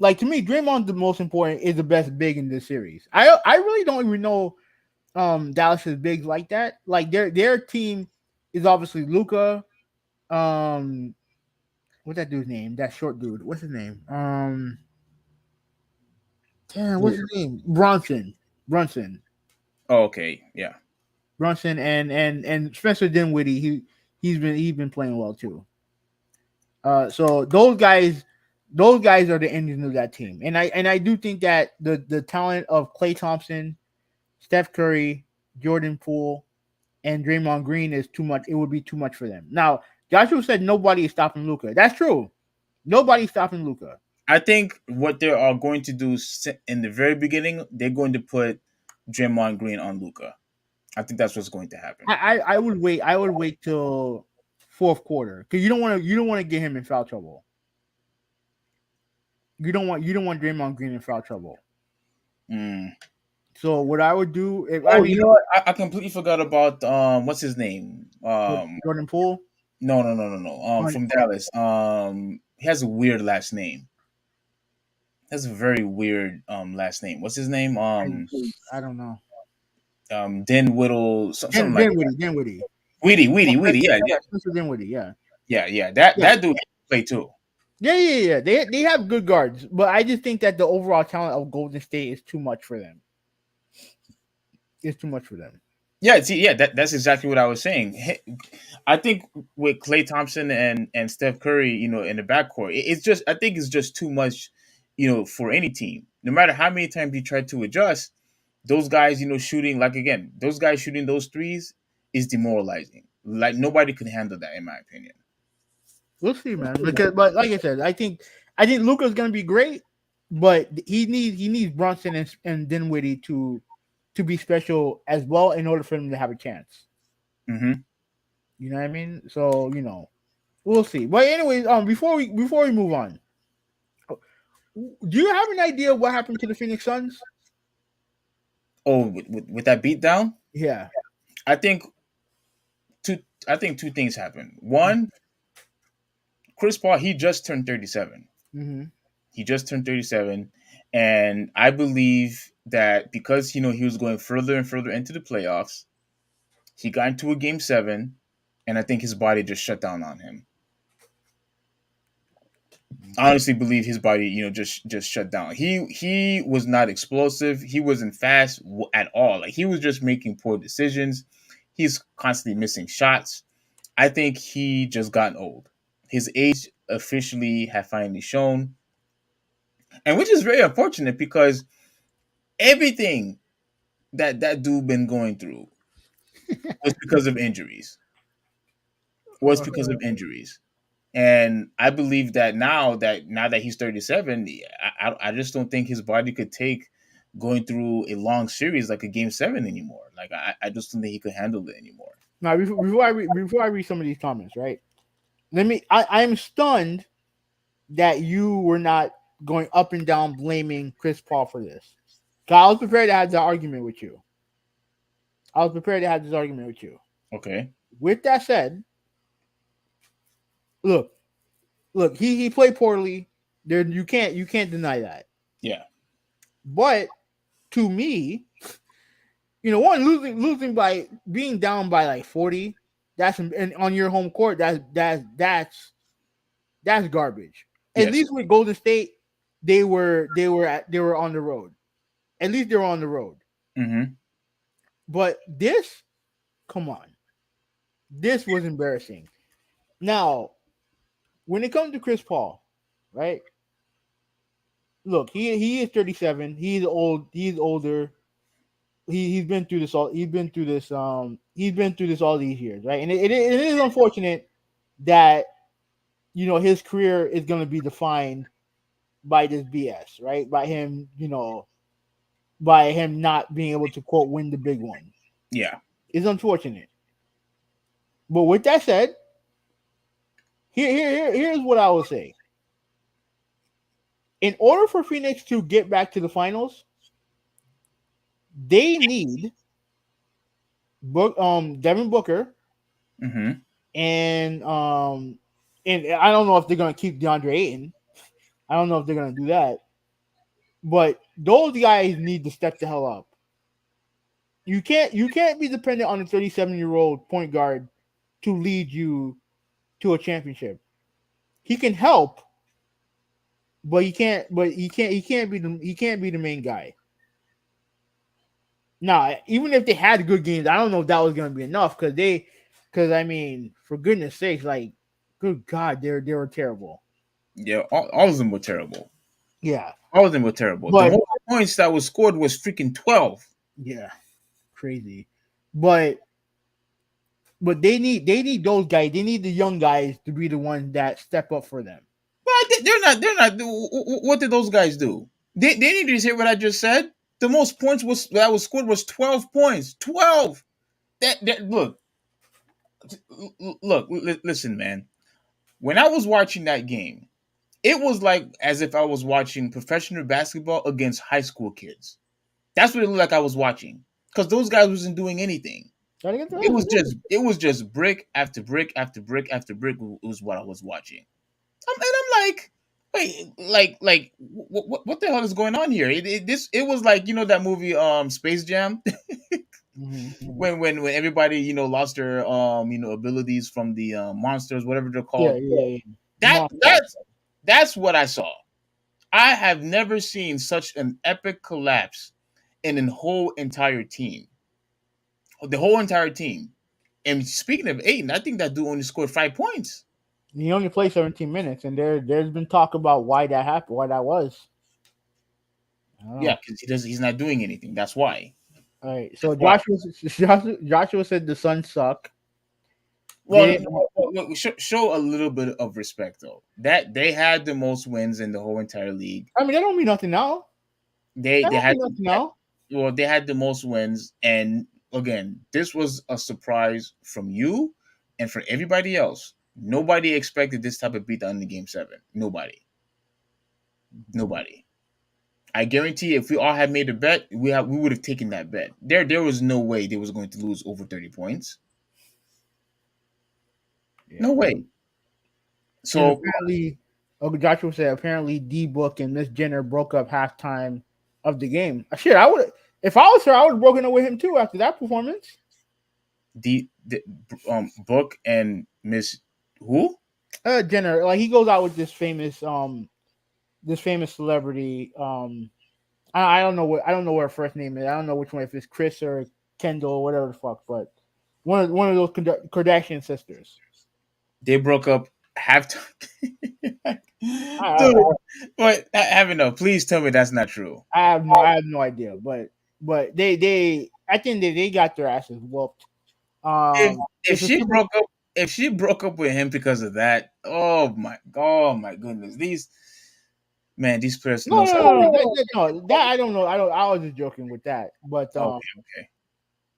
like to me, Draymond the most important is the best big in this series. I really don't even know Dallas's bigs like that. Like their team is obviously Luca. Um, what's that dude's name? That short dude. What's his name? Damn, what's his name? Brunson. Oh, okay, yeah. Brunson and Spencer Dinwiddie. He's been playing well too. So those guys are the engines of that team, and I do think that the talent of Klay Thompson, Steph Curry, Jordan Poole, and Draymond Green is too much. It would be too much for them. Now, Joshua said nobody is stopping Luca. That's true. Nobody's stopping Luca. I think what they are going to do in the very beginning, they're going to put Draymond Green on Luca. I think that's what's going to happen. I would wait. I would wait till fourth quarter because you don't want to get him in foul trouble. You don't want Draymond Green in foul trouble. Mm. So what I would do if Oh, you know what? I completely forgot about what's his name? Jordan Poole. No, no, no, no, no. From Dallas. He has a weird last name. Has a very weird last name. What's his name? I don't know. Den Whittle, something like that. Dinwiddie. Weedy. Yeah, yeah, Spencer Dinwiddie. Yeah. yeah. That dude can play too. Yeah. They have good guards, but I just think that the overall talent of Golden State is too much for them. It's too much for them. Yeah, see, yeah, that's exactly what I was saying. I think with Klay Thompson and Steph Curry, in the backcourt, it's just I think it's just too much, for any team. No matter how many times you try to adjust, those guys, shooting like again, those guys shooting those threes is demoralizing. Like nobody can handle that, in my opinion. We'll see, man. But like I said, I think Luca's gonna be great, but he needs Brunson and Dinwiddie to be special as well in order for him to have a chance. Hmm. You know what I mean? So we'll see. But anyways, before we move on, do you have an idea what happened to the Phoenix Suns? Oh, with that beatdown, Yeah. I think two. I think two things happened. One, Chris Paul, he just turned 37. Mm-hmm. He just turned 37. And I believe that because, he was going further and further into the playoffs, he got into a game 7, and I think his body just shut down on him. I honestly believe his body, just shut down. He was not explosive. He wasn't fast at all. Like he was just making poor decisions. He's constantly missing shots. I think he just gotten old. His age officially had finally shown, and which is very unfortunate because everything that dude been going through was because of injuries. was because of injuries. And I believe that now that he's 37, I just don't think his body could take going through a long series like a game seven anymore. Like I just don't think he could handle it anymore. Now, before I read some of these comments, right? I am stunned that you were not going up and down blaming Chris Paul for this. 'Cause I was prepared to have the argument with you. I was prepared to have this argument with you. Okay. With that said, look, he played poorly. There, you can't deny that. Yeah. But to me, one losing by being down by like 40, and on your home court, that's garbage. At Yes. least with Golden State, they were on the road. At least they were on the road. Mm-hmm. But this, come on, this was embarrassing. Now, when it comes to Chris Paul, right? Look, he is 37. He's old. He's older. He's been through this all. He's been through this. He's been through this all these years, right? And it is unfortunate that his career is going to be defined by this BS, right? By him, by him not being able to quote win the big one. Yeah. It's unfortunate. But with that said, here's what I will say. In order for Phoenix to get back to the finals, they need Devin Booker, Mm-hmm. and I don't know if they're gonna keep DeAndre Ayton. I don't know if they're gonna do that. But those guys need to step the hell up. You can't be dependent on a 37-year-old point guard to lead you to a championship. He can help, but he can't be the main guy. Now, even if they had good games, I don't know if that was going to be enough because I mean, for goodness sakes, like, good God, they were terrible. Yeah, all of them were terrible. Yeah, all of them were terrible. But- the whole points that was scored was freaking 12. yeah, crazy. But they need those guys. They need the young guys to be the ones that step up for them. But they're not. What did those guys do? They need to hear what I just said. The most points that was scored was 12 points. 12. Look, listen, man. When I was watching that game, it was like as if I was watching professional basketball against high school kids. That's what it looked like I was watching. Because those guys wasn't doing anything. It was just brick after brick after brick after brick was what I was watching. And I'm like, wait, what the hell is going on here? It was like, that movie Space Jam Mm-hmm. when everybody lost their abilities from the monsters, whatever they're called. Yeah. That's what I saw. I have never seen such an epic collapse in a whole entire team. The whole entire team. And speaking of Aiden, I think that dude only scored 5 points. He only played 17 minutes, and there's been talk about why that happened, why that was. Yeah, because he's not doing anything. That's why. All right. So Joshua said the Suns suck. Well, show a little bit of respect though. That they had the most wins in the whole entire league. I mean, that don't mean nothing now. They had nothing now. Well, they had the most wins, and again, this was a surprise from you and for everybody else. Nobody expected this type of beatdown in the Game 7. Nobody. I guarantee if we all had made a bet, we would have taken that bet. There was no way they was going to lose over 30 points. Yeah. No way. So apparently, Joshua said apparently D-Book and Miss Jenner broke up halftime of the game. Shit, I would if I was her, I would have broken up with him too after that performance. Book and Miss who? Jenner. Like he goes out with this famous celebrity. I don't know what her first name is. I don't know which one, if it's Chris or Kendall or whatever the fuck, but one of those Kardashian sisters. They broke up halftime. Dude, but I have enough. Please tell me that's not true. I have no idea, but they I think they got their asses whooped. If if she broke up with him because of that, oh my goodness, these players No, knows no, how no, no, to. that I don't know. I don't. I was just joking with that, Okay, okay.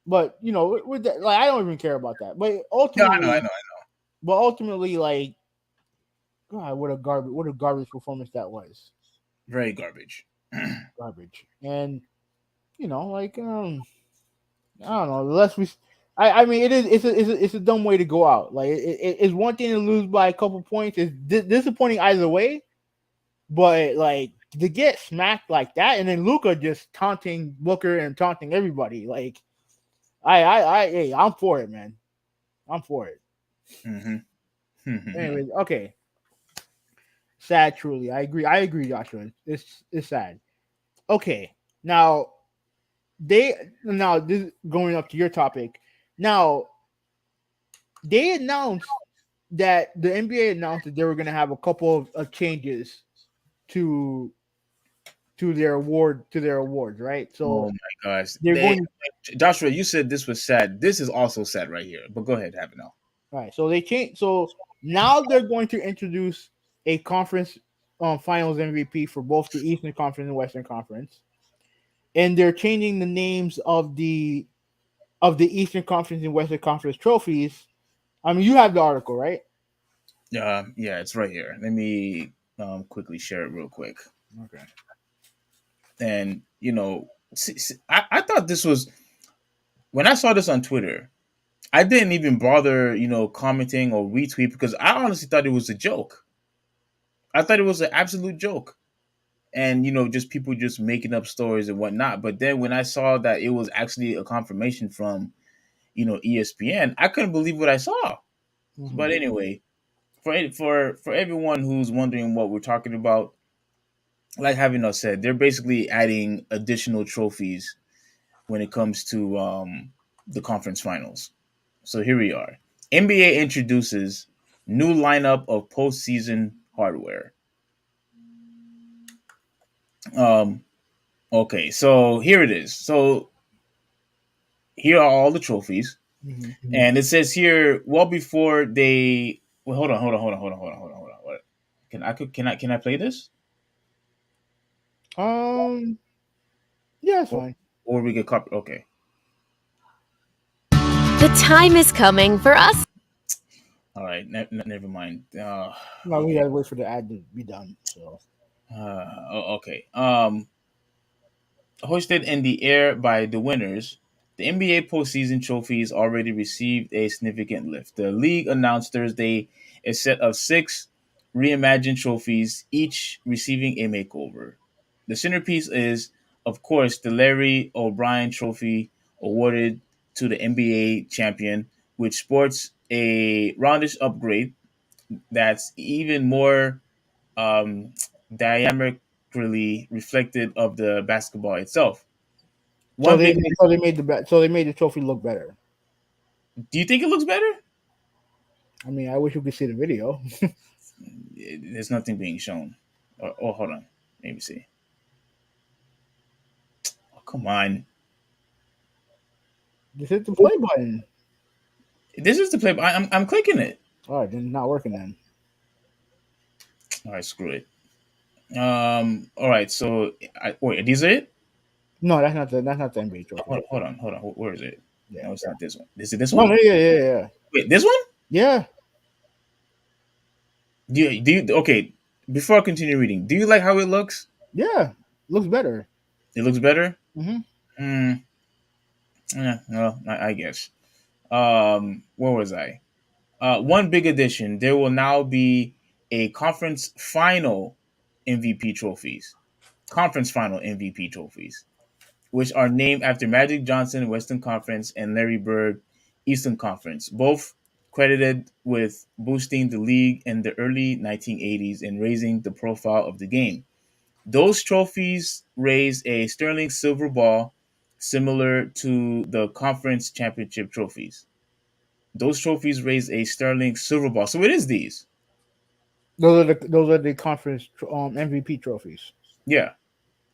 but with that, like I don't even care about that. No, I know, I know. But ultimately, like God, what a garbage performance that was. Very garbage. Garbage, and like I don't know. Unless we, I mean, it is. It's a dumb way to go out. Like it's one thing to lose by a couple points. It's disappointing either way. But like to get smacked like that, and then Luca just taunting Booker and taunting everybody. Like hey, I'm for it, man. I'm for it. Mm-hmm. Anyways, okay. Sad, truly. I agree, Joshua. It's sad. Okay, now this going up to your topic. Now they announced that the NBA announced that they were going to have a couple of changes to their awards, right? Oh So my gosh. they're going Joshua, you said this was sad. This is also sad right here. But go ahead, have it now. right. So they change. So now they're going to introduce a conference finals MVP for both the Eastern Conference and Western Conference, and they're changing the names of the Eastern Conference and Western Conference trophies. I mean, you have the article, right? Yeah, it's right here. Let me quickly share it real quick. Okay. And I thought this was when I saw this on Twitter. I didn't even bother, commenting or retweet because I honestly thought it was a joke. I thought it was an absolute joke. And just people just making up stories and whatnot. But then when I saw that it was actually a confirmation from ESPN, I couldn't believe what I saw. Mm-hmm. But anyway, for everyone who's wondering what we're talking about, like Havino said, they're basically adding additional trophies when it comes to the conference finals. So here we are. NBA introduces new lineup of postseason hardware. Um, okay, so here it is. So here are all the trophies, Mm-hmm. and it says here, well before they. Well, hold on. What? Can I play this? Yeah, it's Or, fine. or we get copy? Okay. The time is coming for us. All right. Never mind. No, we Okay. gotta wait for the ad to be done. So Okay. Hosted in the air by the winners, the NBA postseason trophies already received a significant lift. The league announced Thursday a set of 6 reimagined trophies, each receiving a makeover. The centerpiece is, of course, the Larry O'Brien Trophy awarded to the NBA champion, which sports a roundish upgrade that's even more um, diametrically reflected of the basketball itself. so One they big. so they made so they made the trophy look better. Do you think it looks better? I mean, I wish you could see the video. There's nothing being shown. Oh, hold on. Let me see. Oh, come on. Just hit the play button. This is the play. I'm clicking it. All right, then it's not working then. All right, screw it. All right. So, wait. These are it. No, that's not the NBA trophy. Hold on. Where is it? Yeah. No, it's not this one. Is it this No, one? no, yeah. Wait, this one? Yeah. Do you? Okay. Before I continue reading, do you like how it looks? Yeah. Looks better. It looks better. Mm-hmm. Hmm. Yeah. Well, I guess. Where was I? One big addition: there will now be a conference final MVP trophies. Conference final MVP trophies, which are named after Magic Johnson Western Conference and Larry Bird Eastern Conference, both credited with boosting the league in the early 1980s and raising the profile of the game. Those trophies raise a sterling silver ball similar to the conference championship trophies. Those trophies raise a sterling silver ball. So it is these. Those are the conference MVP trophies. Yeah.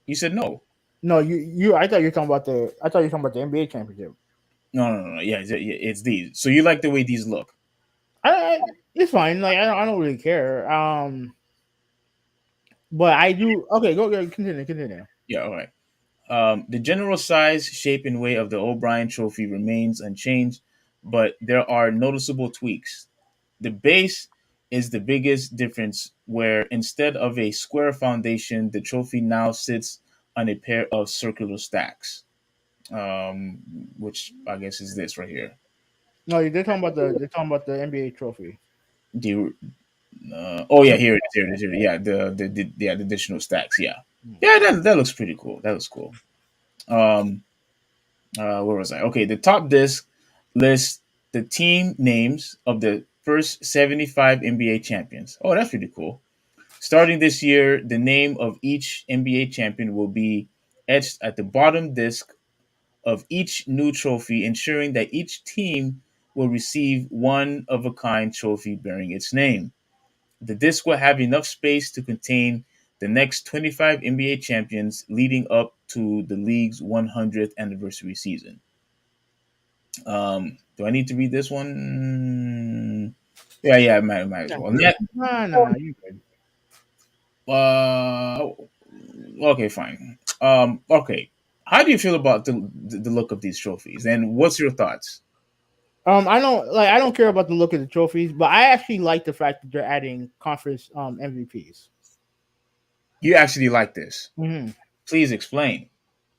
You said no. No, I thought you were talking about the NBA championship. No. Yeah, it's these. So you like the way these look. It's fine. Like I don't really care. But I do. Okay, go. Continue. Yeah, all right. The general size, shape, and weight of the O'Brien Trophy remains unchanged, but there are noticeable tweaks. The base is the biggest difference, where instead of a square foundation, the trophy now sits on a pair of circular stacks, um, which I guess is this right here. No, they're talking about the NBA trophy. The oh yeah, here it is. Here it is. Here it is. Yeah, the additional stacks. Yeah, yeah, that looks pretty cool. That looks cool. Um, where was I? Okay, the top disc lists the team names of the first 75 NBA champions. Oh, that's pretty cool. Starting this year, the name of each NBA champion will be etched at the bottom disc of each new trophy, ensuring that each team will receive one of a kind trophy bearing its name. The disc will have enough space to contain the next 25 NBA champions leading up to the league's 100th anniversary season. Do I need to read this one? Yeah, yeah, might as Yeah. well. No, you good. Uh, okay, fine. Okay. How do you feel about the look of these trophies, and what's your thoughts? I don't care about the look of the trophies, but I actually like the fact that they're adding conference MVPs. You actually like this? Hmm. Please explain.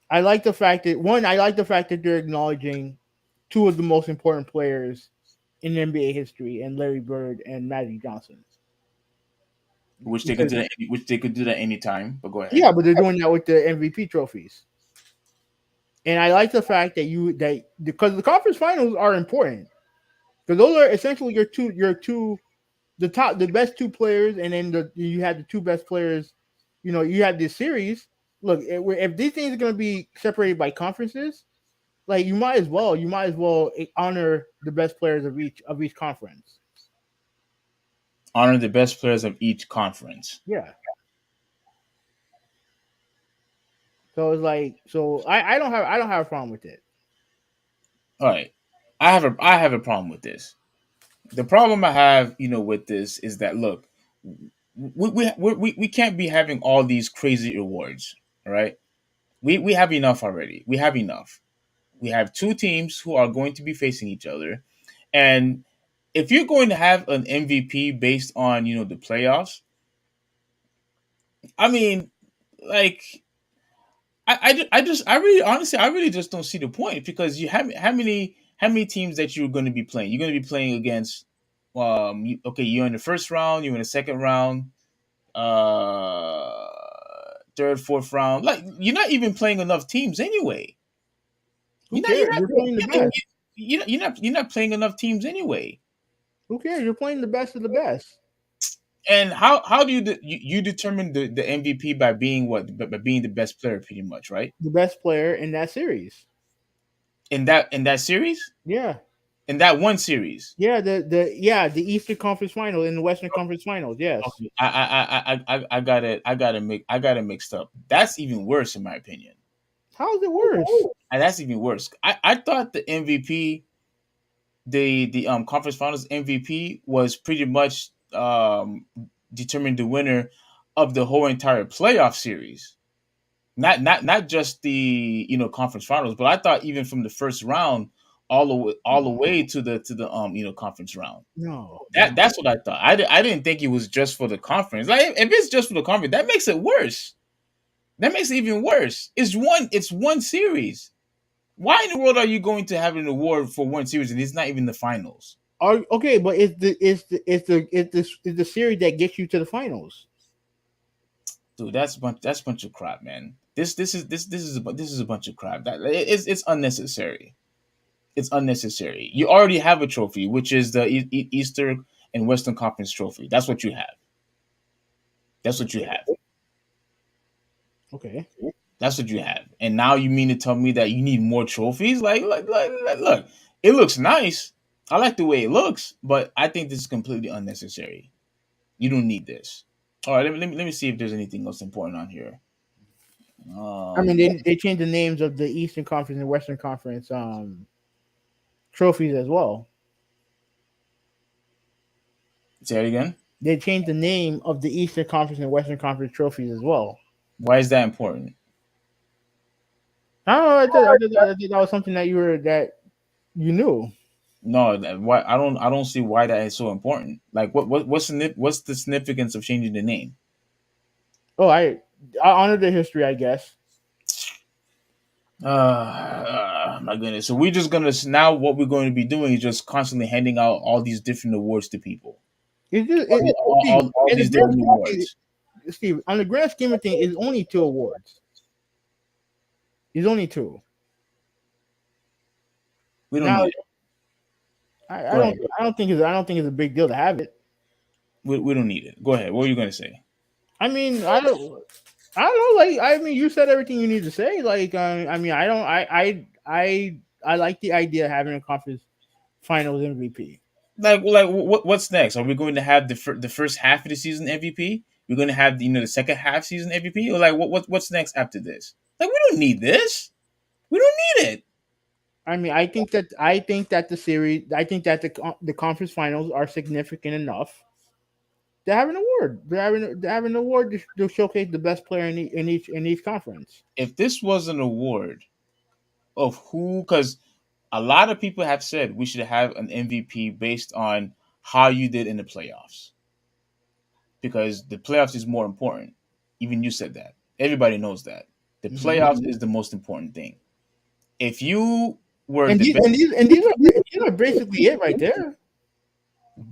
I like the fact that they're acknowledging two of the most important players in NBA history, and Larry Bird and Magic Johnson. Which they could Because do that. Which they could do that anytime. But go ahead. yeah, but they're doing that with the MVP trophies. And I like the fact that because the conference finals are important, because those are essentially your two the best two players, and then you have the two best players. You have this series. Look, if these things are going to be separated by conferences, like you might as well honor the best players of each conference. Honor the best players of each conference. Yeah. So it's like I don't have a problem with it. All right. I have a problem with this. The problem I have, with this is that look, we can't be having all these crazy awards. All right. We have enough already. We have enough. We have two teams who are going to be facing each other, and if you're going to have an MVP based on the playoffs, I mean, like I really honestly I really just don't see the point because you have how many teams that you're going to be playing. You're going to be playing against okay, you're in the first round, you're in the second round, uh third, fourth round. Like you're not even playing enough teams anyway. Who You're cares? not You're playing the best. you're not playing enough teams anyway. Who cares? You're playing the best of the best. And how do you determine the MVP by being what by being the best player pretty much, right? The best player in that series. In that series? Yeah. In that one series. Yeah, the Eastern Conference Final and the Western Conference Finals. Yes. Okay. I got it mixed up. That's even worse in my opinion. How is it worse? And that's even worse. I thought the MVP, the conference finals MVP was pretty much determined the winner of the whole entire playoff series. Not just the conference finals, but I thought even from the first round all the way to the conference round. No, That's what I thought. I didn't think it was just for the conference. Like if it's just for the conference, that makes it worse. That makes it even worse. It's one series. Why in the world are you going to have an award for one series and it's not even the finals? Okay, but it's the series that gets you to the finals. Dude, that's a bunch of crap, man. This is a bunch of crap. It's unnecessary. It's unnecessary. You already have a trophy, which is the Eastern and Western Conference trophy. That's what you have. That's what you have. Okay. That's what you have. And now you mean to tell me that you need more trophies? Look, it looks nice. I like the way it looks, but I think this is completely unnecessary. You don't need this. All right, let me see if there's anything else important on here. I mean, Um, they changed the names of the Eastern Conference and Western Conference trophies as well. Say it again. They changed the name of the Eastern Conference and Western Conference trophies as well. Why is that important? I don't know. I thought that was something that you knew. No, why I don't see why that is so important. Like what's the significance of changing the name? Oh, I honor the history, I guess. My goodness. So we're just gonna now what we're going to be doing is just constantly handing out all these different awards to people. It's just Steve, All and the these grand different scheme, awards. Steve, on the grand scheme of things, it's only two awards. It's only two. We don't Now, need it. Go ahead. I don't think it's a big deal to have it. We don't need it. Go ahead. What were you gonna say? I mean, I don't know. Like, I mean, you said everything you need to say. Like, I mean, I don't, I like the idea of having a conference finals MVP. Like what's next? Are we going to have the first half of the season MVP? We're going to have the second half season MVP, or like what's next after this? Like we don't need this. We don't need it. I mean, I think that the conference finals are significant enough to have an award. They have an award to showcase the best player in each conference. If this was an award of who, because a lot of people have said we should have an MVP based on how you did in the playoffs, because the playoffs is more important. Even you said that. Everybody knows that the Mhm. playoffs is the most important thing. If you were And the best, these are basically it right there.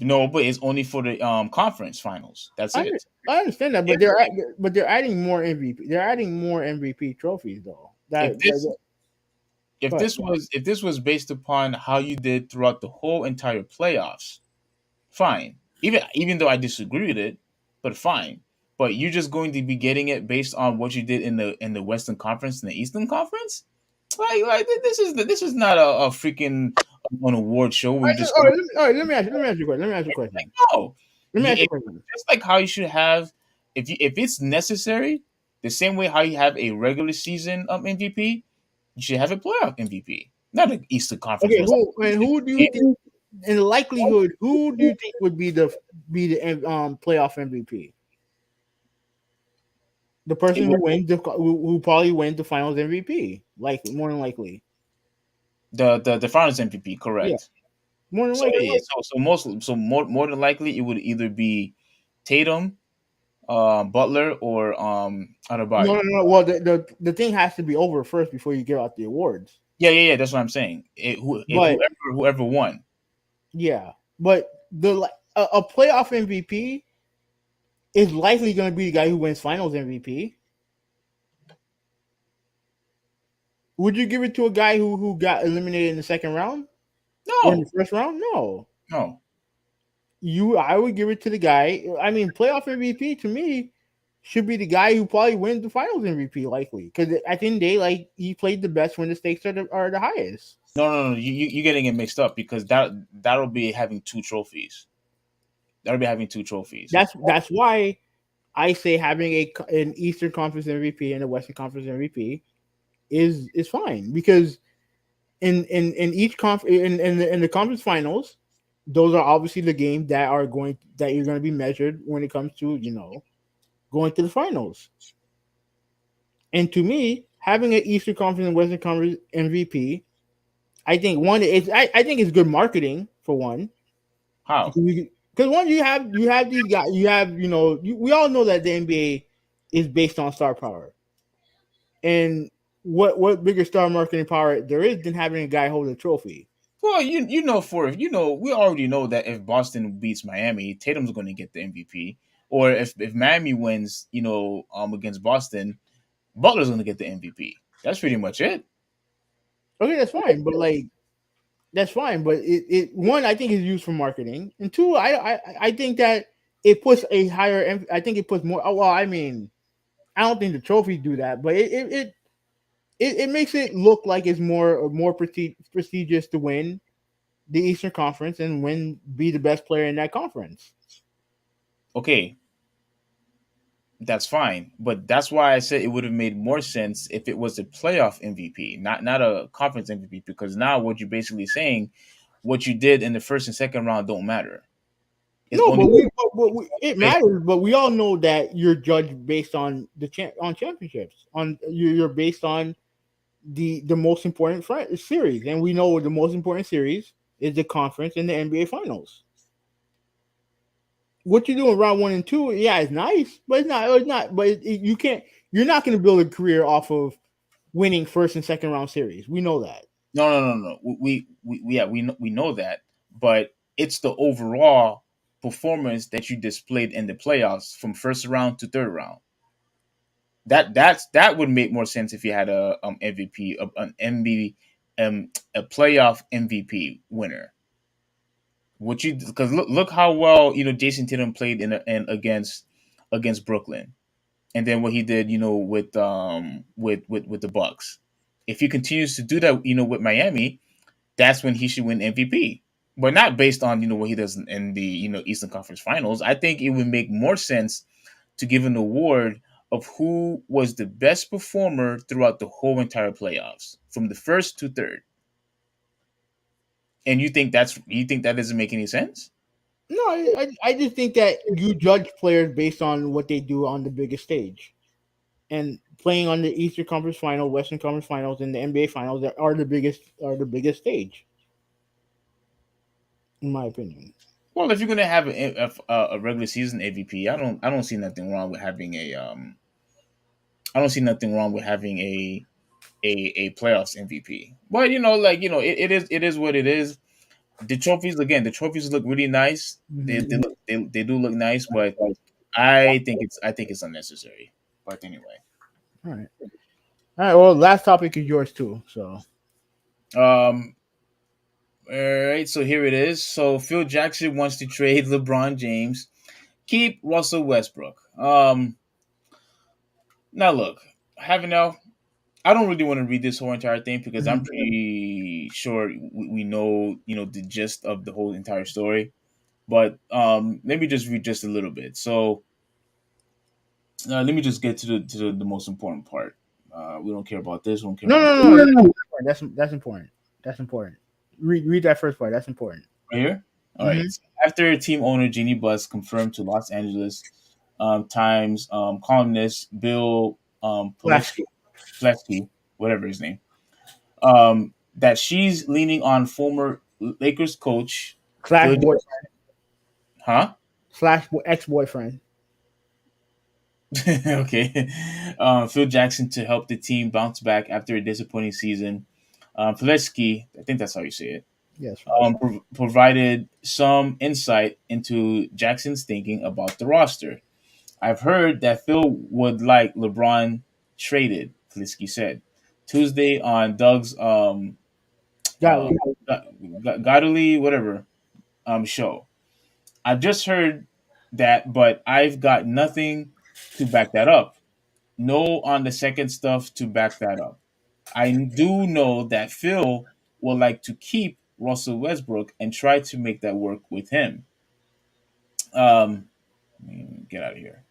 no, but it's only for the conference finals. That's I it. I understand that, If but they're adding more MVP. They're adding more MVP trophies though. if this But if this was based upon how you did throughout the whole entire playoffs, fine. Even though I disagree with it, but fine. But you're just going to be getting it based on what you did in the Western Conference and the Eastern Conference. This is not a freaking an award show where you just all right, let me ask you a question. Let me ask you a question. no. Let me ask you It, a question. just like how you should have, if it's necessary, the same way how you have a regular season MVP, you should have a playoff MVP, not an Eastern Conference. Okay, who do you think in likelihood who do you think would be the playoff MVP? The person who wins who probably wins the finals MVP, like more than likely. The finals MVP, Yeah, correct? more than So likely. yeah, so more than likely it would either be Tatum, Butler, or No, no, Adebayo. no. Well, the thing has to be over first before you give out the awards. Yeah. That's what I'm saying. If But whoever won, yeah, but a playoff MVP is likely going to be the guy who wins finals MVP. Would you give it to a guy who got eliminated in the second round or in the no, first round? No. no. I would give it to the guy. I mean, playoff MVP to me should be the guy who probably wins the finals MVP, likely, because at the end of the day, like he played the best when the stakes are the highest. No. You're getting it mixed up because that'll be having two trophies. That'll be having two trophies. That's why I say having an Eastern Conference MVP and a Western Conference MVP is fine because in each in the conference finals, those are obviously the games that you're going to be measured when it comes to going to the finals. And to me, having an Eastern Conference and Western Conference MVP, I think I think it's good marketing for one How? because one you have these guys we all know that the NBA is based on star power and what bigger star marketing power there is than having a guy hold a trophy. Well, we already know that if Boston beats Miami, Tatum's going to get the MVP. Or if Miami wins, against Boston, Butler's going to get the MVP. That's pretty much it. Okay, that's fine, but like that's fine, but it one I think is used for marketing, and two I think that it puts a higher. I think it puts more. Well, I mean, I don't think the trophies do that, but it makes it look like it's more prestigious to win the Eastern Conference and be the best player in that conference. Okay, that's fine. But that's why I said it would have made more sense if it was a playoff MVP, not a conference MVP, because now what you're basically saying, what you did in the first and second round don't matter. It's No, only it based. matters. But we all know that you're judged based on on championships. You're based on the most important series, and we know the most important series is the conference and the NBA Finals. What you do in round one and two, yeah, it's nice, but it's not. It's not. But you can't. You're not going to build a career off of winning first and second round series. We know that. No, no, no, no. Yeah, we know that, but it's the overall performance that you displayed in the playoffs from first round to third round. That would make more sense if you had a MVP, an MB, a playoff MVP winner. What you because look how well Jason Tatum played in against Brooklyn, and then what he did with the Bucks. If he continues to do that with Miami, that's when he should win MVP. But not based on what he does in the Eastern Conference Finals. I think it would make more sense to give an award of who was the best performer throughout the whole entire playoffs, from the first to third. And you think that doesn't make any sense? No, I just think that you judge players based on what they do on the biggest stage, and playing on the Eastern Conference Final, Western Conference Finals, and the NBA Finals that are the biggest stage, in my opinion. Well, if you're gonna have a regular season MVP, I don't see nothing wrong with having I don't see nothing wrong with having a playoffs MVP. But it is what it is. The trophies look really nice. Mhm. They do look nice, but I think it's unnecessary. But anyway, All right, all right. Well, last topic is yours too. So um, all right. So here it is. So Phil Jackson wants to trade LeBron James, keep Russell Westbrook. Now look, having now, I don't really want to read this whole entire thing because I'm Mhm. pretty sure we know the gist of the whole entire story. But let me just read just a little bit. So let me just get to the most important part. We don't care about this. We don't care No, about no, no, no. That's important. That's important. Read that first part. That's important. right here. All right. Hmm. So after team owner Jeannie Buss confirmed to Los Angeles Times columnist Bill Flash, Plesky, whatever his name, that she's leaning on former Lakers coach slash Phil. boy, Huh? slash ex boyfriend. Okay. Phil Jackson to help the team bounce back after a disappointing season. Plesky, I think that's how you say it, Yes, right. provided some insight into Jackson's thinking about the roster. I've heard that Phil would like LeBron traded, Plesky said. Tuesday on Doug's Got it. Godly, whatever, show. I've just heard that, but I've got nothing to back that up. No on the second stuff to back that up. I do know that Phil would like to keep Russell Westbrook and try to make that work with him. Um, get out of here.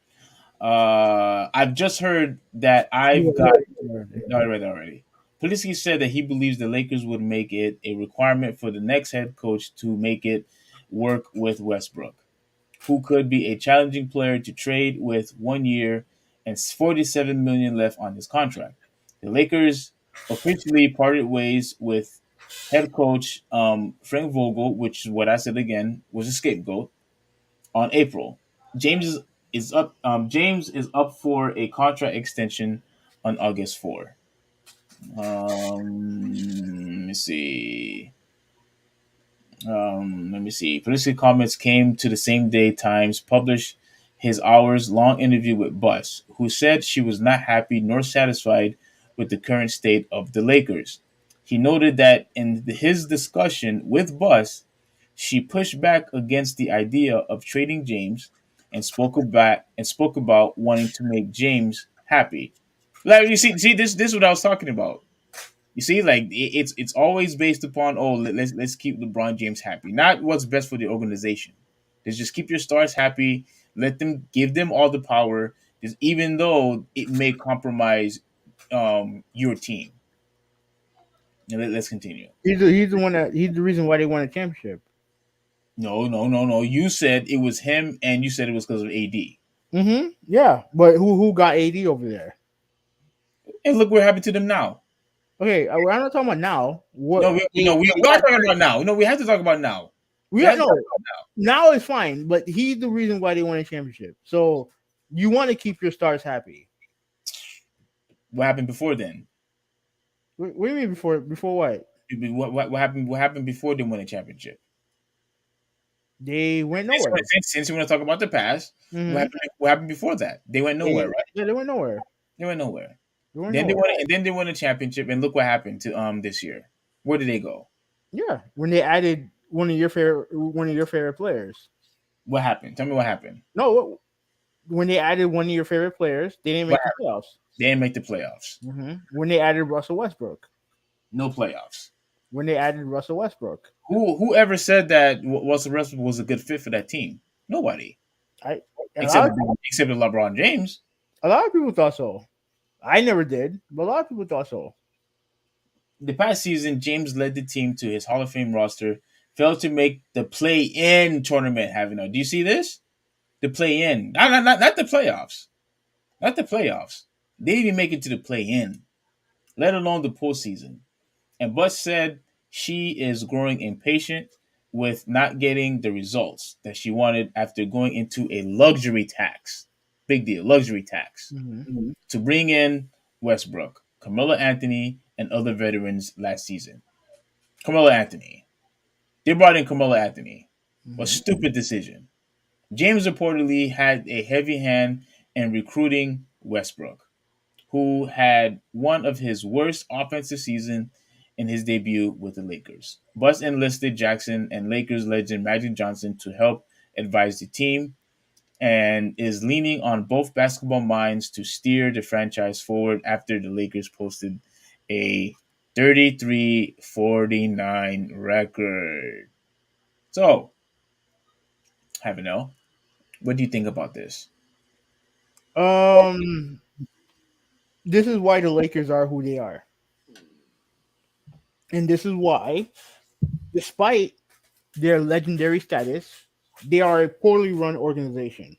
I've just heard that I've got no, I read that already. Politsky said that he believes the Lakers would make it a requirement for the next head coach to make it work with Westbrook, who could be a challenging player to trade with 1 year and 47 million left on his contract. The Lakers officially parted ways with head coach Frank Vogel, which is what I said again was a scapegoat, on April. James is up for a contract extension on August 4. Let me see. Let me see. Political comments came to the same day Times published his hours-long interview with Buss, who said she was not happy nor satisfied with the current state of the Lakers. He noted that in his discussion with Buss, she pushed back against the idea of trading James and spoke about wanting to make James happy. Like you see, this is what I was talking about. You see, like it's always based upon let's keep LeBron James happy, not what's best for the organization. Just keep your stars happy. Let them give them all the power, just even though it may compromise your team. Let's continue. He's the one that he's the reason why they won a championship. No, no, no, no. You said it was him, and you said it was because of AD. Mm-hmm. Yeah, but who got AD over there? And look what happened to them now. Okay, we're not talking about now. No, we are talking about now. No, we have to talk about now. We We are have to talk no about now. now is fine, but he's the reason why they won a championship. So you want to keep your stars happy. What happened before then? What do you mean before what? What happened? What happened before they won a championship? They went nowhere. Since you want to talk about the past, Mm-hmm. what happened before that? They went nowhere, right? Yeah, they went nowhere. They went nowhere. They went Then they nowhere. won, and then they won a championship, and look what happened to this year. Where did they go? Yeah, when they added one of your favorite players. What happened? Tell me what happened. No, when they added one of your favorite players, they didn't What make the happened? playoffs. They didn't make the playoffs. When they added Russell Westbrook. No playoffs. When they added Russell Westbrook. Whoever said that Russell Westbrook was a good fit for that team? Nobody, I a lot, except except LeBron James. a lot of people thought so. I never did, but a lot of people thought so. The past season, James led the team to his Hall of Fame roster, failed to make the play-in tournament. Having do you see this? The play-in, not the playoffs, not the playoffs. They didn't even make it to the play-in, let alone the postseason. And Butch said she is growing impatient with not getting the results that she wanted after going into a luxury tax. Big deal, luxury tax to bring in Westbrook, Carmelo Anthony, and other veterans last season. Carmelo Anthony. They brought in Carmelo Anthony. A stupid decision. James reportedly had a heavy hand in recruiting Westbrook, who had one of his worst offensive seasons in his debut with the Lakers. Bus enlisted Jackson and Lakers legend Magic Johnson to help advise the team and is leaning on both basketball minds to steer the franchise forward after the Lakers posted a 33-49 record. So, Havenel, what do you think about this? Um, this is why the Lakers are who they are, and this is why, despite their legendary status, they are a poorly run organization.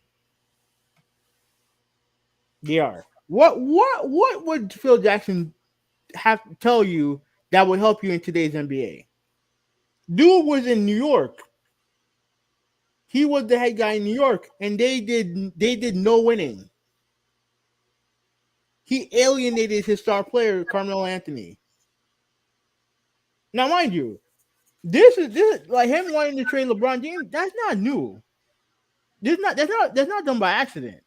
They are. What would Phil Jackson have to tell you that would help you in today's NBA? Dude was in New York. He was the head guy in New York, and they did no winning. He alienated his star player, Carmelo Anthony. Now, mind you, this is like him wanting to trade LeBron James. That's not new. That's not done by accident.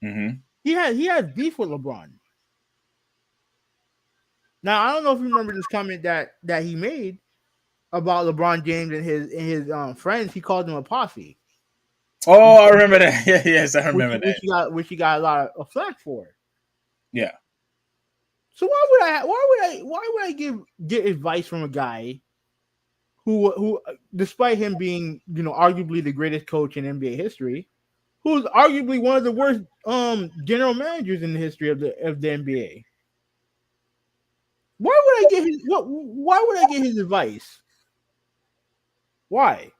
Mm-hmm. He has beef with LeBron. Now, I don't know if you remember this comment that he made about LeBron James and his friends. He called them a posse, Oh, I remember that. Yes, I which remember that. which he got a lot of flack for. Yeah. So why would I get advice from a guy who despite him being arguably the greatest coach in NBA history, who's arguably one of the worst general managers in the history of the NBA? Why would I get his advice? Why?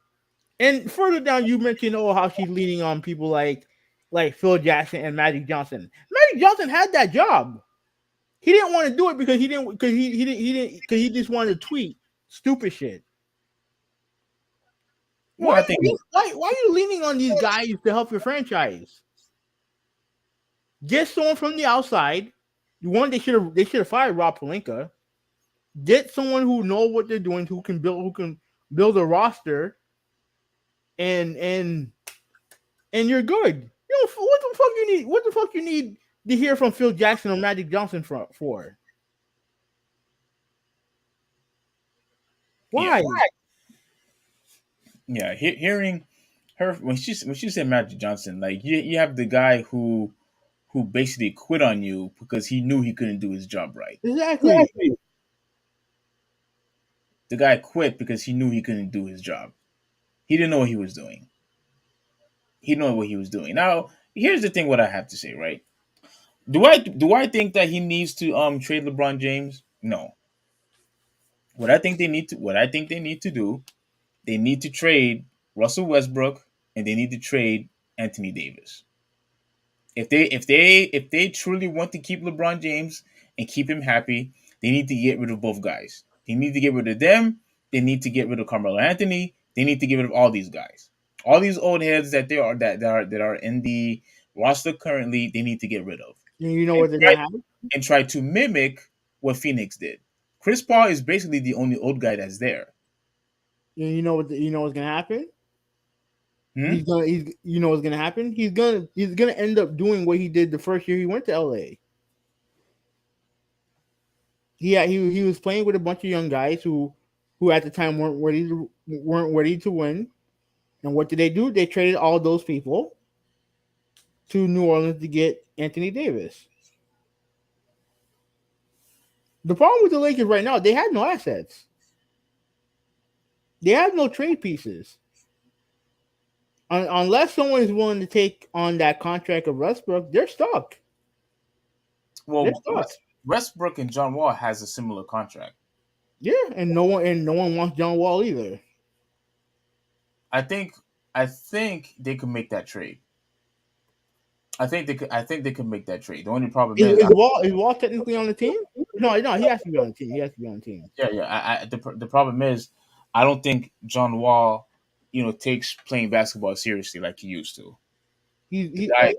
And further down, you mentioned how she's leaning on people like Phil Jackson and Magic Johnson. Magic Johnson had that job. He didn't want to do it because he just wanted to tweet stupid shit. Well, I think Why are you leaning on these guys to help your franchise? Get someone from the outside. One, they should have fired Rob Pelinka. Get someone who knows what they're doing, who can build a roster, and you're good. What the fuck you need? What the fuck you need to hear from Phil Jackson or Magic Johnson for? Why? yeah, hearing her when she said Magic Johnson, like you have the guy who basically quit on you because he knew he couldn't do his job right. Exactly. The guy quit because he knew he couldn't do his job. He didn't know what he was doing. He didn't know what he was doing. Now, here's the thing: what I have to say, right? Do I think that he needs to trade LeBron James? No. What I think they need to do, they need to trade Russell Westbrook, and they need to trade Anthony Davis. If they truly want to keep LeBron James and keep him happy, they need to get rid of both guys. They need to get rid of them. They need to get rid of Carmelo Anthony. They need to get rid of all these guys. All these old heads that are in the roster currently, they need to get rid of. You know And what they're try, gonna have? and try to mimic what Phoenix did. Chris Paul is basically the only old guy that's there. You know what's gonna happen? Hmm? You know what's gonna happen? He's gonna end up doing what he did the first year he went to LA. He was playing with a bunch of young guys who at the time weren't ready to win. And what did they do? They traded all those people to New Orleans to get Anthony Davis. The problem with the Lakers right now, they have no assets. They have no trade pieces. Unless someone is willing to take on that contract of Westbrook, they're stuck. Well, They're stuck. Westbrook and John Wall has a similar contract. Yeah, and no one wants John Wall either. I think they could make that trade. I think they could make that trade. The only problem Is Wall technically on the team? No, he has to be on the team. He has to be on the team. yeah. The problem is, I don't think John Wall, takes playing basketball seriously like he used to. I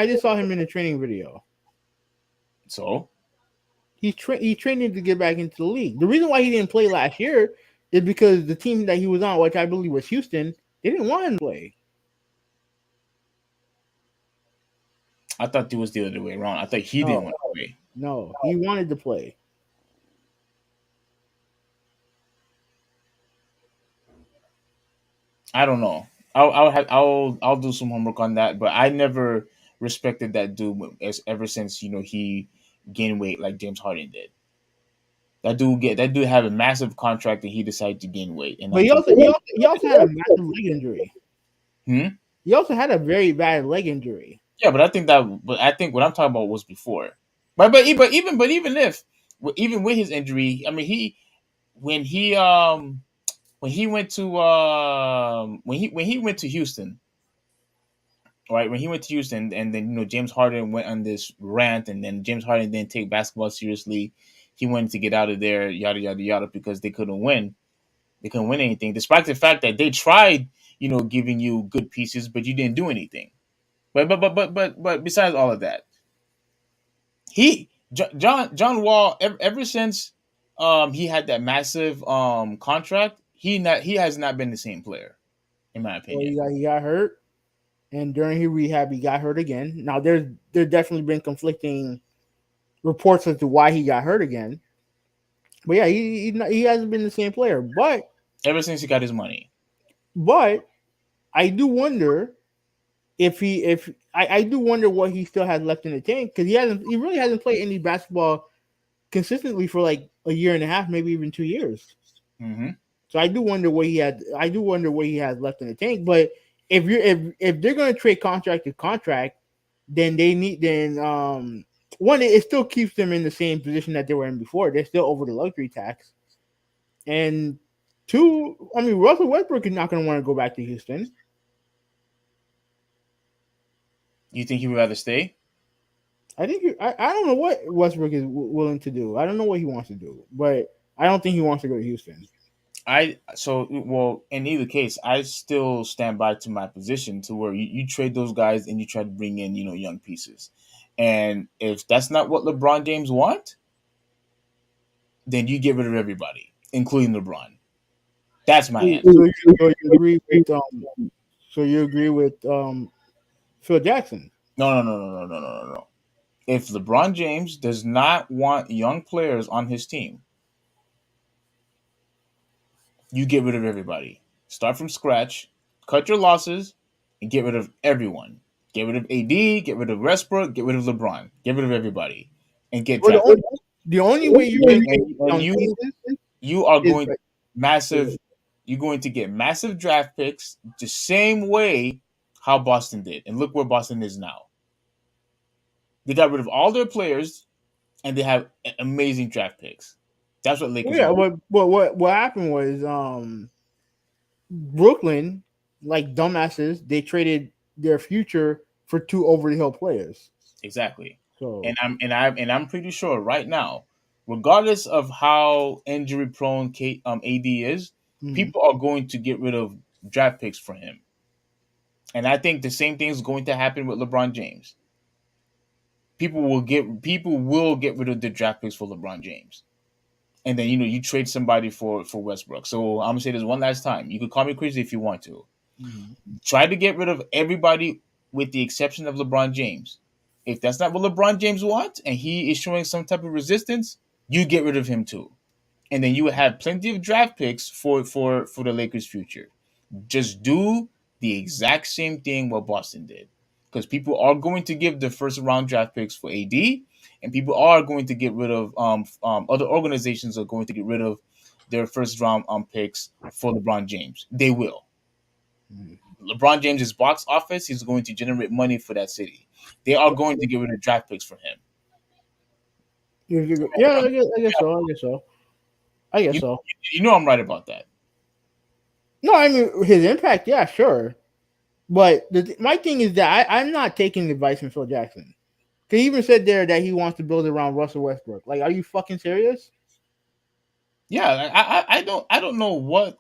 just saw him in a training video. So He's training to get back into the league. The reason why he didn't play last year is because the team that he was on, which I believe was Houston, they didn't want him to play. I thought it was the other way around. I thought he didn't want to play. No, he wanted to play. I don't know. I'll do some homework on that, but I never respected that dude ever since he gained weight like James Harden did. That dude had a massive contract and he decided to gain weight. And But he also had a massive leg injury. Hmm? He also had a very bad leg injury. Yeah, but I think what I'm talking about was before. But even with his injury, I mean when he went to when he went to Houston, right? When he went to Houston, and then James Harden went on this rant, and then James Harden didn't take basketball seriously. He wanted to get out of there, yada yada yada, because they couldn't win. They couldn't win anything, despite the fact that they tried, giving you good pieces, but you didn't do anything. But besides all of that, John Wall ever since he had that massive contract, he has not been the same player, in my opinion. So he got hurt, and during his rehab, he got hurt again. Now there's definitely been conflicting reports as to why he got hurt again. But yeah, he hasn't been the same player. But Ever since he got his money, I do wonder I do wonder what he still has left in the tank, because he really hasn't played any basketball consistently for like a year and a half, maybe even 2 years. mm-hmm. So I do wonder what he has left in the tank. But if they're going to trade contract to contract, then one, it still keeps them in the same position that they were in before. They're still over the luxury tax, and two, I mean, Russell Westbrook is not going to want to go back to Houston. You think he would rather stay? I think I don't know what Westbrook is willing to do. I don't know what he wants to do, but I don't think he wants to go to Houston. In either case, I still stand by to my position to where you trade those guys and you try to bring in young pieces, and if that's not what LeBron James want, then you get rid of everybody, including LeBron. That's my answer. So you agree with Phil Jackson? No. If LeBron James does not want young players on his team, you get rid of everybody. Start from scratch, cut your losses, and get rid of everyone. Get rid of AD, get rid of Westbrook, get rid of LeBron, get rid of everybody, and get drafted. The only way you are going massive. You're going to get massive draft picks the same way how Boston did, and look where Boston is now. They got rid of all their players, and they have amazing draft picks. That's what Lakers. Yeah, what happened was Brooklyn like dumbasses, they traded their future for two over the hill players. Exactly. So And I'm pretty sure right now, regardless of how injury prone AD is, mhm. people are going to get rid of draft picks for him. And I think the same thing is going to happen with LeBron James. People will get rid of the draft picks for LeBron James. And then you trade somebody for Westbrook. So I'm gonna say this one last time. You could call me crazy if you want to. Mhm. Try to get rid of everybody with the exception of LeBron James. If that's not what LeBron James wants and he is showing some type of resistance, you get rid of him too. And then you would have plenty of draft picks for the Lakers' future. Just do the exact same thing what Boston did. Because people are going to give the first round draft picks for AD, and people are going to get rid of other organizations are going to get rid of their first round picks for LeBron James. They will. Mhm. LeBron James's box office is going to generate money for that city. They are going to get rid of draft picks for him. Yeah, I guess so. I guess so. I guess You, so. you know I'm right about that. No, I mean his impact. Yeah, sure. But my thing is that I'm not taking advice from Phil Jackson. He even said there that he wants to build around Russell Westbrook. Like, are you fucking serious? Yeah, I don't know what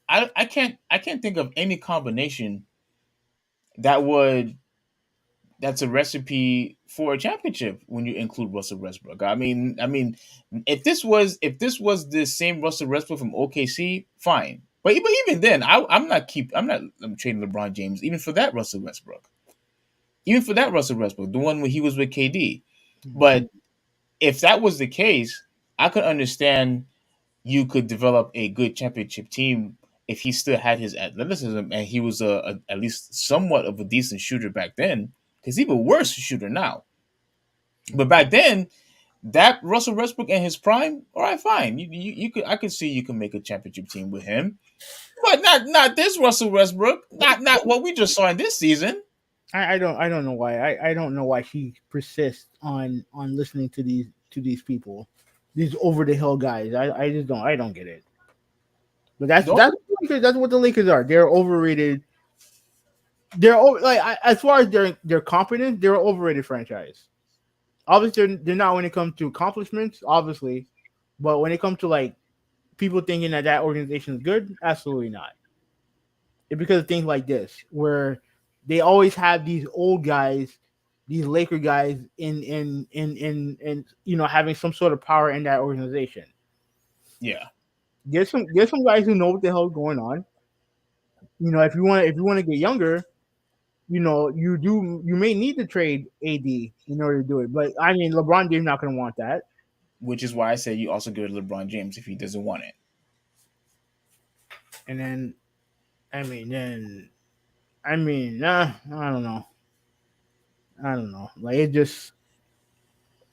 I can't think of any combination that would that's a recipe for a championship when you include Russell Westbrook. I mean, if this was the same Russell Westbrook from OKC, fine. But even then, I'm trading LeBron James even for that Russell Westbrook. Even for that Russell Westbrook, the one where he was with KD. Mhm. But if that was the case, I could understand you could develop a good championship team if he still had his athleticism and he was at least somewhat of a decent shooter back then. Because he's even worse shooter now. But back then, that Russell Westbrook in his prime, all right, fine. You could I could see you can make a championship team with him, but not this Russell Westbrook. Not what we just saw in this season. I don't know why. I don't know why he persists on listening to these people, these over the hill guys. I just don't get it. But Don't that's what the Lakers are. They're overrated. As far as their competence, they're an overrated franchise. Obviously, they're not when it comes to accomplishments, obviously, but when it comes to like people thinking that organization is good, absolutely not. It's because of things like this, where they always have these old guys, these Laker guys in having some sort of power in that organization. yeah. Get some guys who know what the hell is going on. If you want to get younger, you may need to trade AD in order to do it. But I mean, LeBron James not going to want that. Which is why I say you also give it to LeBron James if he doesn't want it. And then nah, I don't know. I don't know. Like it just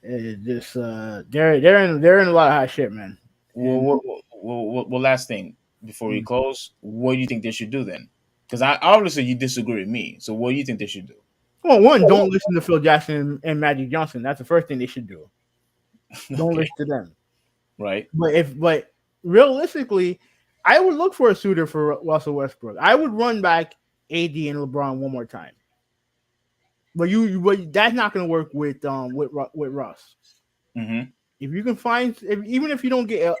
they're in a lot of hot shit, man. And Last thing before we mm, close, what do you think they should do then? Because I obviously you disagree with me. So what do you think they should do? well, one, don't listen to Phil Jackson and Magic Johnson. That's the first thing they should do. Don't Okay, listen to them. right? But realistically, I would look for a suitor for Russell Westbrook. I would run back AD and LeBron one more time. But that's not going to work with Russ. Mm-hmm. If you can find, even if you don't get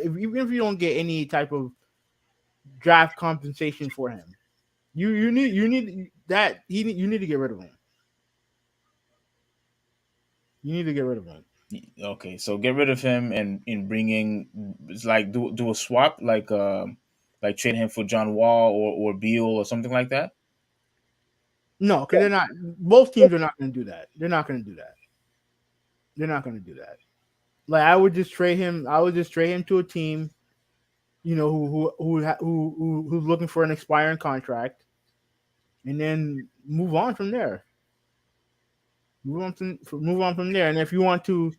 even if you don't get any type of draft compensation for him, you need that you need to get rid of him. You need to get rid of him. Okay, so get rid of him and in bringing it's like do a swap like trade him for John Wall or Beal or something like that. No, because they're not. Both teams are not going to do that. They're not going to do that. They're not going to do that. Like I would just trade him. I would just trade him to a team, who's looking for an expiring contract, and then move on from there. Move on from there. And if you want to,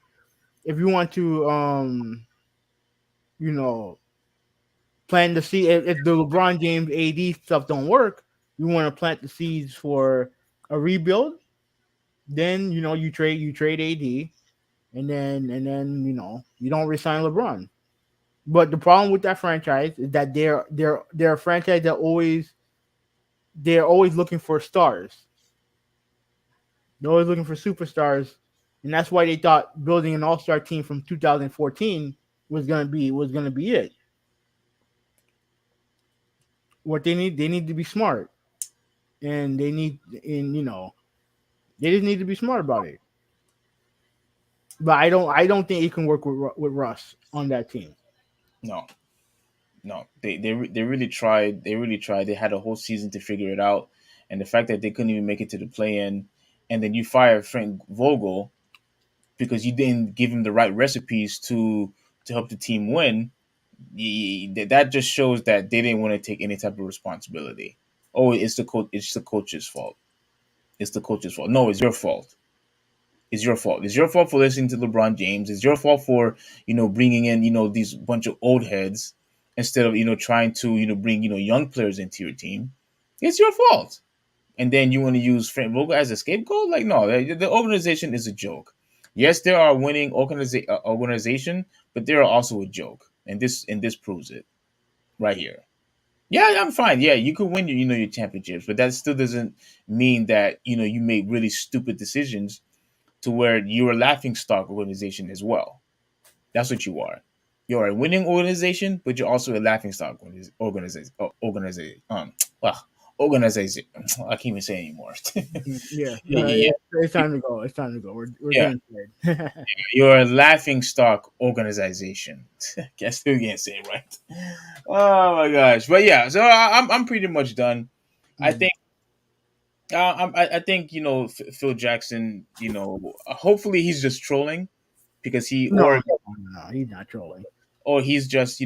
you know, plan to see if the LeBron James AD stuff don't work, you want to plant the seeds for a rebuild. Then you trade AD, and then you don't resign LeBron. But the problem with that franchise is that they're a franchise that always they're always looking for stars. They're always looking for superstars, and that's why they thought building an all-star team from 2014 was gonna be it. What they need to be smart, and they just need to be smart about it. But I don't think it can work with Russ on that team. No, no, they really tried. They really tried. They had a whole season to figure it out, and the fact that they couldn't even make it to the play-in, and then you fire Frank Vogel because you didn't give him the right recipes to help the team win. That just shows that they didn't want to take any type of responsibility. Oh, it's the coach. It's the coach's fault. It's the coach's fault. No, it's your fault. It's your fault. It's your fault for listening to LeBron James. It's your fault for bringing in these bunch of old heads instead of trying to bring young players into your team. It's your fault. And then you want to use Frank Vogel as a scapegoat? Like no, the organization is a joke. Yes, there are winning organization, but they are also a joke, and this proves it right here. Yeah, I'm fine. Yeah, you could win your championships, but that still doesn't mean that you make really stupid decisions to where you're a laughing stock organization as well. That's what you are. You're a winning organization, but you're also a laughing stock organization. Organization. Well, organization. I can't even say anymore. Yeah, Yeah, yeah, it's time to go. It's time to go. We're yeah. getting tired. You're a laughing stock organization. I still can't say it right. Oh my gosh! But yeah, so I'm pretty much done. I think I think Phil Jackson. Hopefully he's just trolling because he No, no, he's not trolling. or he's just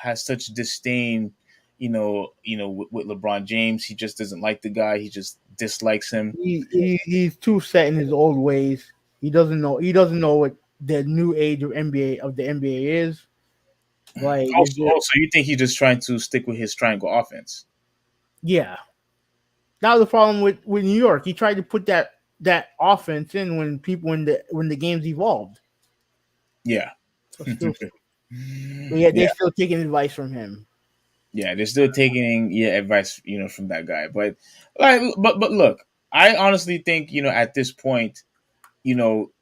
has such disdain. With LeBron James, he just doesn't like the guy. He just dislikes him. He's too set in his old ways. He doesn't know what the new age of the NBA is. Like Also, you think he's just trying to stick with his triangle offense? yeah, that was the problem with New York. He tried to put that offense in when the games evolved. Yeah. So still, but yeah, Yeah. they're still taking advice from him. Yeah, they're still taking advice, from that guy. But but look, I honestly think, at this point,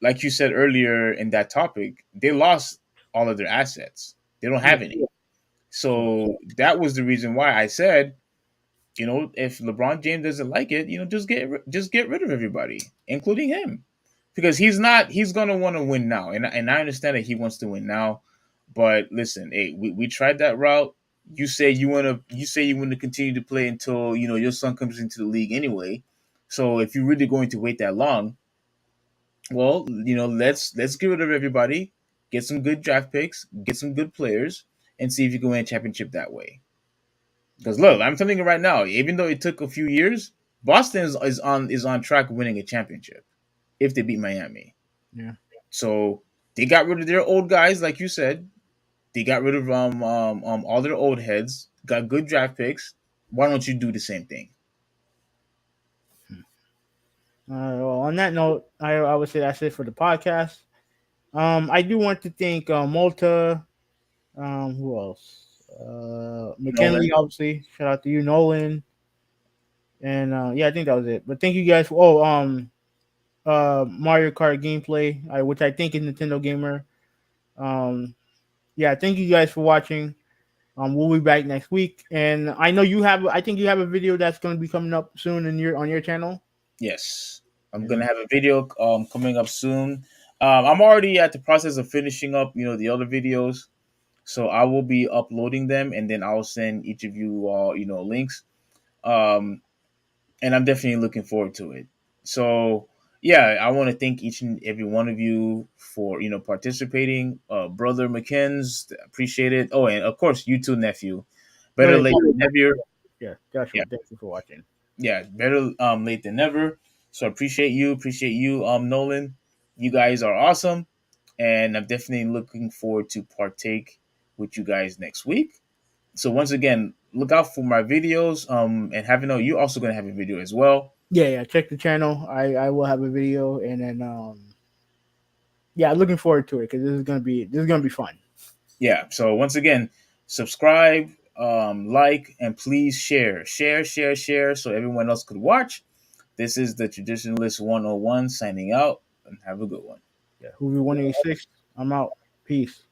like you said earlier in that topic, they lost all of their assets. They don't Yeah, have any. So that was the reason why I said, if LeBron James doesn't like it, just get rid of everybody, including him, because he's gonna want to win now, and I understand that he wants to win now, but listen, hey, we tried that route. You say you want to continue to play until your son comes into the league anyway. So if you're really going to wait that long, well, let's get rid of everybody, get some good draft picks, get some good players, and see if you can win a championship that way. Because look, I'm telling you right now, even though it took a few years, Boston is on track of winning a championship if they beat Miami. yeah. So they got rid of their old guys, like you said. They got rid of all their old heads. Got good draft picks. Why don't you do the same thing? Well, on that note, I would say that's it for the podcast. I do want to thank Malta. Who else? Nolan. McKinley, obviously. Shout out to you, Nolan. And yeah, I think that was it. But thank you guys for Mario Kart gameplay, which I think is Nintendo Gamer. Yeah, thank you guys for watching. We'll be back next week, and I think you have a video that's going to be coming up soon on your channel. Yes, I'm Yeah. gonna have a video coming up soon. I'm already at the process of finishing up, the other videos. So I will be uploading them, and then I'll send each of you links. Um, and I'm definitely looking forward to it. So yeah, I want to thank each and every one of you for participating. Brother McKenz, appreciate it. Oh, and of course you too, nephew. Oh, Better yeah, late than never. yeah, Joshua, Yeah, thank you for watching. yeah, better late than never. So appreciate you, Nolan. You guys are awesome, and I'm definitely looking forward to partake with you guys next week. So once again, look out for my videos. And having know you also gonna have a video as well. Yeah, check the channel. I will have a video, and then yeah, looking forward to it because this is gonna be fun. Yeah. So once again, subscribe, like, and please share, so everyone else could watch. This is the Traditionalist 101 signing out, and have a good one. Yeah, Hoovy 186. I'm out. Peace.